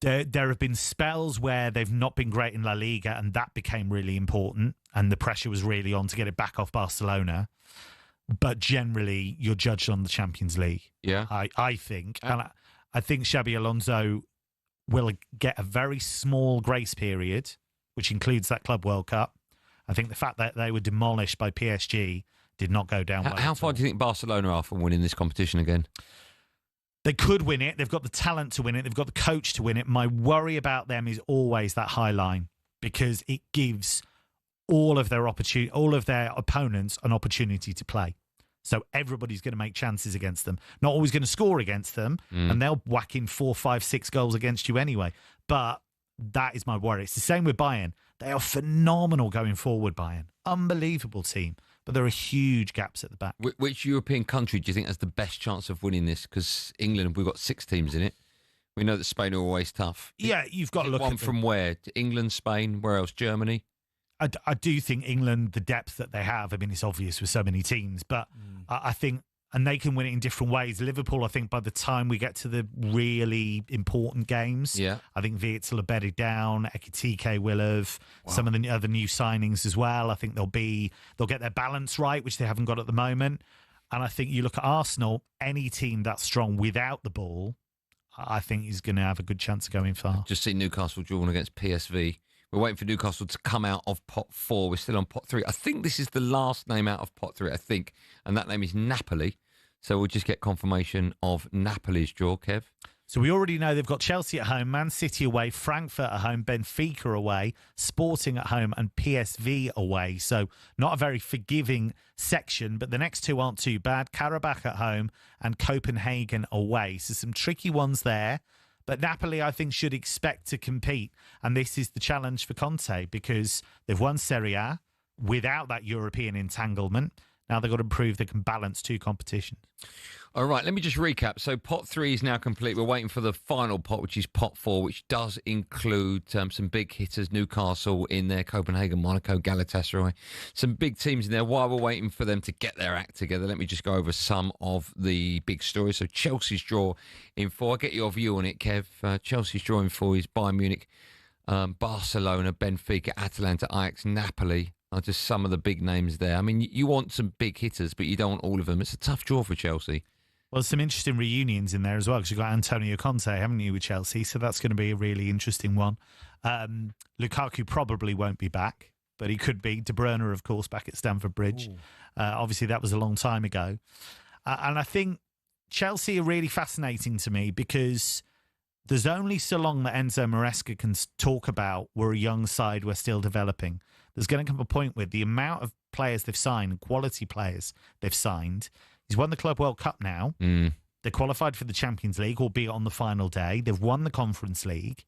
There have been spells where they've not been great in La Liga, and that became really important, and the pressure was really on to get it back off Barcelona. But generally, you're judged on the Champions League. Yeah. I think. And I think Xabi Alonso will get a very small grace period, which includes that Club World Cup. I think the fact that they were demolished by PSG did not go down well. How far do you think Barcelona are from winning this competition again? They could win it. They've got the talent to win it. They've got the coach to win it. My worry about them is always that high line, because it gives all of their opponents an opportunity to play. So everybody's going to make chances against them. Not always going to score against them, and they'll whack in 4, 5, 6 goals against you anyway. But that is my worry. It's the same with Bayern. They are phenomenal going forward, Bayern. Unbelievable team. But there are huge gaps at the back. Which European country do you think has the best chance of winning this? Because England, we've got 6 teams in it. We know that Spain are always tough. Yeah, you've got to look one at from where? England, Spain, where else? Germany? I do think England, the depth that they have, I mean, it's obvious with so many teams, but I think, and they can win it in different ways. Liverpool, I think by the time we get to the really important games, I think Wirtz will have bedded down, Ekitike will have, some of the other new signings as well. I think they'll get their balance right, which they haven't got at the moment. And I think you look at Arsenal, any team that's strong without the ball, I think is going to have a good chance of going far. Just see Newcastle drawn against PSV. We're waiting for Newcastle to come out of pot 4. We're still on pot 3. I think this is the last name out of pot 3, I think. And that name is Napoli. So we'll just get confirmation of Napoli's draw, Kev. So we already know they've got Chelsea at home, Man City away, Frankfurt at home, Benfica away, Sporting at home and PSV away. So not a very forgiving section, but the next 2 aren't too bad. Karabakh at home and Copenhagen away. So some tricky ones there. But Napoli, I think, should expect to compete. And this is the challenge for Conte, because they've won Serie A without that European entanglement. Now they've got to prove they can balance 2 competitions. All right, let me just recap. So pot 3 is now complete. We're waiting for the final pot, which is pot 4, which does include some big hitters, Newcastle in there, Copenhagen, Monaco, Galatasaray. Some big teams in there. While we're waiting for them to get their act together, let me just go over some of the big stories. So Chelsea's draw in 4. I'll get your view on it, Kev. Chelsea's draw in 4 is Bayern Munich, Barcelona, Benfica, Atalanta, Ajax, Napoli. Are just some of the big names there. I mean, you want some big hitters, but you don't want all of them. It's a tough draw for Chelsea. Well, some interesting reunions in there as well, because you've got Antonio Conte, haven't you, with Chelsea? So that's going to be a really interesting one. Lukaku probably won't be back, but he could be. De Bruyne, of course, back at Stamford Bridge. Obviously, that was a long time ago. And I think Chelsea are really fascinating to me, because there's only so long that Enzo Maresca can talk about we're a young side, we're still developing. There's going to come a point with the amount of players they've signed, quality players they've signed. He's won the Club World Cup now. They're qualified for the Champions League, albeit on the final day. They've won the Conference League.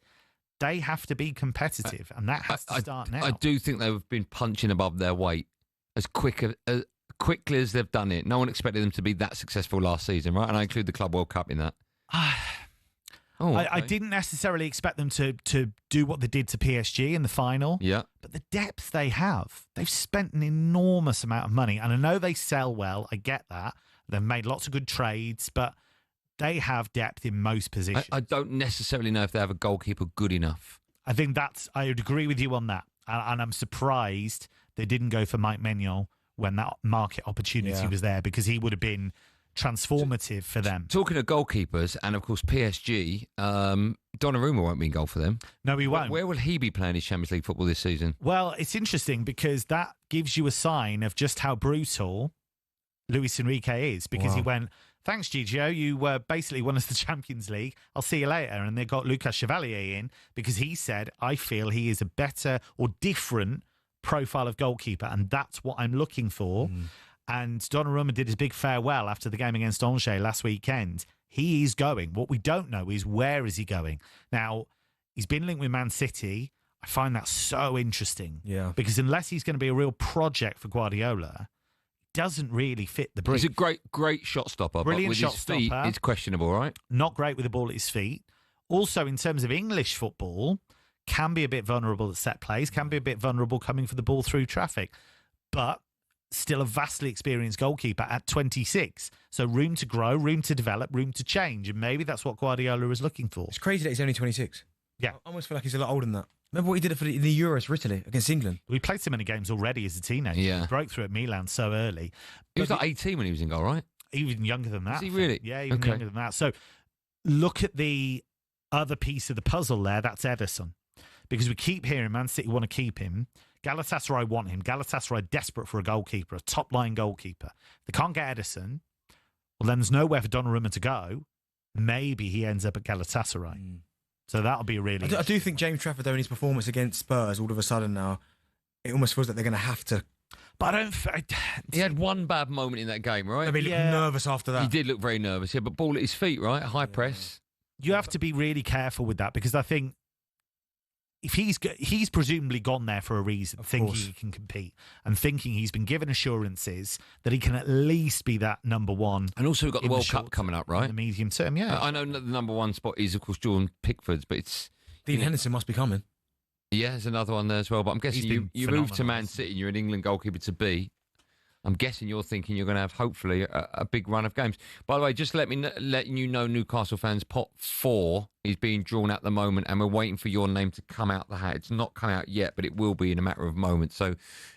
They have to be competitive, and that has to start now. I do think they've been punching above their weight as quickly as they've done it. No one expected them to be that successful last season, right? And I include the Club World Cup in that. I didn't necessarily expect them to do what they did to PSG in the final. Yeah. But the depth they have, they've spent an enormous amount of money. And I know they sell well. I get that. They've made lots of good trades, but they have depth in most positions. I don't necessarily know if they have a goalkeeper good enough. I think I would agree with you on that. And I'm surprised they didn't go for Mike Maignan when that market opportunity was there, because he would have been transformative for them. Talking of goalkeepers, and of course PSG, Donnarumma won't be in goal for them. No, he won't. Where will he be playing his Champions League football this season? Well, it's interesting, because that gives you a sign of just how brutal Luis Enrique is, because he went, thanks, Gigio, you basically won us the Champions League. I'll see you later. And they got Lucas Chevalier in, because he said, I feel he is a better or different profile of goalkeeper, and that's what I'm looking for. And Donnarumma did his big farewell after the game against Angers last weekend. He is going. What we don't know is where is he going. Now, he's been linked with Man City. I find that so interesting. Yeah. Because unless he's going to be a real project for Guardiola, he doesn't really fit the brief. He's a great shot stopper. Brilliant but with shot his feet, stopper. it's questionable, right? Not great with the ball at his feet. Also, in terms of English football, can be a bit vulnerable at set plays, can be a bit vulnerable coming for the ball through traffic. But still a vastly experienced goalkeeper at 26. So room to grow, room to develop, room to change. And maybe that's what Guardiola is looking for. It's crazy that he's only 26. Yeah. I almost feel like he's a lot older than that. Remember what he did in the Euros for Italy against England? We played so many games already as a teenager. Yeah. He broke through at Milan so early. He was like 18 when he was in goal, right? Even younger than that. Is he really? Yeah, even younger than that. So look at the other piece of the puzzle there. That's Ederson. Because we keep hearing Man City want to keep him. Galatasaray want him. Galatasaray are desperate for a goalkeeper, a top-line goalkeeper. They can't get Edison. Well, then there's nowhere for Donnarumma to go. Maybe he ends up at Galatasaray. So that'll be really... I do think James Trafford, though, in his performance against Spurs, all of a sudden now, it almost feels like they're going to have to... But I don't... He had one bad moment in that game, right? He looked nervous after that. He did look very nervous, yeah, but ball at his feet, right? High press. You have to be really careful with that, because I think if he's presumably gone there for a reason, thinking he can compete and thinking he's been given assurances that he can at least be that number one. And also we've got the World Cup coming up, right? In the medium term, yeah. I know the number one spot is, of course, Jordan Pickford's, but it's... Dean Henderson must be coming. Yeah, there's another one there as well. But I'm guessing you move to Man City and you're an England goalkeeper to be. I'm guessing you're thinking you're going to have, hopefully, a big run of games. By the way, just letting you know, Newcastle fans, pot 4 is being drawn at the moment, and we're waiting for your name to come out the hat. It's not come out yet, but it will be in a matter of moments. So,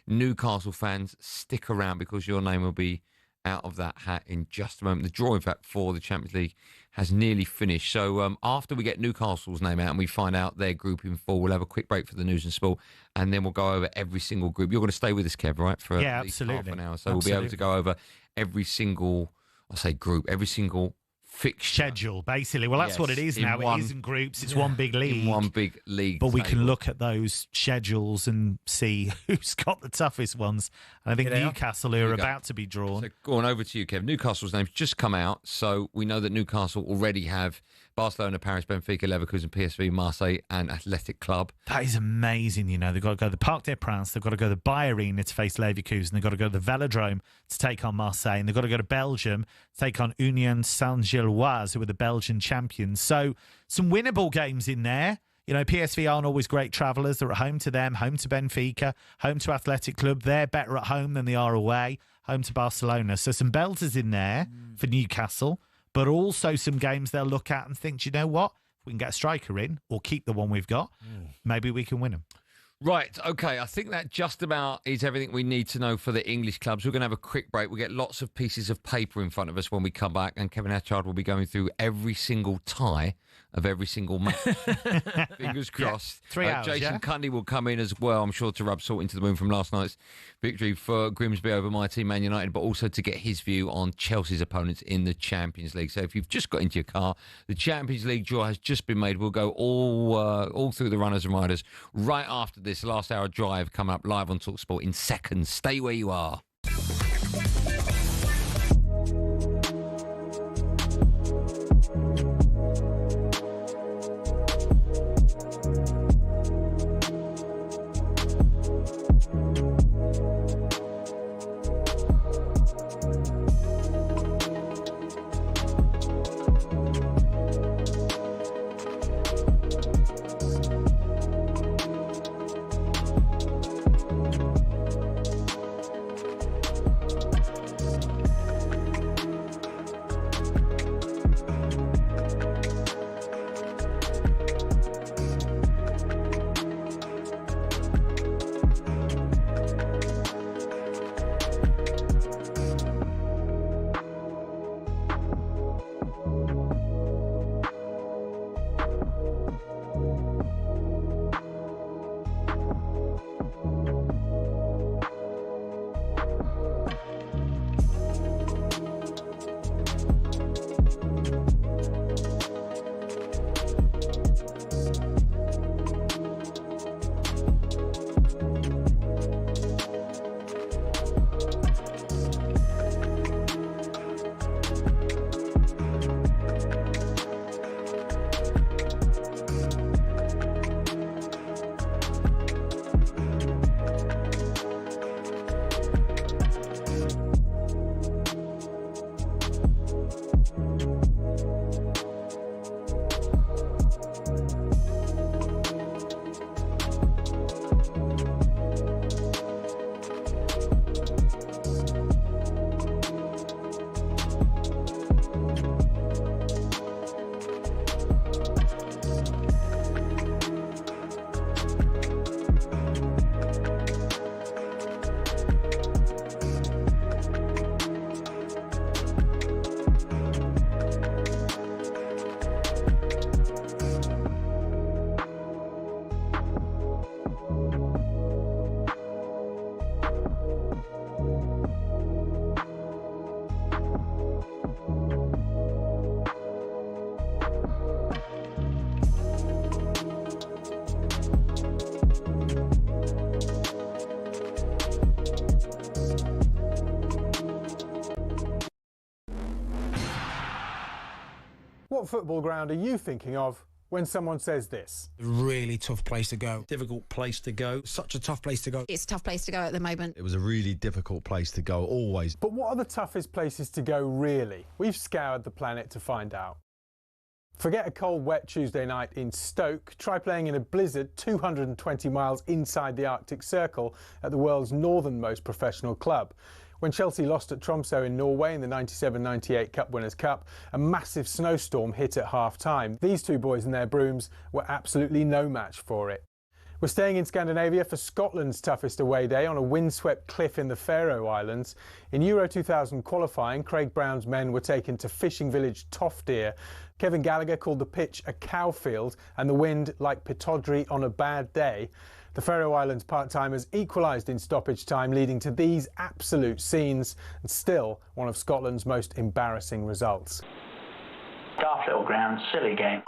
Newcastle fans, stick around, because your name will be out of that hat in just a moment. The draw, in fact, for the Champions League has nearly finished. So after we get Newcastle's name out and we find out their group in full, we'll have a quick break for the news and sport, and then we'll go over every single group. You're going to stay with us, Kev, right? For at least half an hour. So we'll be able to go over every single, group, every single fixture. Schedule, basically. Well, that's what it is now. It isn't groups. It's one big league. In one big league. But we can look at those schedules and see who's got the toughest ones. And I think Newcastle are about to be drawn. So go on over to you, Kev. Newcastle's name's just come out, so we know that Newcastle already have Barcelona, Paris, Benfica, Leverkusen, PSV, Marseille and Athletic Club. That is amazing, you know. They've got to go to the Parc des Princes, they've got to go to the Bayer Arena to face Leverkusen, they've got to go to the Velodrome to take on Marseille, and they've got to go to Belgium to take on Union Saint-Gilloise, who are the Belgian champions. So some winnable games in there. You know, PSV aren't always great travellers. They're at home to them, home to Benfica, home to Athletic Club. They're better at home than they are away, home to Barcelona. So some belters in there for Newcastle, but also some games they'll look at and think, do you know what? If we can get a striker in or keep the one we've got, maybe we can win them. Right, okay, I think that just about is everything we need to know for the English clubs. We're going to have a quick break. We'll get lots of pieces of paper in front of us when we come back, and Kevin Hatchard will be going through every single tie of every single match. Fingers crossed. 3 hours, Jason Cundy will come in as well, I'm sure, to rub salt into the wound from last night's victory for Grimsby over my team, Man United, but also to get his view on Chelsea's opponents in the Champions League. So if you've just got into your car, the Champions League draw has just been made. We'll go all through the runners and riders right after this last hour drive coming up live on talkSPORT in seconds. Stay where you are. What football ground are you thinking of when someone says this? Really tough place to go. Difficult place to go. Such a tough place to go. It's a tough place to go at the moment. It was a really difficult place to go, always. But what are the toughest places to go, really? We've scoured the planet to find out. Forget a cold, wet Tuesday night in Stoke. Try playing in a blizzard 220 miles inside the Arctic Circle at the world's northernmost professional club. When Chelsea lost at Tromsø in Norway in the 97-98 Cup Winners' Cup, a massive snowstorm hit at half-time. These two boys and their brooms were absolutely no match for it. We're staying in Scandinavia for Scotland's toughest away day on a windswept cliff in the Faroe Islands. In Euro 2000 qualifying, Craig Brown's men were taken to fishing village Toftir. Kevin Gallagher called the pitch a cowfield and the wind like Pittodrie on a bad day. The Faroe Islands part-timers equalised in stoppage time, leading to these absolute scenes, and still one of Scotland's most embarrassing results. Daft little ground, silly game.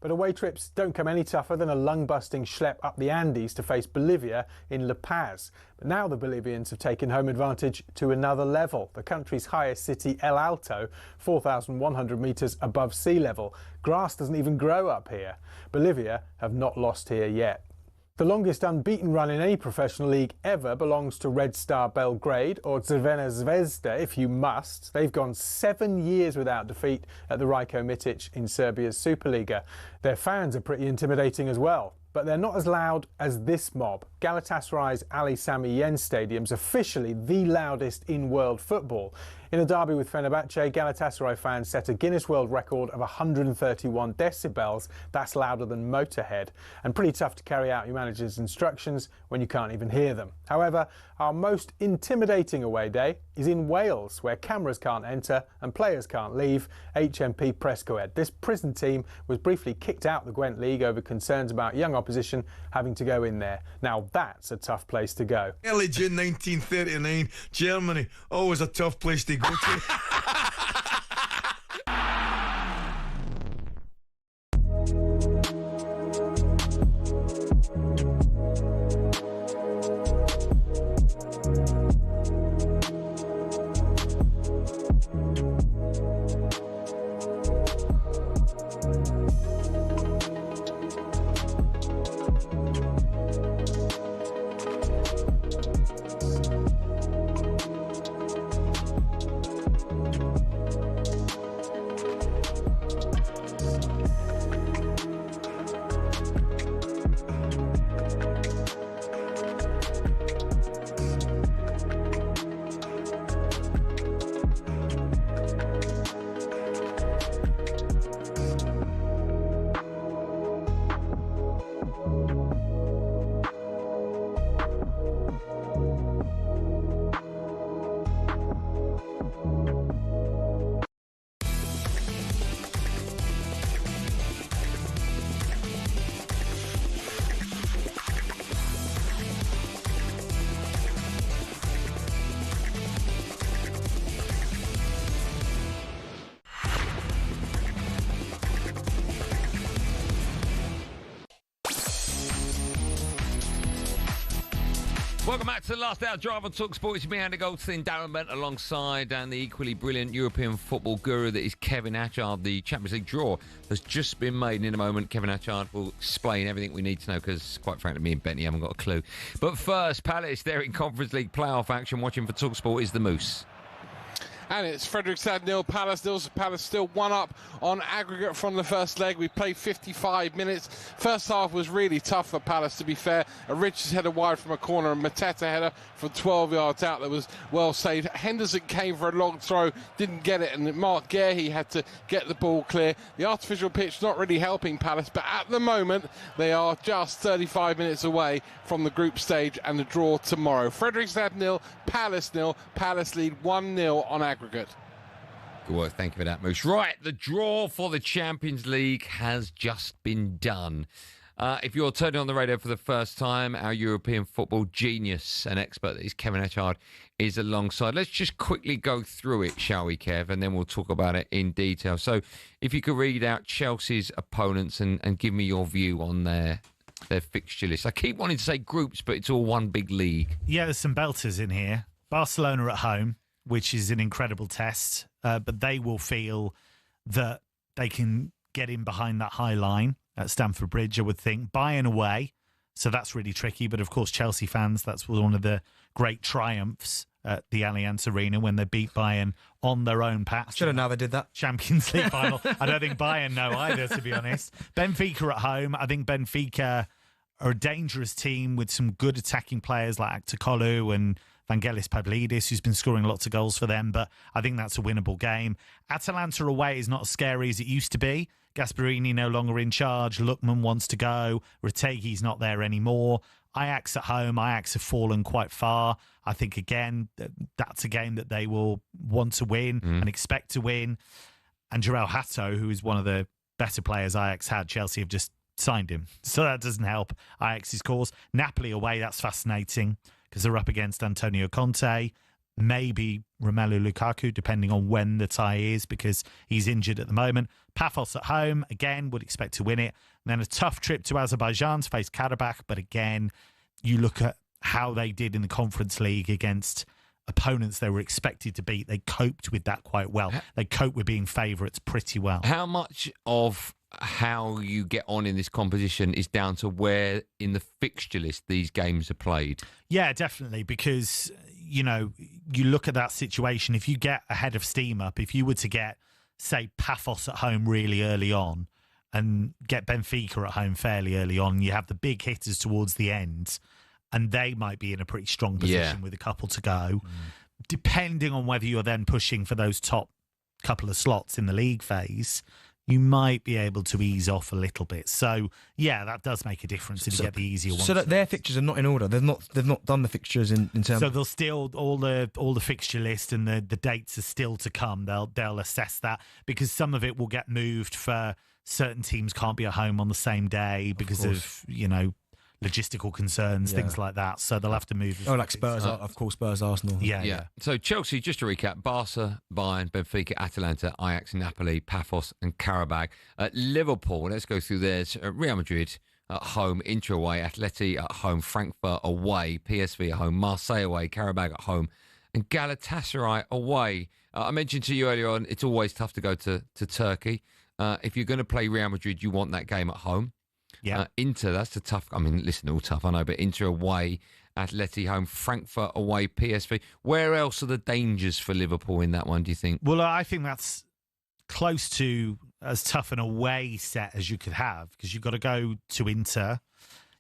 But away trips don't come any tougher than a lung-busting schlep up the Andes to face Bolivia in La Paz. But now the Bolivians have taken home advantage to another level. The country's highest city, El Alto, 4,100 metres above sea level. Grass doesn't even grow up here. Bolivia have not lost here yet. The longest unbeaten run in any professional league ever belongs to Red Star Belgrade, or Crvena Zvezda if you must. They've gone 7 years without defeat at the Rajko Mitic in Serbia's Superliga. Their fans are pretty intimidating as well, but they're not as loud as this mob. Galatasaray's Ali Sami Yen Stadium's officially the loudest in world football. In a derby with Fenerbahce, Galatasaray fans set a Guinness World Record of 131 decibels. That's louder than Motorhead, and pretty tough to carry out your manager's instructions when you can't even hear them. However, our most intimidating away day is in Wales, where cameras can't enter and players can't leave. HMP Prescoed. This prison team was briefly kicked out the Gwent League over concerns about young opposition having to go in there. Now that's a tough place to go. Early June 1939, Germany. Always a tough place to go to. Welcome back to the last hour drive on talkSPORT. It's me, Andy Goldstein Darren Bent, alongside and the equally brilliant European football guru that is Kevin Atchard. The Champions League draw has just been made, and in a moment Kevin Atchard will explain everything we need to know, because quite frankly me and Bentley haven't got a clue. But first, Palace, they're in Conference League playoff action. Watching for talkSPORT is the Moose. And it's Fredrikstad 0, Palace 0. Palace still 1 up on aggregate from the first leg. We played 55 minutes. First half was really tough for Palace, to be fair. A Richards header wide from a corner, and Mateta header from 12 yards out that was well saved. Henderson came for a long throw, didn't get it, and Mark Guehi had to get the ball clear. The artificial pitch not really helping Palace, but at the moment they are just 35 minutes away from the group stage and the draw tomorrow. Fredrikstad 0, Palace 0. Palace lead 1-0 on aggregate. Good work, thank you for that, Moose. Right, the draw for the Champions League has just been done. If you're turning on the radio for the first time, our European football genius and expert that is Kevin Atchard is alongside. Let's just quickly go through it, shall we, Kev, and then we'll talk about it in detail. So if you could read out Chelsea's opponents and give me your view on their fixture list. I keep wanting to say groups, but it's all one big league. Yeah, there's some belters in here. Barcelona at home, which is an incredible test, but they will feel that they can get in behind that high line at Stamford Bridge, I would think. Bayern away, so that's really tricky. But of course, Chelsea fans, that's one of the great triumphs at the Allianz Arena when they beat Bayern on their own patch. Should have now they did that. Champions League final. I don't think Bayern know either, to be honest. Benfica at home. I think Benfica are a dangerous team with some good attacking players like Aktokolu and Vangelis Pavlidis, who's been scoring lots of goals for them, but I think that's a winnable game. Atalanta away is not as scary as it used to be. Gasperini no longer in charge. Lookman wants to go. Retegi's not there anymore. Ajax at home. Ajax have fallen quite far. I think, again, that's a game that they will want to win and expect to win. And João Hato, who is one of the better players Ajax had, Chelsea have just signed him. So that doesn't help Ajax's cause. Napoli away, that's fascinating because they're up against Antonio Conte, maybe Romelu Lukaku, depending on when the tie is, because he's injured at the moment. Paphos at home, again, would expect to win it. And then a tough trip to Azerbaijan to face Karabakh, but again, you look at how they did in the Conference League against opponents they were expected to beat. They coped with that quite well. They coped with being favourites pretty well. How much of how you get on in this competition is down to where in the fixture list these games are played? Yeah, definitely, because, you know, you look at that situation. If you get ahead of steam up, if you were to get, say, Paphos at home really early on and get Benfica at home fairly early on, you have the big hitters towards the end, and they might be in a pretty strong position with a couple to go. Depending on whether you're then pushing for those top couple of slots in the league phase, you might be able to ease off a little bit. So, yeah, that does make a difference if you get the easier ones. So that their fixtures are not in order. They've not done the fixtures in terms. So they'll still all the fixture list and the dates are still to come. They'll assess that because some of it will get moved for certain teams can't be at home on the same day because of logistical concerns, things like that. So they'll have to move. Oh, like Spurs, of course, Spurs, Arsenal. Yeah. So Chelsea, just to recap, Barca, Bayern, Benfica, Atalanta, Ajax, Napoli, Paphos and Karabakh. Liverpool, let's go through theirs. Real Madrid at home, Inter away, Atleti at home, Frankfurt away, PSV at home, Marseille away, Karabakh at home and Galatasaray away. I mentioned to you earlier on, it's always tough to go to Turkey. If you're going to play Real Madrid, you want that game at home. Yeah, Inter, that's the tough. I mean, listen, all tough, I know, but Inter away, Atleti home, Frankfurt away, PSV. Where else are the dangers for Liverpool in that one, do you think? Well, I think that's close to as tough an away set as you could have because you've got to go to Inter,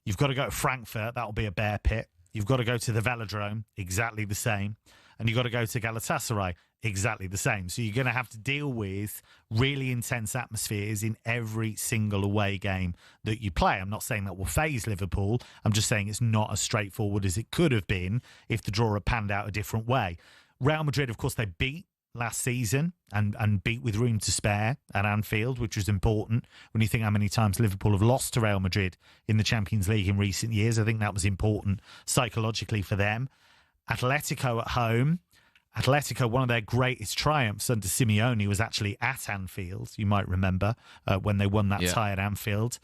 you've got to go to Frankfurt, that'll be a bear pit. You've got to go to the Velodrome, exactly the same. And you've got to go to Galatasaray, exactly the same. So you're going to have to deal with really intense atmospheres in every single away game that you play. I'm not saying that will faze Liverpool. I'm just saying it's not as straightforward as it could have been if the draw had panned out a different way. Real Madrid, of course, they beat last season and beat with room to spare at Anfield, which was important when you think how many times Liverpool have lost to Real Madrid in the Champions League in recent years. I think that was important psychologically for them. Atletico at home. Atletico, one of their greatest triumphs under Simeone was actually at Anfield. You might remember when they won that tie at Anfield.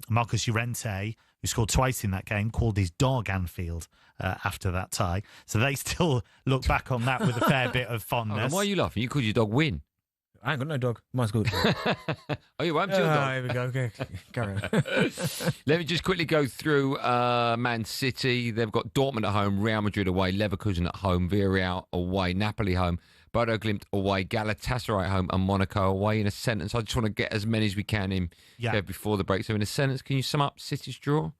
Marcos Llorente, who scored twice in that game, called his dog Anfield after that tie. So they still look back on that with a fair bit of fondness. Why are you laughing? You called your dog Win. I ain't got no dog. Mine's good. Oh, you won't? Your dog. Here we go. Okay. Carry on. Let me just quickly go through Man City. They've got Dortmund at home, Real Madrid away, Leverkusen at home, Villarreal away, Napoli home, Bodo Glimt away, Galatasaray at home, and Monaco away. In a sentence, I just want to get as many as we can in before the break. So in a sentence, can you sum up City's draw?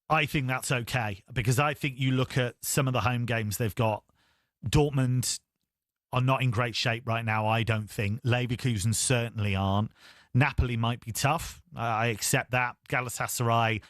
I think that's okay because I think you look at some of the home games they've got. Dortmund are not in great shape right now, I don't think. Leverkusen certainly aren't. Napoli might be tough. I accept that. Galatasaray,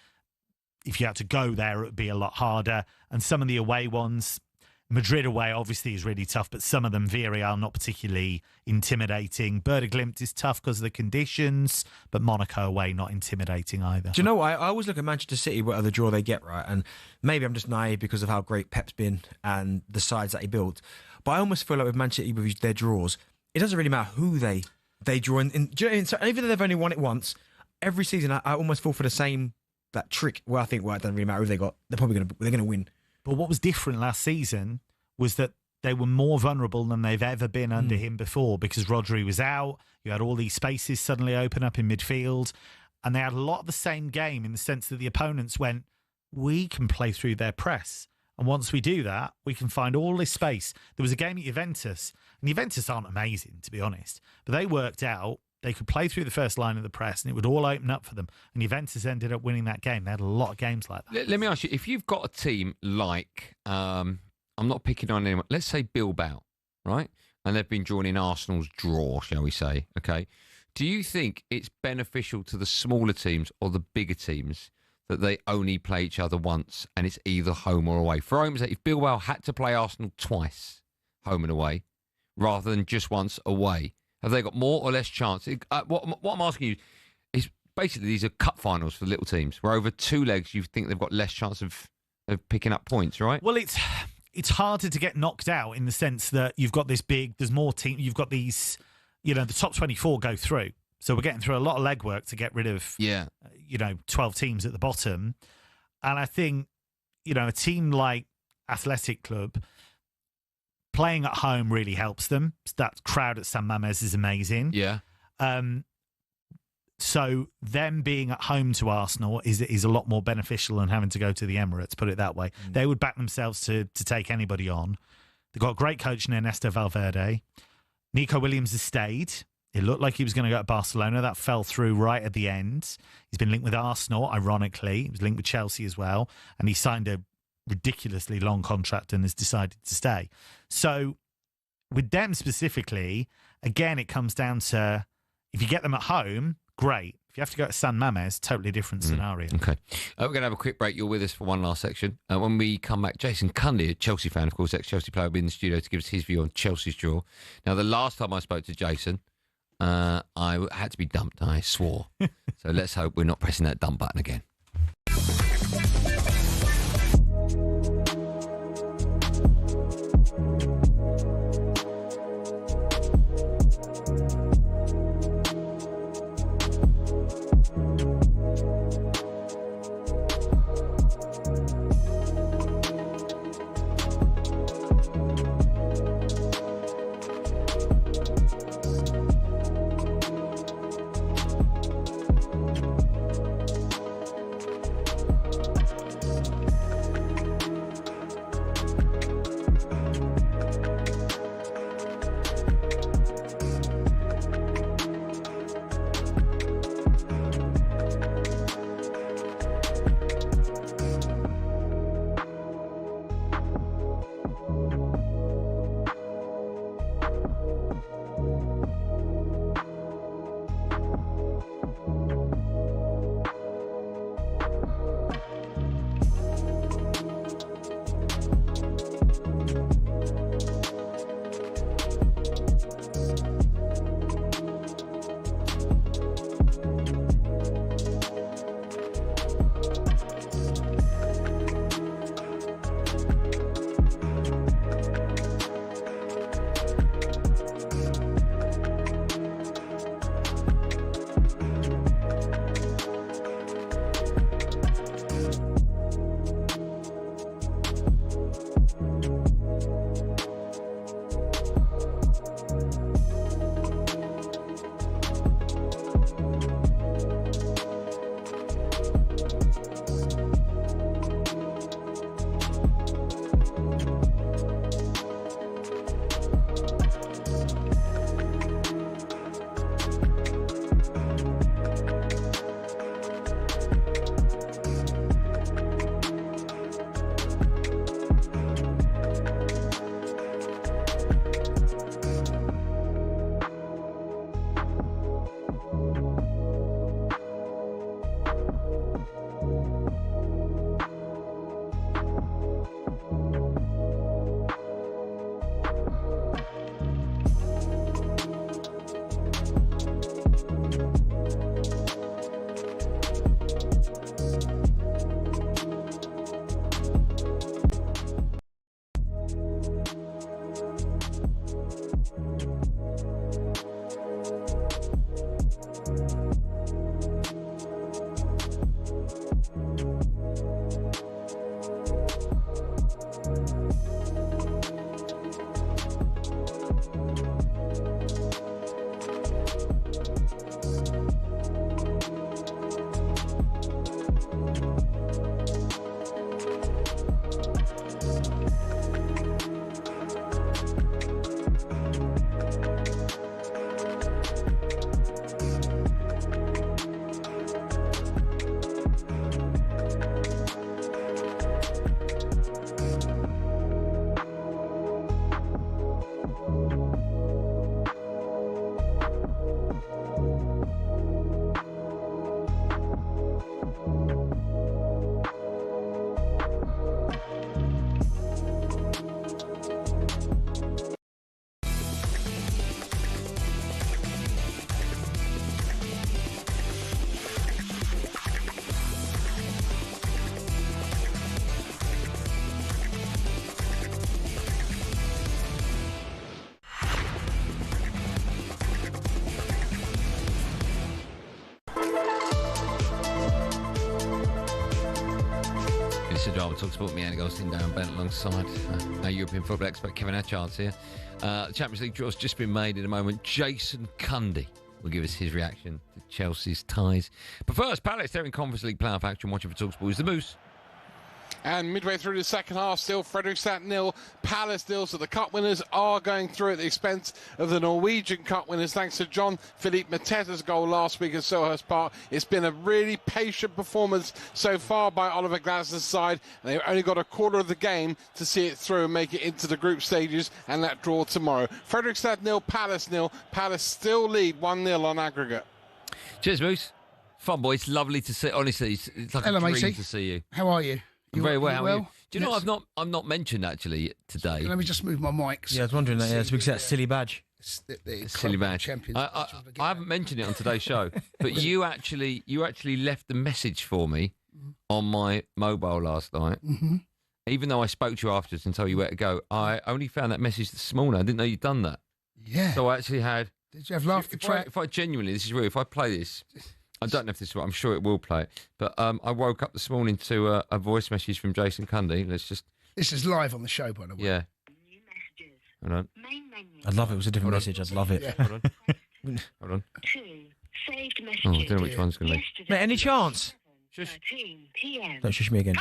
if you had to go there, it would be a lot harder. And some of the away ones, Madrid away obviously is really tough, but some of them, Villarreal, not particularly intimidating. Bodo Glimt is tough because of the conditions, but Monaco away, not intimidating either. Do you know what? I always look at Manchester City, whatever the draw they get, right? And maybe I'm just naive because of how great Pep's been and the sides that he built. But I almost feel like with Manchester City, with their draws, it doesn't really matter who they draw in. Do you know what I mean? So even though they've only won it once, every season I almost fall for the same that trick where I think, well, it doesn't really matter who they got. They're gonna win. But what was different last season was that they were more vulnerable than they've ever been under him before, because Rodri was out. You had all these spaces suddenly open up in midfield, and they had a lot of the same game in the sense that the opponents went, we can play through their press. And once we do that, we can find all this space. There was a game at Juventus, and Juventus aren't amazing, to be honest, but they worked out they could play through the first line of the press and it would all open up for them. And Juventus ended up winning that game. They had a lot of games like that. Let me ask you, if you've got a team like, I'm not picking on anyone, let's say Bilbao, right? And they've been drawn in Arsenal's draw, shall we say, okay? Do you think it's beneficial to the smaller teams or the bigger teams that they only play each other once and it's either home or away? For argument's sake, if Bilbao had to play Arsenal twice, home and away, rather than just once away, have they got more or less chance? What I'm asking you is basically these are cup finals for the little teams, where over 2 legs you think they've got less chance of picking up points, right? Well, it's harder to get knocked out in the sense that you've got this big, there's more team, you've got these, the top 24 go through. So we're getting through a lot of legwork to get rid of, 12 teams at the bottom. And I think, a team like Athletic Club, playing at home really helps them. That crowd at San Mamés is amazing. Yeah. So them being at home to Arsenal is a lot more beneficial than having to go to the Emirates, put it that way. They would back themselves to take anybody on. They've got a great coach in Ernesto Valverde. Nico Williams has stayed. It looked like he was going to go to Barcelona. That fell through right at the end. He's been linked with Arsenal, ironically. He was linked with Chelsea as well. And he signed a ridiculously long contract and has decided to stay. So with them specifically, again, it comes down to if you get them at home, great. If you have to go to San Mamés, totally different scenario. Okay. We're going to have a quick break. You're with us for one last section. When we come back, Jason Cundy, a Chelsea fan, of course, ex-Chelsea player, will be in the studio to give us his view on Chelsea's draw. Now, the last time I spoke to Jason, I had to be dumped. I swore. So let's hope we're not pressing that dump button again. It's a drama. talkSPORT. Me, Andy Goldstein Darren Bent, alongside our European football expert Kevin Atchard's here. The Champions League draw's just been made in a moment. Jason Cundy will give us his reaction to Chelsea's ties. But first, Palace, they're in Conference League playoff action. Watching for talkSPORT is the Moose. And midway through the second half, still Fredrikstad 0, Palace 0. So the cup winners are going through at the expense of the Norwegian cup winners. Thanks to Jean-Philippe Mateta's goal last week at Selhurst Park. It's been a really patient performance so far by Oliver Glasner's side. And they've only got a quarter of the game to see it through and make it into the group stages and that draw tomorrow. Fredrikstad 0, Palace 0. Palace still lead 1-0 on aggregate. Cheers, Moose. Fun, boy. It's lovely to see. Honestly, it's like Hello, a dream matey. to see you. How are you? I'm very well. How are you? Do you know Yes. I've not mentioned actually today. Let me just move my mics. Yeah, I was wondering that. Yeah, it's because that silly badge. The Silly Club badge. Champions. I haven't mentioned it on today's show, but you actually left the message for me on my mobile last night. Mm-hmm. Even though I spoke to you afterwards and told you where to go, I only found that message this morning. I didn't know you'd done that. Yeah. So I actually had. Did you have laughter track? If I genuinely, this is real. If I play this, I don't know if this is right. I'm sure it will play. But I woke up this morning to a voice message from Jason Cundy. Let's just. This is live on the show, by the way. Yeah. Hold on. I'd love it. It was a different message. I'd love it. Yeah. Hold on. Hold on. Saved messages. Oh, I don't know which one's going to be. Mate, any chance? Shush. 13 p.m. Don't shush me again.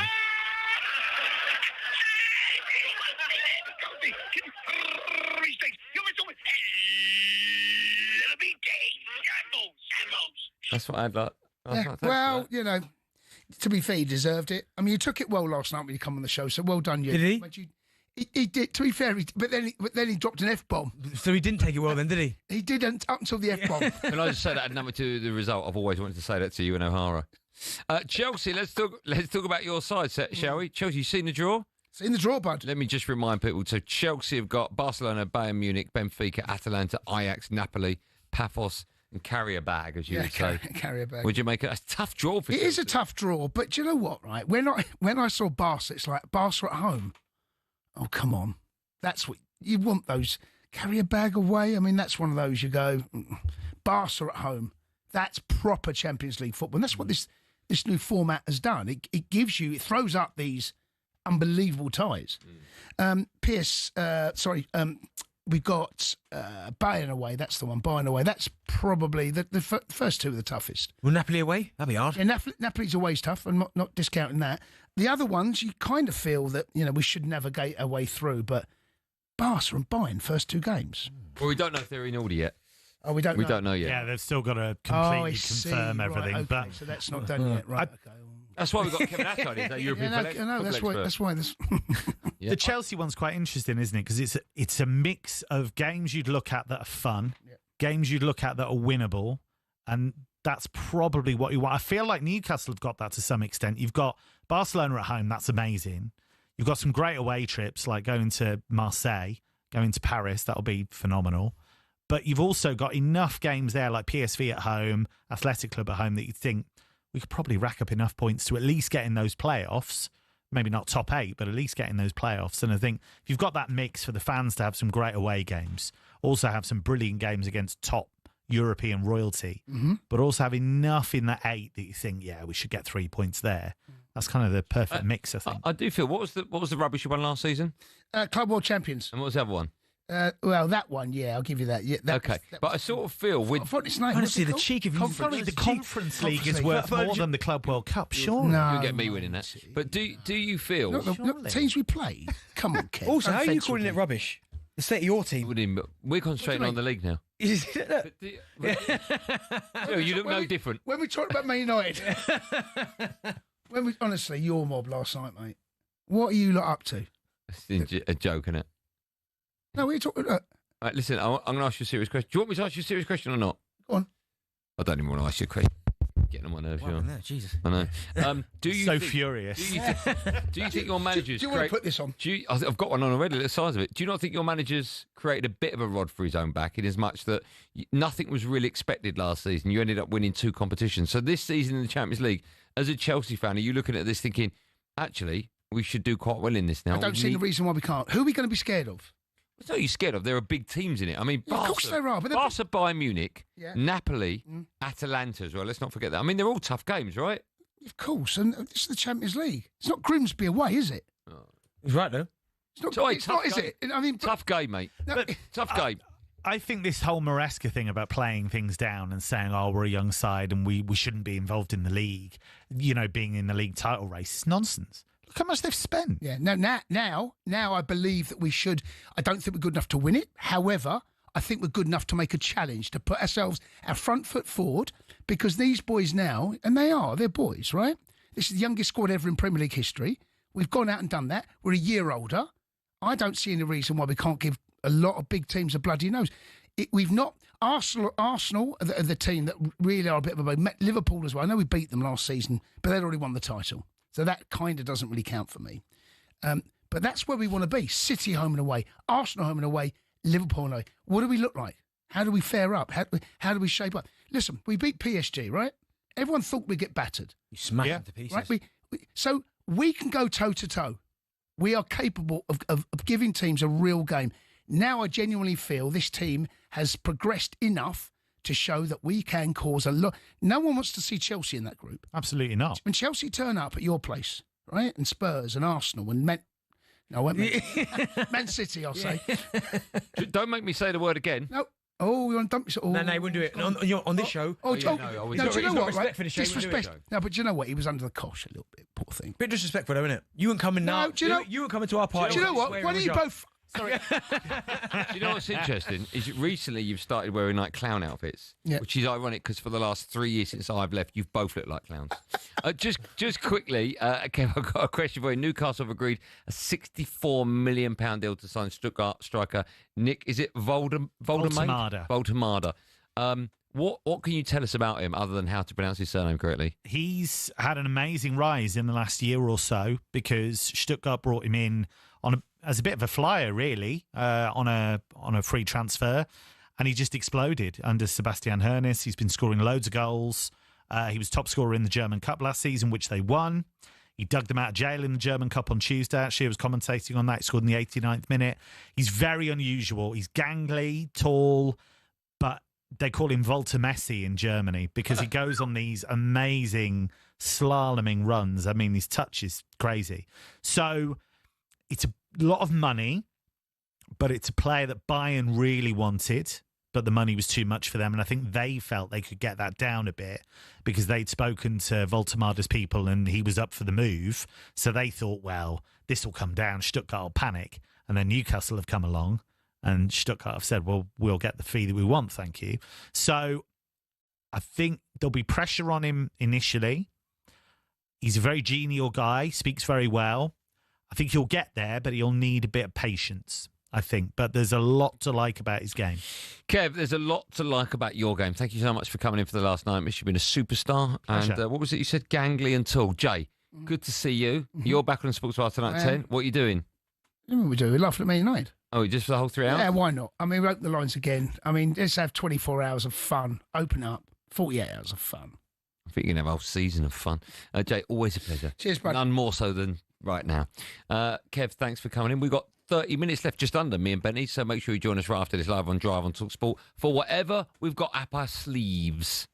That's what I'd like. Yeah. Well, you know, to be fair, he deserved it. I mean, you took it well last night when you come on the show, so well done, you. Did he? But he did. To be fair, but then he dropped an F-bomb. So he didn't take it well then, did he? He didn't up until the F-bomb. Can I just say that had nothing to do with the result? I've always wanted to say that to you and O'Hara. Chelsea, let's talk about your side, shall we? Chelsea, you seen the draw? Seen the draw, bud. Let me just remind people. So Chelsea have got Barcelona, Bayern Munich, Benfica, Atalanta, Ajax, Napoli, Paphos, and carry a bag, as you would say. Carry a bag. Would you make it a tough draw for Chelsea? It is a tough draw, but do you know what, right? When I saw Barca, it's like Barca at home. Oh, come on. That's what you want, those. Carry a bag away. I mean, that's one of those you go, Barca at home. That's proper Champions League football. And that's what this new format has done. It gives you, it throws up these unbelievable ties. We've got Bayern away. That's the one. Bayern away. That's probably the first two are the toughest. Well, Napoli away? That'd be hard. Yeah, Napoli's away is tough. I'm not discounting that. The other ones, you kind of feel that, you know, we should navigate our way through. But Barca and Bayern, first two games. Well, we don't know if they're in order yet. Oh, we don't know. We don't know yet. Yeah, they've still got to completely confirm everything. Right, okay, but so that's not done yet, right? Okay. That's why we've got Kevin Atchard. Is that European that's why this. The Chelsea one's quite interesting, isn't it? Because it's a mix of games you'd look at that are fun, games you'd look at that are winnable, and that's probably what you want. I feel like Newcastle have got that to some extent. You've got Barcelona at home, that's amazing. You've got some great away trips, like going to Marseille, going to Paris, that'll be phenomenal. But you've also got enough games there, like PSV at home, Athletic Club at home, that you think we could probably rack up enough points to at least get in those playoffs. Maybe not top 8, but at least get in those playoffs. And I think if you've got that mix for the fans to have some great away games, also have some brilliant games against top European royalty, but also have enough in that 8 that you think, yeah, we should get 3 points there. That's kind of the perfect mix, I think. I do feel. What was the rubbish you won last season? Club World Champions. And what was the other one? Well, that one, yeah, I'll give you that. Yeah, Okay, but I sort of feel with honestly the cheek of you. The Conference League is worth more than the Club World Cup, sure. No, you'll get me winning that. But do you feel? Look, the teams we play. Come on, Kev. Also, how are you calling it rubbish? The state of your team. We're concentrating on the league now. You look no different. When we talk about Man United, honestly, your mob last night, mate. What are you lot up to? It's a joke, isn't it? No, we're talking. Right, listen, I'm going to ask you a serious question. Do you want me to ask you a serious question or not? Go on. I don't even want to ask you a question. Getting on my nerves. Wow, there, Jesus. I know. Do you so think, furious. Do you think your managers? Do you want to put this on? I've got one on already. The size of it. Do you not think your managers created a bit of a rod for his own back, in as much that nothing was really expected last season? You ended up winning 2 competitions. So this season in the Champions League, as a Chelsea fan, are you looking at this thinking, actually, we should do quite well in this now? I don't see the reason why we can't. Who are we going to be scared of? What are you scared of? There are big teams in it. I mean, Yeah, of course there are, but Barca, Bayern Munich, Yeah. Napoli, Atalanta as well. Let's not forget that. I mean, they're all tough games, right? Of course, and this is the Champions League. It's not Grimsby away, is it? He's right, though. It's not, is it? I mean, tough game, mate. No, Tough game. I think this whole Maresca thing about playing things down and saying, "Oh, we're a young side and we shouldn't be involved in the league," being in the league title race, is nonsense. Look how much they've spent. Yeah. Now, I believe that we should. I don't think we're good enough to win it. However, I think we're good enough to make a challenge, to put our front foot forward, because these boys now, and they're boys, right? This is the youngest squad ever in Premier League history. We've gone out and done that. We're a year older. I don't see any reason why we can't give a lot of big teams a bloody nose. We've not. Arsenal are the team that really are a bit of a... Liverpool as well. I know we beat them last season, but they'd already won the title. So that kind of doesn't really count for me. But that's where we want to be. City home and away, Arsenal home and away, Liverpool home and away. What do we look like? How do we fare up? How do we shape up? Listen, we beat PSG, right? Everyone thought we'd get battered. You smacked them to pieces. Right? So we can go toe-to-toe. We are capable of giving teams a real game. Now I genuinely feel this team has progressed enough to show that we can cause a lot. No one wants to see Chelsea in that group. Absolutely not. When Chelsea turn up at your place, right, and Spurs and Arsenal and Man City, I'll say. Don't make me say the word again. No. Oh, you want to dump me? Oh, no, he wouldn't do it on this show. No, do you know what? Right? For the show, disrespect. No, but do you know what? He was under the cosh a little bit, poor thing. Bit disrespectful, though, isn't it? You weren't coming now. Do you know? You weren't coming to our party. Do you know what? Why don't you both? Sorry. Do you know what's interesting? Is recently you've started wearing like clown outfits, which is ironic because for the last 3 years since I've left, you've both looked like clowns. Just quickly, Kev, I've got a question for you. Newcastle have agreed a £64 million deal to sign Stuttgart striker Nick. Is it Voltemade? Voltemade. What can you tell us about him other than how to pronounce his surname correctly? He's had an amazing rise in the last year or so because Stuttgart brought him in as a bit of a flyer, really, on a free transfer, and he just exploded under Sebastian Hoeneß. He's been scoring loads of goals. He was top scorer in the German Cup last season, which they won. He dug them out of jail in the German Cup on Tuesday. Actually, I was commentating on that. He scored in the 89th minute. He's very unusual. He's gangly, tall, but they call him Volta Messi in Germany because he goes on these amazing slaloming runs. I mean, his touch is crazy. So it's a lot of money, but it's a player that Bayern really wanted, but the money was too much for them. And I think they felt they could get that down a bit because they'd spoken to Voltemade's people and he was up for the move. So they thought, well, this will come down. Stuttgart will panic. And then Newcastle have come along and Stuttgart have said, well, we'll get the fee that we want, thank you. So I think there'll be pressure on him initially. He's a very genial guy, speaks very well. I think he'll get there, but he'll need a bit of patience, I think. But there's a lot to like about his game. Kev, there's a lot to like about your game. Thank you so much for coming in for the last night. You've been a superstar. And what was it you said? Gangly and tall. Jay, good to see you. You're back on Sports Bar tonight at 10. What are you doing? What we do? We're laughing at Me United. Oh, just for the whole 3 hours? Yeah, why not? I mean, we open the lines again. I mean, let's have 24 hours of fun. Open up. 48 hours of fun. I think you can have a whole season of fun. Jay, always a pleasure. Cheers, bud. None more so than right now. Kev, thanks for coming in. We've got 30 minutes left just under, me and Benny, so make sure you join us right after this live on Drive on talkSPORT for whatever we've got up our sleeves.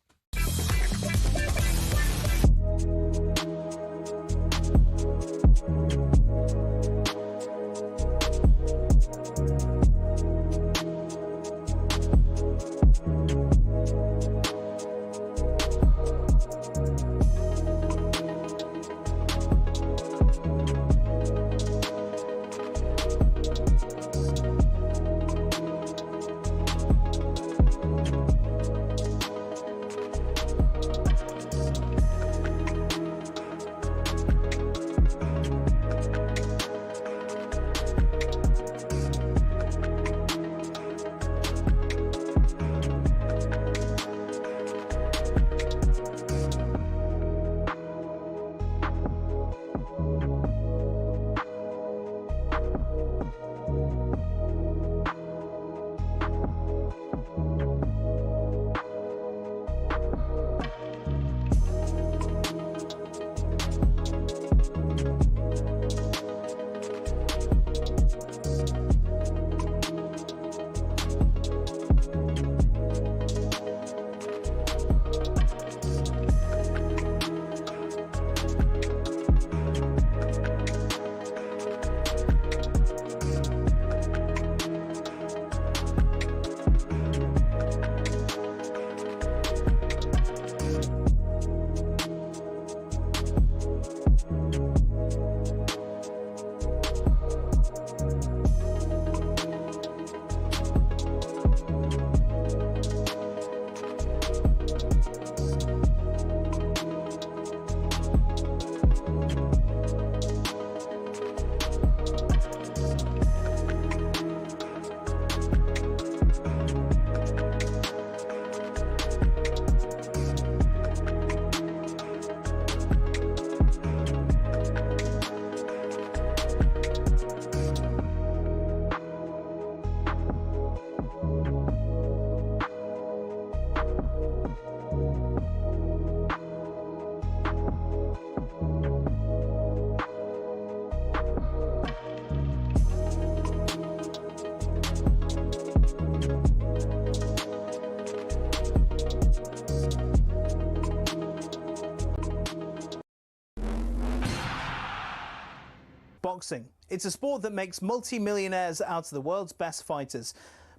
boxing. It's a sport that makes multi-millionaires out of the world's best fighters,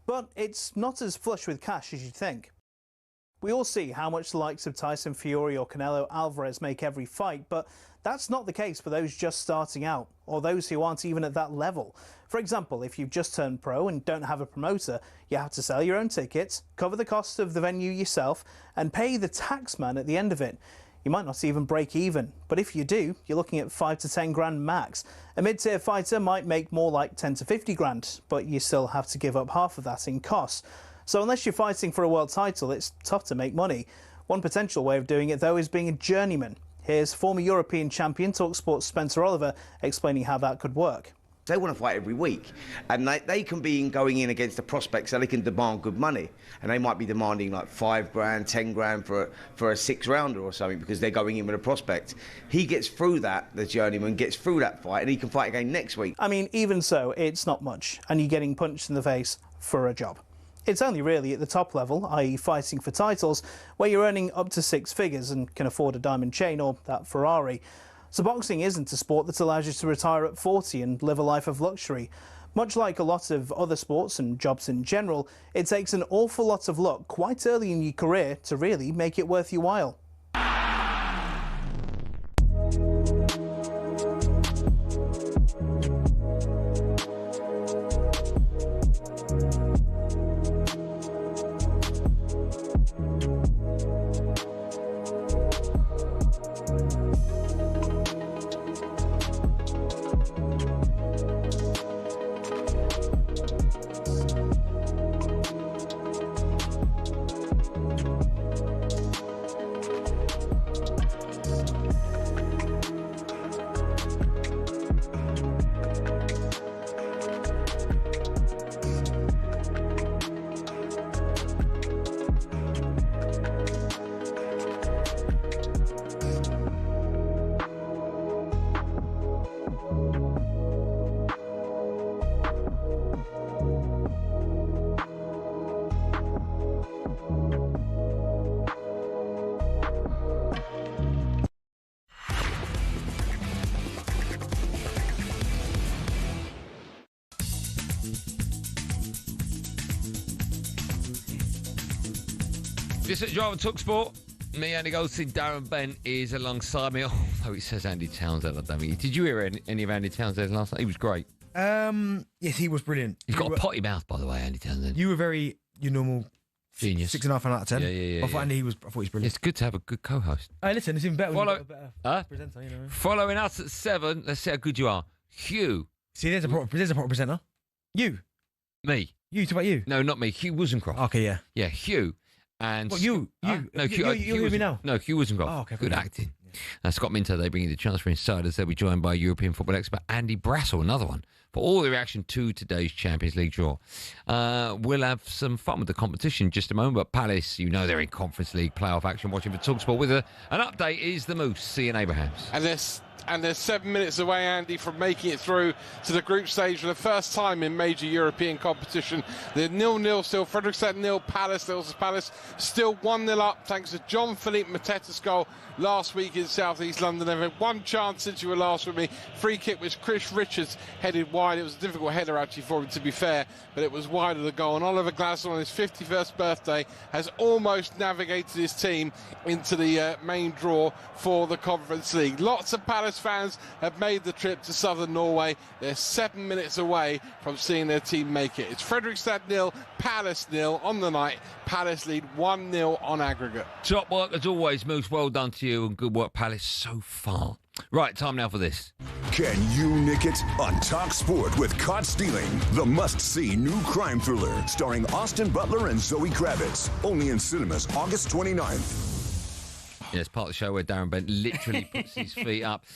but it's not as flush with cash as you'd think. We all see how much the likes of Tyson Fury or Canelo Alvarez make every fight, but that's not the case for those just starting out, or those who aren't even at that level. For example, if you've just turned pro and don't have a promoter, you have to sell your own tickets, cover the cost of the venue yourself, and pay the tax man at the end of it. You might not even break even, but if you do, you're looking at 5 to 10 grand max. A mid-tier fighter might make more like 10 to 50 grand, but you still have to give up half of that in costs. So unless you're fighting for a world title, it's tough to make money. One potential way of doing it, though, is being a journeyman. Here's former European champion talkSPORT's Spencer Oliver explaining how that could work. They want to fight every week, and they can be going in against the prospects, so they can demand good money, and they might be demanding like 5 grand, 10 grand for a 6-rounder or something, because they're going in with a prospect. He gets through that, the journeyman gets through that fight, and he can fight again next week. I mean, even so, it's not much, and you're getting punched in the face for a job. It's only really at the top level, i.e. fighting for titles, where you're earning up to 6 figures and can afford a diamond chain or that Ferrari. So boxing isn't a sport that allows you to retire at 40 and live a life of luxury. Much like a lot of other sports and jobs in general, it takes an awful lot of luck quite early in your career to really make it worth your while. This is Drive talkSPORT. Me, Andy Goldstein Darren Bent is alongside me. Oh, it says Andy Townsend. I don't mean. Did you hear any of Andy Townsend last night? He was great. Yes, he was brilliant. He's got a potty mouth, by the way, Andy Townsend. You were very your normal genius. 6.5 out of 10. Yeah. I thought Andy was. I thought he was brilliant. It's good to have a good co-host. Hey, listen, it's even better when you've got a better presenter. You know. Following us at 7. Let's see how good you are. Hugh. See, there's a proper presenter. You. Me. You. Talk about you. No, not me. Hugh Wozencroft. Okay, yeah. Yeah, Hugh. And what, you? No, You're with me now? No, Hugh Wozencroft. Oh, okay. Good acting. Scott Minto, they bring you the chance for insiders. They'll be joined by European football expert Andy Brassel, another one, for all the reaction to today's Champions League draw. We'll have some fun with the competition in just a moment, but Palace, you know they're in Conference League playoff action. Watching for talkSPORT with an update is the Moose, Ian Abrahams. And they're 7 minutes away, Andy, from making it through to the group stage for the first time in major European competition. They're 0-0 still. Fredrikstad 0, Palace still 1-0 up thanks to John Philippe Mateta's goal last week in South East London. They've had one chance since you were last with me. Free kick was Chris Richards headed wide. It was a difficult header actually for him, to be fair, but it was wide of the goal. And Oliver Glasner on his 51st birthday has almost navigated his team into the main draw for the Conference League. Lots of Palace fans have made the trip to southern Norway. They're 7 minutes away from seeing their team make it. It's Fredrikstad 0, Palace 0 on the night. Palace lead 1-0 on aggregate. Top work as always, Moose. Well done to you, and good work, Palace, so far. Right, time now for this. Can you nick it? On talkSPORT with Caught Stealing, the must-see new crime thriller starring Austin Butler and Zoe Kravitz. Only in cinemas August 29th. Yeah, it's part of the show where Darren Bent literally puts his feet up.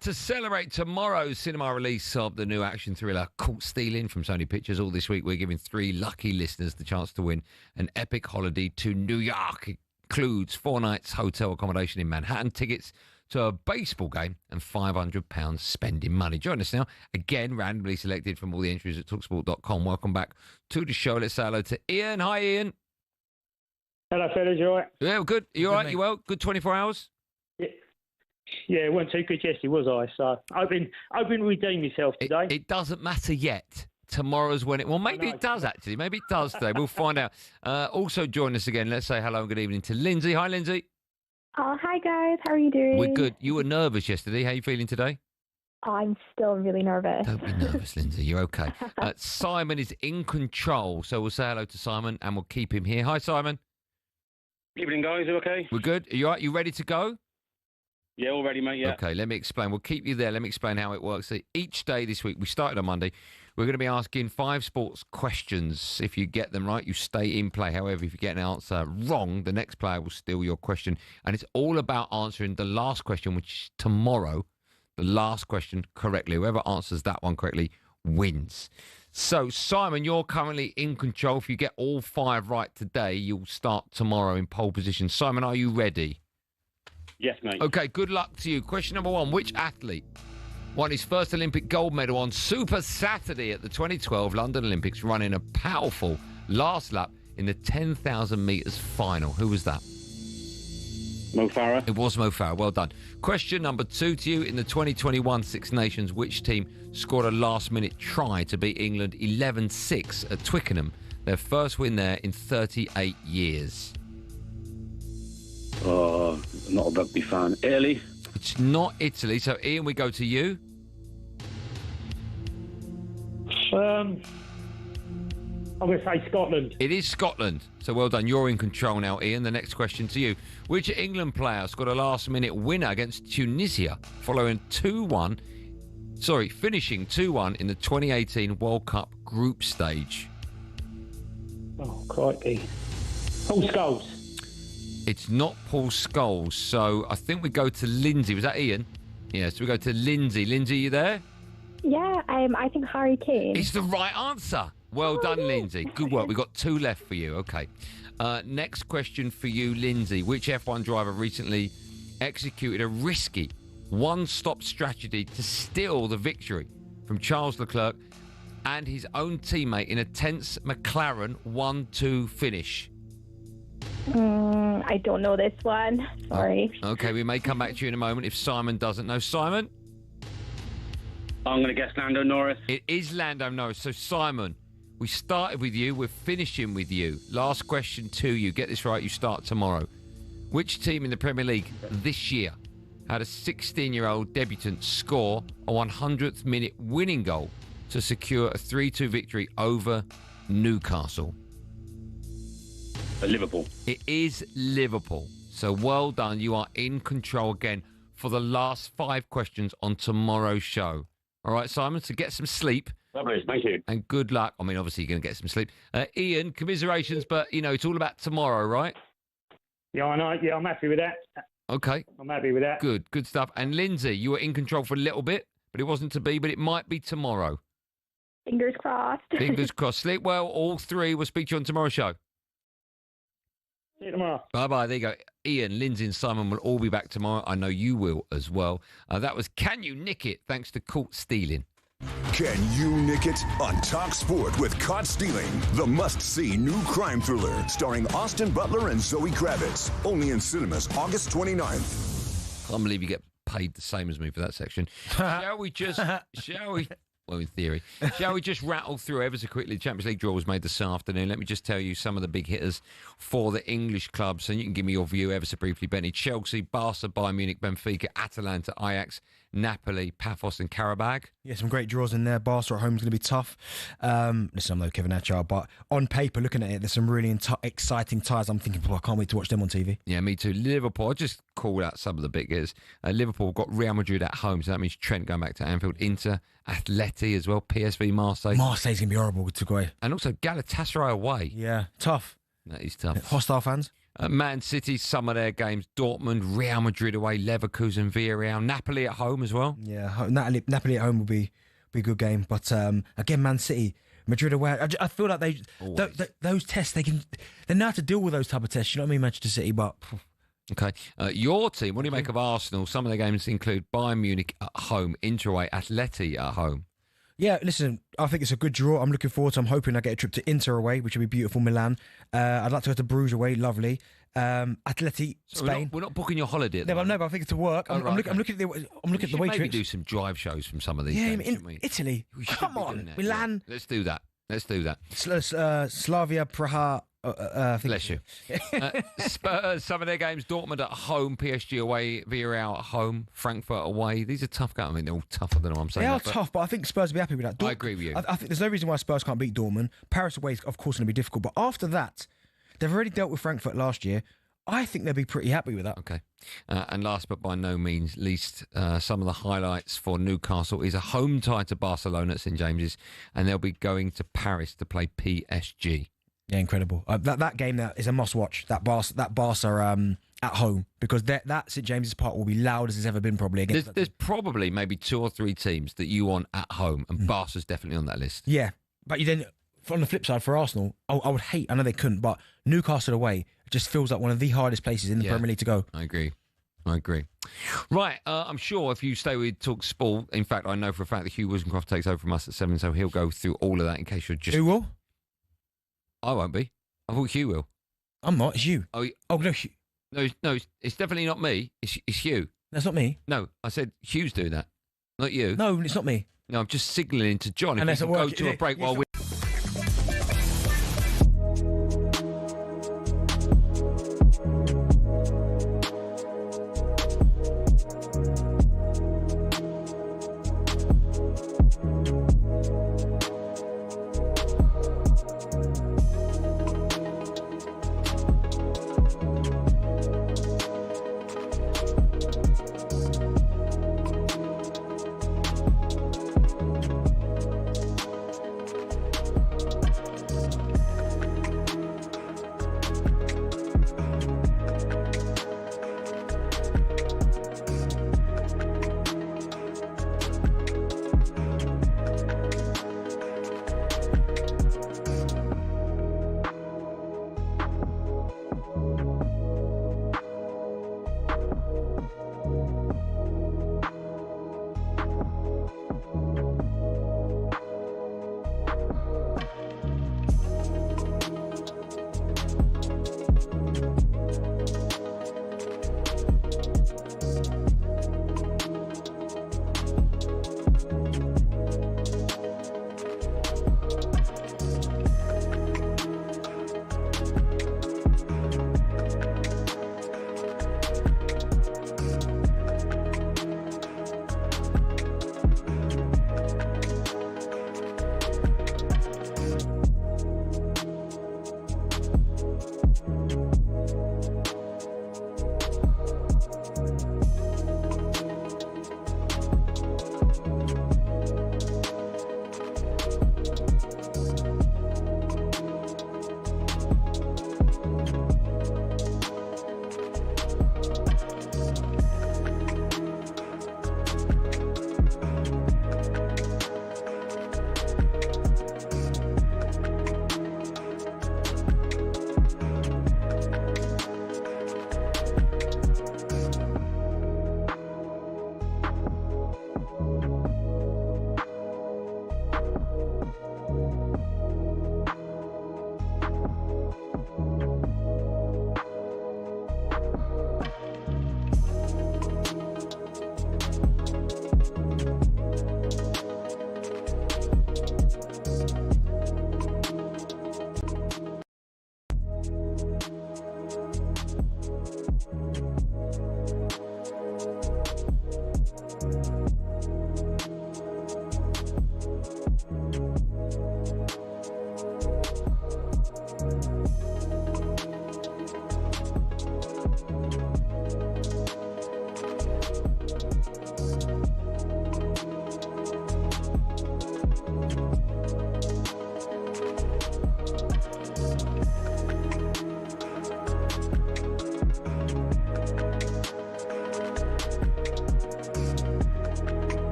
To celebrate tomorrow's cinema release of the new action thriller Caught Stealing from Sony Pictures, all this week we're giving 3 lucky listeners the chance to win an epic holiday to New York. It includes 4 nights hotel accommodation in Manhattan, tickets to a baseball game, and £500 spending money. Join us now, again, randomly selected from all the entries at talksport.com. Welcome back to the show. Let's say hello to Ian. Hi, Ian. Hello, fellas. You all right? Yeah, good. You all right? You well? Good 24 hours? Yeah, it wasn't too good yesterday, was I? So I've been redeemed myself today. It doesn't matter yet. Tomorrow's when it... Well, maybe it does, actually. Maybe it does today. We'll find out. Also join us again. Let's say hello and good evening to Lindsay. Hi, Lindsay. Oh, hi, guys. How are you doing? We're good. You were nervous yesterday. How are you feeling today? I'm still really nervous. Don't be nervous, Lindsay. You're okay. Simon is in control, so we'll say hello to Simon and we'll keep him here. Hi, Simon. Evening, guys. You okay? We're good. Are you all right? You ready to go? Yeah, all ready, mate. Yeah. Okay, let me explain. We'll keep you there. Let me explain how it works. So each day this week, we started on Monday, we're going to be asking 5 sports questions. If you get them right, you stay in play. However, if you get an answer wrong, the next player will steal your question. And it's all about answering the last question, which is tomorrow. The last question correctly. Whoever answers that one correctly wins. So, Simon, you're currently in control. If you get all 5 right today, you'll start tomorrow in pole position. Simon, are you ready? Yes, mate. Okay, good luck to you. Question number 1. Which athlete won his first Olympic gold medal on Super Saturday at the 2012 London Olympics, running a powerful last lap in the 10,000 metres final? Who was that? Mo Farah. It was Mo Farah. Well done. Question number 2 to you. In the 2021 Six Nations, which team scored a last-minute try to beat England 11-6 at Twickenham? Their first win there in 38 years. Oh, not a rugby fan. Italy. It's not Italy. So, Ian, we go to you. I'm going to say Scotland. It is Scotland. So well done. You're in control now, Ian. The next question to you. Which England player scored a last-minute winner against Tunisia following finishing 2-1 in the 2018 World Cup group stage? Oh, crikey. Paul Scholes. It's not Paul Scholes. So I think we go to Lindsay. Was that Ian? Yes, we go to Lindsay. Lindsay, you there? Yeah, I think Harry Kane. It's the right answer. Well done, Lindsay. Good work. We've got 2 left for you. Okay. Next question for you, Lindsay. Which F1 driver recently executed a risky one-stop strategy to steal the victory from Charles Leclerc and his own teammate in a tense McLaren 1-2 finish? I don't know this one. Sorry. Okay, we may come back to you in a moment if Simon doesn't know. Simon? I'm going to guess Lando Norris. It is Lando Norris. So, Simon, we started with you. We're finishing with you. Last question to you. Get this right. You start tomorrow. Which team in the Premier League this year had a 16-year-old debutant score a 100th minute winning goal to secure a 3-2 victory over Newcastle? Liverpool. It is Liverpool. So well done. You are in control again for the last 5 questions on tomorrow's show. All right, Simon, so get some sleep. Lovely, thank you. And good luck. I mean, obviously, you're going to get some sleep. Ian, commiserations, but, it's all about tomorrow, right? Yeah, I know. Yeah, I'm happy with that. Okay. I'm happy with that. Good stuff. And Lindsay, you were in control for a little bit, but it wasn't to be, but it might be tomorrow. Fingers crossed. Fingers crossed. Sleep well, all 3. We'll speak to you on tomorrow's show. See you tomorrow. Bye-bye. There you go. Ian, Lindsay and Simon will all be back tomorrow. I know you will as well. That was Can You Nick It? Thanks to Caught Stealing. Can You Nick It? On talkSPORT with Caught Stealing, the must-see new crime thriller starring Austin Butler and Zoe Kravitz. Only in cinemas August 29th. Can't believe you get paid the same as me for that section. Shall we? Well, in theory. Shall we just rattle through ever so quickly? The Champions League draw was made this afternoon. Let me just tell you some of the big hitters for the English clubs, and you can give me your view ever so briefly, Benny. Chelsea, Barca, Bayern Munich, Benfica, Atalanta, Ajax, Napoli, Paphos and Karabag. Yeah, some great draws in there. Barca at home is going to be tough. Listen, I'm no Kevin Achar, but on paper, looking at it, there's some really exciting ties. I'm thinking, I can't wait to watch them on TV. Yeah, me too. Liverpool, I just called out some of the big hitters. Liverpool got Real Madrid at home, so that means Trent going back to Anfield. Inter, Atleti as well, PSV, Marseille. Marseille's going to be horrible to go away. And also Galatasaray away. Yeah, tough. That is tough. Hostile fans. Man City, some of their games. Dortmund, Real Madrid away, Leverkusen, Villarreal, Napoli at home as well. Yeah, Napoli at home will be a good game. But again, Man City, Madrid away. I feel like those tests they know how to deal with those type of tests. You know what I mean, Manchester City, but. Okay, your team. What do you make of Arsenal? Some of their games include Bayern Munich at home, Inter away, Atleti at home. Yeah, listen, I think it's a good draw. I'm looking forward to. I'm hoping I get a trip to Inter away, which would be beautiful. Milan. I'd like to go to Bruges away. Lovely. Atleti, So Spain. we're not booking your holiday. At the No, moment. but I think it's to work. I'm looking at the way Maybe trips. do some drive shows from some of these. Yeah, games, shouldn't we? Italy. We should Come be on, doing that, Milan. Yeah. Let's do that. Slavia, Praha. Bless you. Spurs, some of their games. Dortmund at home, PSG away, Villarreal at home, Frankfurt away. These are tough games. I mean, they're all tough. I don't know what I'm saying. They are tough, but I think Spurs will be happy with that. I agree with you. I think there's no reason why Spurs can't beat Dortmund. Paris away is, of course, going to be difficult, but after that, they've already dealt with Frankfurt last year. I think they'll be pretty happy with that. Okay. And last but by no means least, some of the highlights for Newcastle is a home tie to Barcelona at St James's, and they'll be going to Paris to play PSG. Yeah, incredible. That game there is a must-watch. That Barca at home, because that St James's Park will be loud as it's ever been probably. There's probably maybe 2 or 3 teams that you want at home, and Barca's definitely on that list. Yeah, but you then, on the flip side for Arsenal, I would hate, I know they couldn't, but Newcastle away just feels like one of the hardest places in the Premier League to go. I agree. Right, I'm sure if you stay with Talk Sport, in fact, I know for a fact that Hugh Wozencroft takes over from us at 7, so he'll go through all of that in case you're just... Who will? I won't be. I thought Hugh will. I'm not, it's you. Oh no, Hugh. No, it's definitely not me. It's Hugh. That's not me. No, I said Hugh's doing that, not you. No, it's not me. No, I'm just signalling to John if And we that's can at go work. to a break while we...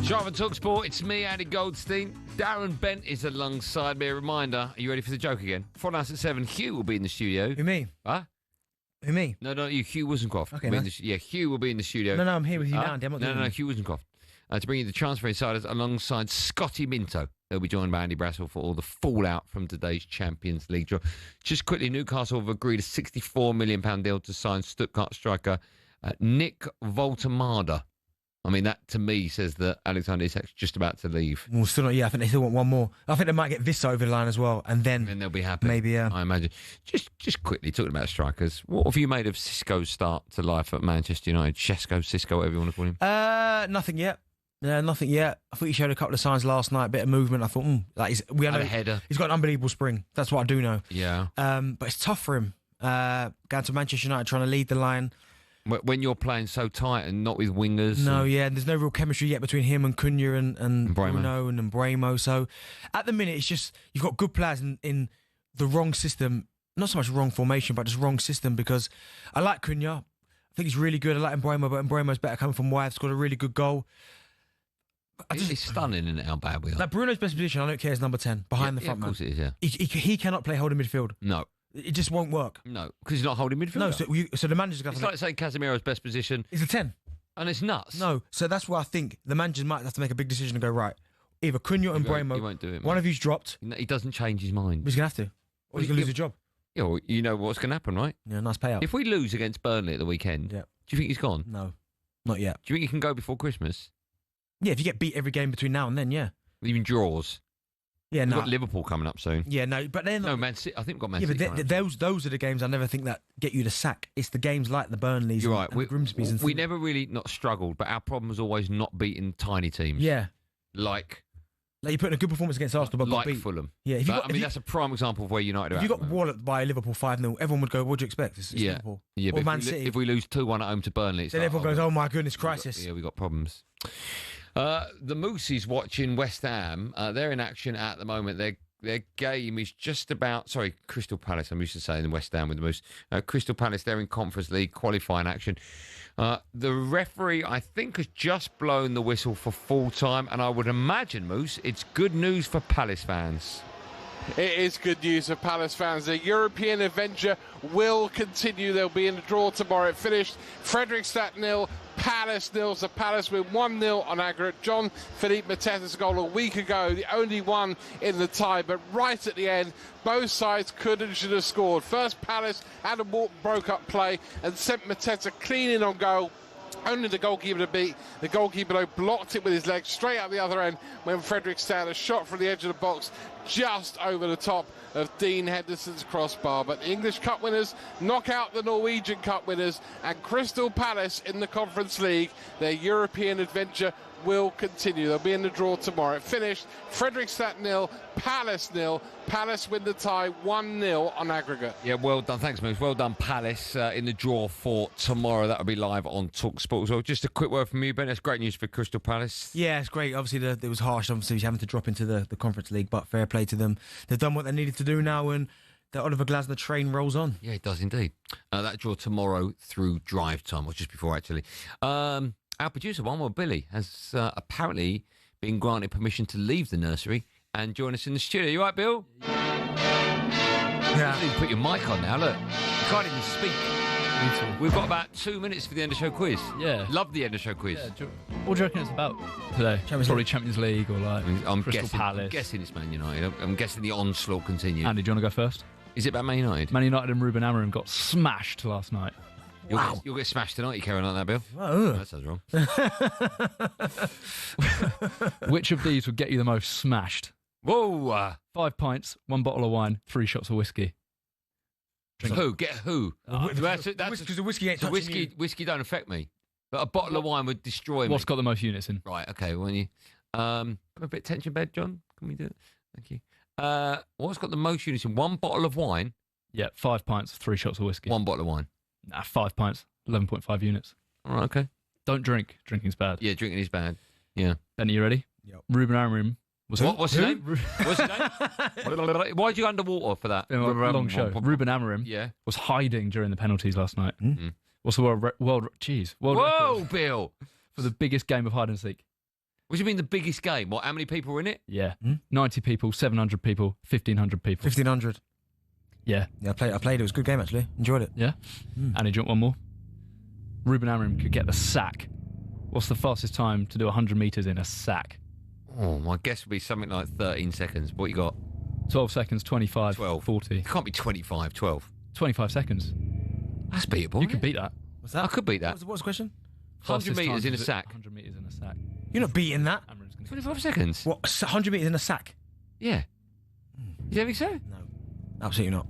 Sharp and talkSPORT, it's me, Andy Goldstein. Darren Bent is alongside me. A reminder, are you ready for the joke again? 4 nights at 7, Hugh will be in the studio. Who, me? Huh? Who, me? No, you. Hugh Wisencroft. Okay, will be in nice. the, Hugh will be in the studio. No, I'm here with you now, Andy. I'm not doing No, it. Hugh Wisencroft. To bring you the transfer insiders alongside Scotty Minto. They'll be joined by Andy Brassel for all the fallout from today's Champions League draw. Just quickly, Newcastle have agreed a £64 million deal to sign Stuttgart striker Nick Voltemada. I mean, that to me says that Alexander Isak's just about to leave. Well, still not. Yeah, I think they still want one more. I think they might get this over the line as well, and then they'll be happy. Maybe, yeah. I imagine. Just quickly talking about strikers. What have you made of Cisco's start to life at Manchester United? Cisco, whatever you want to call him. Nothing yet. Yeah, nothing yet. I thought he showed a couple of signs last night, a bit of movement. I thought, we had a header. He's got an unbelievable spring. That's what I do know. Yeah. But it's tough for him. Going to Manchester United, trying to lead the line. When you're playing so tight and not with wingers. No, and there's no real chemistry yet between him and Cunha and Bruno and Bremo. So at the minute, it's just you've got good players in the wrong system. Not so much wrong formation, but just wrong system, because I like Cunha. I think he's really good. I like Bremo, but Bremo's better coming from wide. Scored a really good goal. It's stunning, isn't it, how bad we are? Like Bruno's best position, I don't care, is number 10, behind the front man. Of course it is, yeah. He cannot play holding midfield. No. It just won't work. No, because he's not holding midfield. No, so the manager's got It's like saying Casemiro's best position is a 10. And it's nuts. No, so that's why I think the manager might have to make a big decision and go, right, either Cunha and Bremo, he won't do it, one of you's dropped. He doesn't change his mind. He's going to have to. Or he's going to lose a job. Yeah, well, you know what's going to happen, right? Yeah, nice payout. If we lose against Burnley at the weekend, do you think he's gone? No, not yet. Do you think he can go before Christmas? Yeah, if you get beat every game between now and then, yeah. Even draws. Yeah, We've no. got Liverpool coming up soon. Yeah, no, but then no, Man City. I think we've got Man City. Yeah, but those are the games I never think that get you the sack. It's the games like the Burnleys You're right. and the Grimsby's and we never really not struggled, but our problem was always not beating tiny teams. Yeah, like you put in a good performance against Arsenal, but like got beat. Fulham. Yeah, that's a prime example of where United are. If you got walloped by Liverpool 5-0, everyone would go, "What do you expect?" It's Liverpool. Yeah, or but Man City. If we lose 2-1 at home to Burnley, then everyone goes, "Oh my goodness, crisis!" We got problems. The Moosies watching West Ham. They're in action at the moment. Their game is just about... Sorry, Crystal Palace. I'm used to saying West Ham with the Moose. Crystal Palace, they're in Conference League qualifying action. The referee, I think, has just blown the whistle for full time, and I would imagine, Moose, it's good news for Palace fans. It is good news for Palace fans. The European adventure will continue. They'll be in the draw tomorrow. It finished Fredrikstad 0, Palace 0. So Palace win 1-0 on aggregate. John Philippe Mateta's goal a week ago, the only one in the tie. But right at the end, both sides could and should have scored. First, Palace had a broke up play and sent Mateta clean in on goal. Only the goalkeeper to beat. The goalkeeper, though, blocked it with his leg straight up the other end when Fredrikstad a shot from the edge of the box just over the top of Dean Henderson's crossbar. But the English Cup winners knock out the Norwegian Cup winners, and Crystal Palace in the Conference League. Their European adventure will continue. They'll be in the draw tomorrow. It finished Fredrikstad 0, Palace 0. Palace win the tie 1-0 on aggregate. Yeah, well done. Thanks, Moose. Well done, Palace, in the draw for tomorrow. That'll be live on talkSPORT as well. Just a quick word from you, Ben. That's great news for Crystal Palace. Yeah, it's great. Obviously, it was harsh, obviously, having to drop into the Conference League, but fair play to them. They've done what they needed to do now, and the Oliver Glasner train rolls on. Yeah, it does indeed. That draw tomorrow through drive time, or just before, actually. Our producer, One More Billy, has apparently been granted permission to leave the nursery and join us in the studio. You right, Bill? Yeah. You put your mic on now, look. You can't even speak. We've got about 2 minutes for the end of show quiz. Yeah. Love the end of show quiz. Yeah, what do you reckon it's about today? Probably Champions League or like Crystal Palace. I'm guessing it's Man United. I'm guessing the onslaught continues. Andy, do you want to go first? Is it about Man United? Man United and Ruben Amorim got smashed last night. You'll get smashed tonight. You carrying on like that, Bill? Oh. That sounds wrong. Which of these would get you the most smashed? Whoa! 5 pints, 1 bottle of wine, 3 shots of whiskey. Who? Get who? Because the whiskey ain't touching you. Whiskey don't affect me. But a bottle of wine would destroy me. What's got the most units in? Right, okay. When you a bit of tension bed, John? Can we do it? Thank you. What's got the most units in? 1 bottle of wine? Yeah, 5 pints, 3 shots of whiskey. 1 bottle of wine. Nah, 5 pints, 11.5 units. All right, okay. Don't drink. Drinking's bad. Yeah, drinking is bad. Yeah. Benny, you ready? Yep. Ruben Amorim was What's his name? What's his name? Why'd you underwater for that? Long show. Ruben Amorim was hiding during the penalties last night. What's the world Whoa, record Bill! for the biggest game of hide and seek? What do you mean the biggest game? What? How many people were in it? Yeah. 90 people, 700 people, 1,500 people. 1,500. Yeah. Yeah, I played. It was a good game, actually. Enjoyed it. Yeah. Andy, do you want one more? Ruben Amorim could get the sack. What's the fastest time to do 100 metres in a sack? Oh, my guess would be something like 13 seconds. What you got? 12 seconds, 25, 12. 40. It can't be 25, 12. 25 seconds. That's beatable. You could beat that. What's that? I could beat that. What was the question? 100 metres in a sack. 100 metres in a sack. You're not beating that. 25 seconds? What, 100 metres in a sack? Yeah. You don't think so? No. Absolutely not.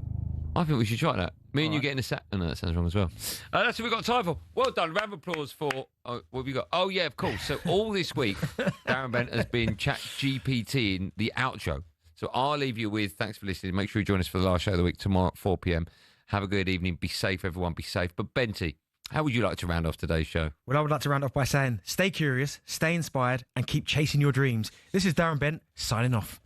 I think we should try that. Me and you getting a sack. Oh, no, that sounds wrong as well. That's what we've got time for. Well done. Round of applause for... what have we got? Oh, yeah, of course. So all this week, Darren Bent has been chat GPTing the outro. So I'll leave you with, thanks for listening. Make sure you join us for the last show of the week tomorrow at 4 p.m. Have a good evening. Be safe, everyone. Be safe. But Benty, how would you like to round off today's show? Well, I would like to round off by saying, stay curious, stay inspired, and keep chasing your dreams. This is Darren Bent, signing off.